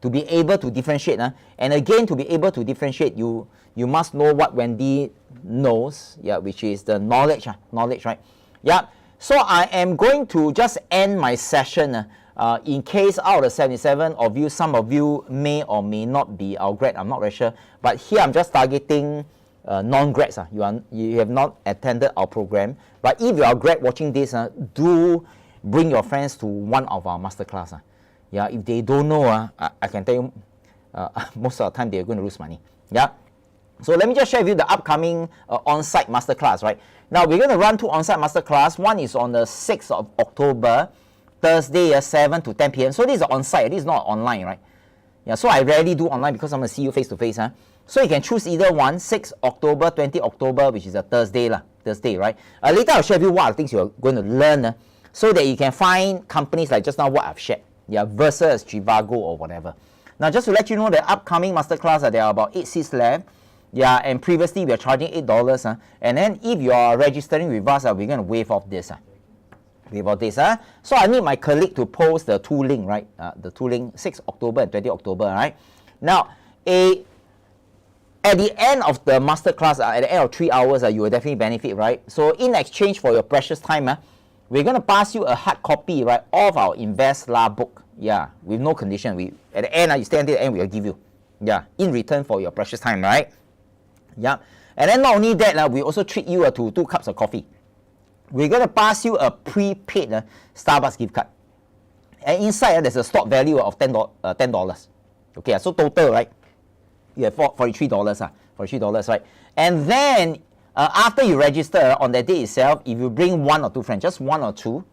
to be able to differentiate. And again, to be able to differentiate, you must know what Wendy knows, yeah, which is the knowledge, right? Yeah. So I am going to just end my session in case out of the 77 of you, some of you may or may not be our grad, I'm not very sure. But here I'm just targeting non-grads. You have not attended our program. But if you are grad watching this, do bring your friends to one of our masterclass. Yeah, if they don't know, I can tell you most of the time they're going to lose money. Yeah. So let me just share with you the upcoming on-site masterclass, right? Now we're going to run 2 on-site masterclass. One is on the 6th of October, Thursday, 7 to 10 p.m. So this is on-site. This is not online, right? Yeah. So I rarely do online because I'm going to see you face to face. So you can choose either one, 6 October, 20 October, which is a Thursday, right? Later I'll share with you what are the things you're going to learn so that you can find companies like just now what I've shared, versus Trivago or whatever. Now, just to let you know, the upcoming masterclass, there are about 8 seats left. And previously we are charging $8. And then if you are registering with us, we're going to waive off this. So I need my colleague to post the two link, right? The two link, 6 October and 20 October, right? Now, at the end of the masterclass, at the end of 3 hours, you will definitely benefit, right? So in exchange for your precious time, we're going to pass you a hard copy, right, of our Invest La book. With no condition. At the end, you stay until the end, we'll give you. In return for your precious time, right? And then not only that, we also treat you to 2 cups of coffee. We're going to pass you a prepaid Starbucks gift card. And inside, there's a stock value of $10. Okay, so total, right? You have $43, $43, right? And then, after you register on that day itself, if you bring 1 or 2 friends, just 1 or 2,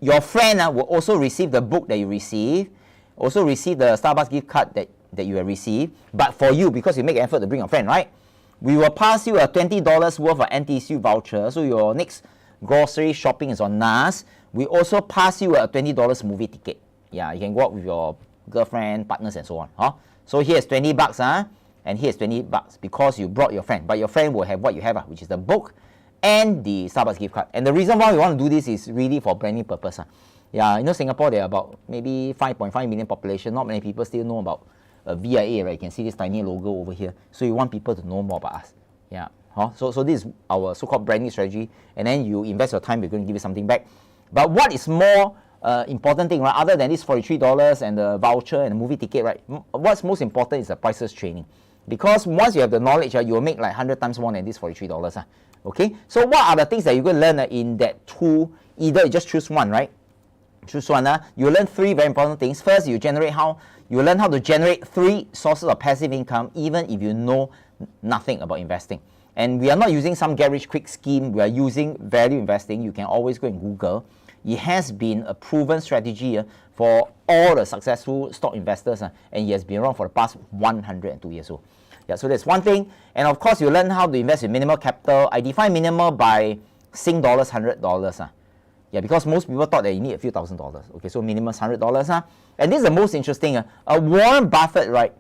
your friend will also receive the book that you receive, also receive the Starbucks gift card that you have received. But for you, because you make an effort to bring a friend, right? We will pass you a $20 worth of NTCU voucher. So your next grocery shopping is on us. We also pass you a $20 movie ticket. You can go out with your girlfriend, partners, and so on. So here's $20, and here's $20 because you brought your friend. But your friend will have what you have, which is the book and the Starbucks gift card. And the reason why we want to do this is really for branding purpose. Singapore, there are about maybe 5.5 million population. Not many people still know about VIA, right? You can see this tiny logo over here. So you want people to know more about us. So this is our so-called branding strategy. And then you invest your time, we're going to give you something back. But what is more important thing, right? Other than this $43 and the voucher and the movie ticket, right? What's most important is the prices training. Because once you have the knowledge, you will make like 100 times more than this $43. Okay, so what are the things that you're going to learn in that tool? Either you just choose one, right? Choose one. You learn 3 very important things. First, you learn how to generate 3 sources of passive income, even if you know nothing about investing. And we are not using some get rich quick scheme. We are using value investing. You can always go and Google. It has been a proven strategy for all the successful stock investors, and it has been around for the past 102 years old. So that's one thing. And of course, you learn how to invest with minimal capital. I define minimal by Sing dollars, $100. Because most people thought that you need a few $1,000s. Okay, so minimum is $100. And this is the most interesting. Warren Buffett, right,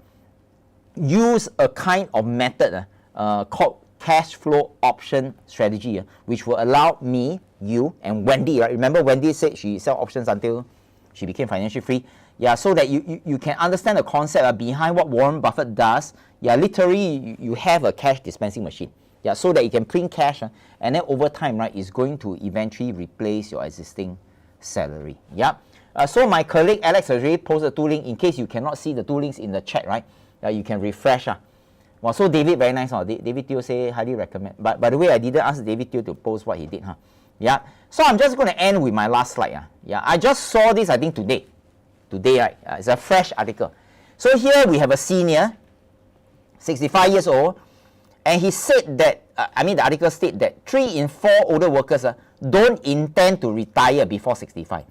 use a kind of method called cash flow option strategy, which will allow me, you, and Wendy, right? Remember Wendy said she sell options until she became financially free. So that you can understand the concept behind what Warren Buffett does. Literally, you have a cash dispensing machine. So that you can print cash, and then over time, right, it's going to eventually replace your existing salary. So my colleague Alex has already posted 2 links. In case you cannot see the 2 links in the chat, right, you can refresh. So David, very nice. David Teo say highly recommend. But by the way, I didn't ask David Teo to post what he did. So I'm just going to end with my last slide. I just saw this, I think, today. Right? It's a fresh article. So here we have a senior, 65 years old, and he said that, the article stated that 3 in 4 older workers don't intend to retire before 65.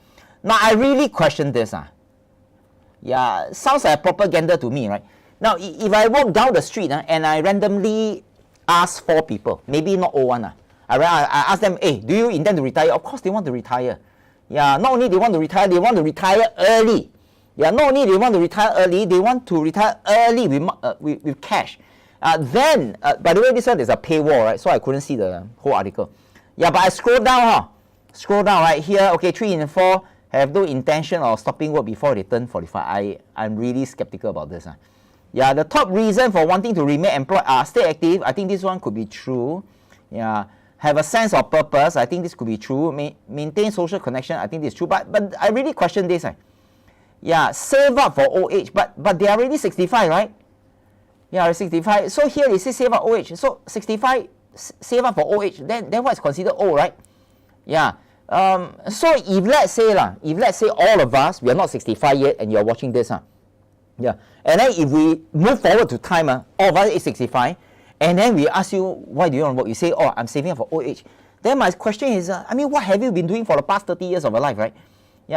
Now, I really question this. Sounds like propaganda to me, right? Now, if I walk down the street and I randomly ask 4 people, maybe not old one, I ask them, hey, do you intend to retire? Of course they want to retire. Not only they want to retire early. Not only they want to retire early, they want to retire early with cash. Then, by the way, this one is a paywall, right? So I couldn't see the whole article. But I scroll down, right here. Okay, 3 in 4 have no intention of stopping work before they turn 45. I'm really skeptical about this. The top reason for wanting to remain employed are stay active. I think this one could be true. Have a sense of purpose. I think this could be true. Maintain social connection. I think this is true. But I really question this. Save up for old age. But they are already 65, right? 65. So here it says save up old age. So 65, save up for old age. Then what is considered old, right? So if let's say all of us, we are not 65 yet, and you are watching this, and then if we move forward to time, all of us is 65, and then we ask you, why do you want to work? You say, I'm saving up for old age. Then my question is, what have you been doing for the past 30 years of your life, right?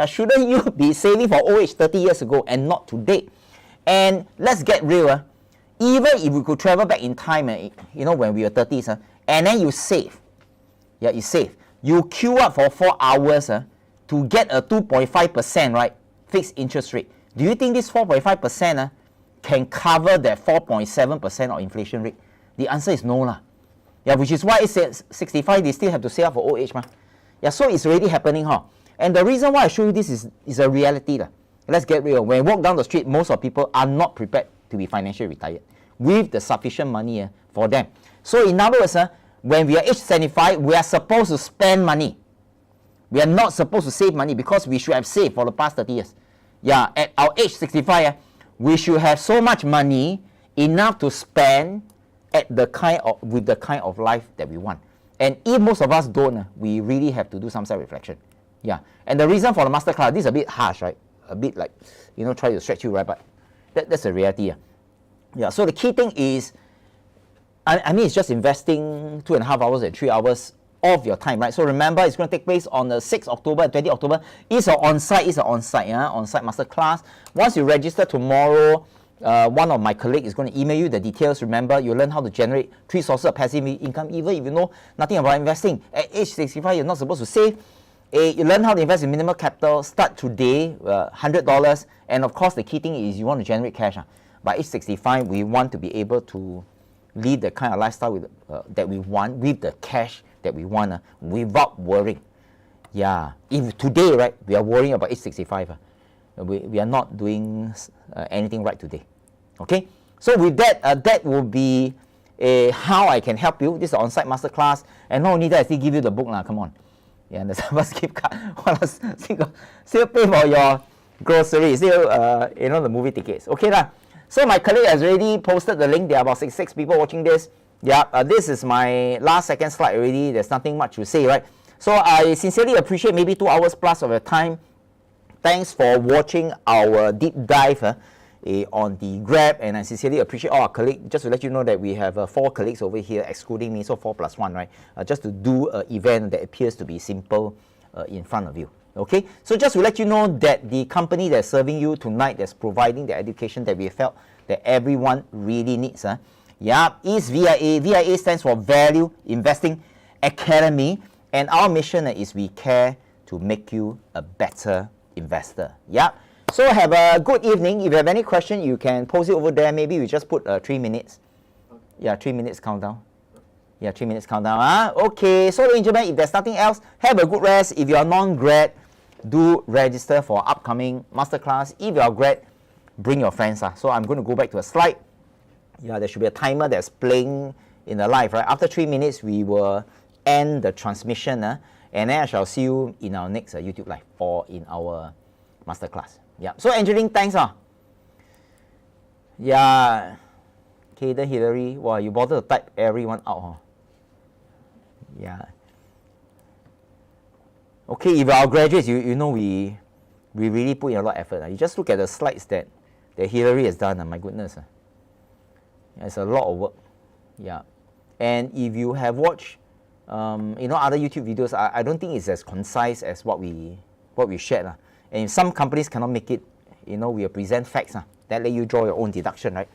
Shouldn't you be saving for old age 30 years ago and not today? And let's get real. even if we could travel back in time, you know, when we were 30s, and then you save, yeah, you save. You queue up for 4 hours to get a 2.5%, right, fixed interest rate. Do you think this 4.5% can cover that 4.7% of inflation rate? The answer is no lah. Yeah, which is why it says 65, they still have to save up for old age. Yeah, so it's already happening. And the reason why I show you this is a reality. Let's get real. When we walk down the street, most of people are not prepared to be financially retired with the sufficient money for them. So in other words, when we are age 75, we are supposed to spend money. We are not supposed to save money because we should have saved for the past 30 years. Yeah, at our age 65, we should have so much money enough to spend with the kind of life that we want. And if most of us don't, we really have to do some self-reflection. Yeah, and the reason for the masterclass, this is a bit harsh, right? A bit like, you know, try to stretch you, right? But that's the reality. Yeah, so the key thing is, I mean, it's just investing 2.5 hours and 3 hours of your time, right? So remember, it's going to take place on the 6th October and 20 October. It's an on-site masterclass. Once you register tomorrow, one of my colleagues is going to email you the details. Remember, you learn how to generate 3 sources of passive income, even if you know nothing about investing. At age 65, you're not supposed to save. You learn how to invest in minimal capital. Start today, $100. And of course, the key thing is you want to generate cash. By age 65, we want to be able to live the kind of lifestyle that we want with the cash that we want without worrying. Yeah, if today, right, we are worrying about age 65, we are not doing anything right today. Okay, so with that, that will be how I can help you. This is an on-site masterclass, and not only that, I still give you the book. Come on. Yeah, and the Superapp gift card. Still pay for your groceries, still you know, the movie tickets. Okay lah. So my colleague has already posted the link. There are about 66 people watching this. Yeah, this is my last second slide already. There's nothing much to say, right? So I sincerely appreciate maybe 2 hours plus of your time. Thanks for watching our deep dive on the Grab, and I sincerely appreciate all our colleagues. Just to let you know that we have 4 colleagues over here, excluding me, so 4 plus 1, right? Just to do an event that appears to be simple in front of you. Okay, so just to let you know that the company that's serving you tonight, that's providing the education that we felt that everyone really needs, is VIA. VIA stands for Value Investing Academy, and our mission is we care to make you a better investor. Yeah. So have a good evening. If you have any question, you can post it over there. Maybe we just put 3 minutes. Yeah, 3 minutes countdown. Yeah, 3 minutes countdown. Okay, so ladies and gentlemen, if there's nothing else, have a good rest. If you are non-grad, do register for upcoming masterclass. If you are grad, bring your friends. So I'm going to go back to a slide. Yeah, there should be a timer that's playing in the live, right? After 3 minutes, we will end the transmission, and then I shall see you in our next YouTube live or in our masterclass. Yeah. So Angeline, thanks. Yeah. Cayden, Hillary, wow, you bother to type everyone out. Yeah. Okay, if our graduates, you know we really put in a lot of effort. You just look at the slides that Hillary has done. My goodness. It's a lot of work. Yeah. And if you have watched you know, other YouTube videos, I don't think it's as concise as what we shared. And if some companies cannot make it, you know, we'll present facts that let you draw your own deduction, right?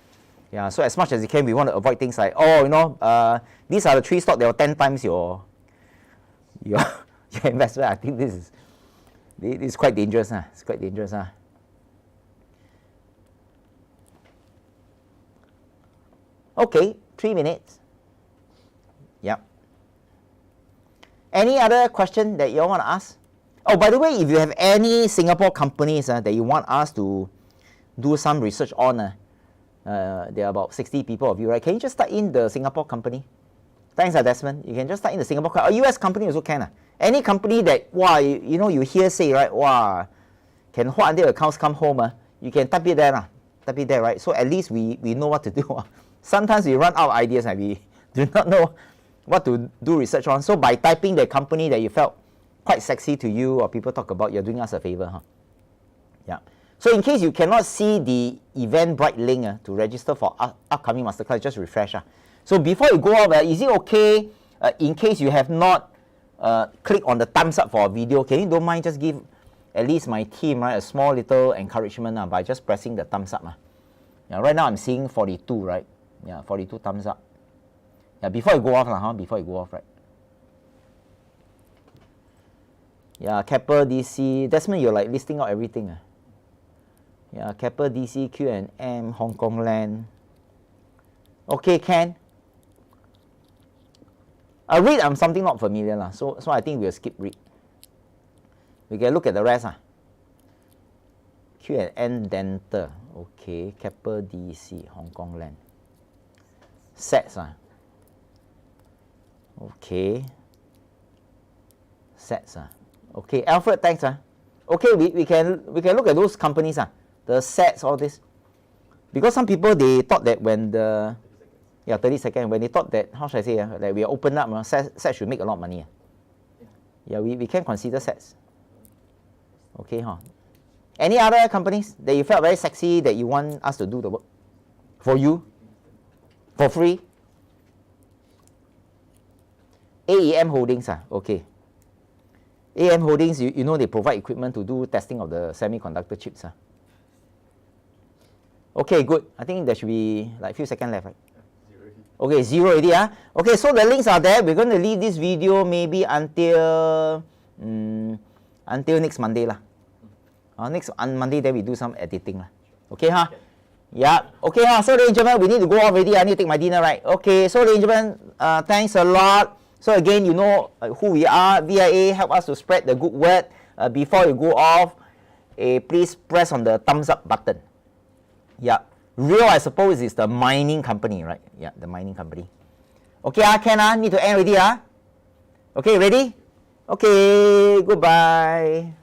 Yeah, so as much as you can, we want to avoid things like, oh, you know, these are the 3 stocks that were 10 times your investment. I think this is quite dangerous. It's quite dangerous. Okay, 3 minutes. Yep. Any other question that you all want to ask? Oh, by the way, if you have any Singapore companies that you want us to do some research on, there are about 60 people of you, right? Can you just start in the Singapore company? Thanks, Desmond. You can just start in the Singapore company. A US company also can. Any company that, wow, you know, you hear say, right, wow, can hold until accounts come home, you can type it there. Type it there, right? So at least we know what to do. Sometimes we run out of ideas and we do not know what to do research on. So by typing the company that you felt quite sexy to you or people talk about, you're doing us a favor. Yeah. So in case you cannot see the Eventbrite link to register for upcoming masterclass, just refresh. So before you go off, is it okay, in case you have not clicked on the thumbs up for a video, can you don't mind just give at least my team, right, a small little encouragement by just pressing the thumbs up. Yeah, right now I'm seeing 42, right? Yeah, 42 thumbs up. Yeah, before you go off, before you go off, right? Yeah, Keppel DC. Desmond, you're like listing out everything. Yeah, Keppel DC, Q&M, Hong Kong Land. Okay, Ken. Read, I'm something not familiar. So I think we'll skip read. We can look at the rest. Q&N Dental. Okay, Keppel DC, Hong Kong Land. Sets. Okay. Sets. Okay, Alfred, thanks. Okay, we can look at those companies. The sets, all this. Because some people, they thought that when the 30 seconds, when they thought that, how should I say, that we are open up, sets should make a lot of money. Yeah, we can consider sets. Okay, Any other companies that you felt very sexy that you want us to do the work for you? For free? AEM Holdings, okay. AEM Holdings, you know they provide equipment to do testing of the semiconductor chips. Okay, good. I think there should be like a few seconds left, right? Okay, 0 already. Okay, so the links are there. We're going to leave this video maybe until next Monday. Next Monday, then we do some editing. Okay, Yeah. Okay, so ladies and gentlemen, we need to go off already. I need to take my dinner, right? Okay, so ladies and gentlemen, thanks a lot. So again, you know who we are. VIA, help us to spread the good word. Before you go off, please press on the thumbs up button. Yeah. Rio, I suppose, is the mining company, right? Yeah, the mining company. Okay, Ken, need to end already. Okay, ready? Okay, goodbye.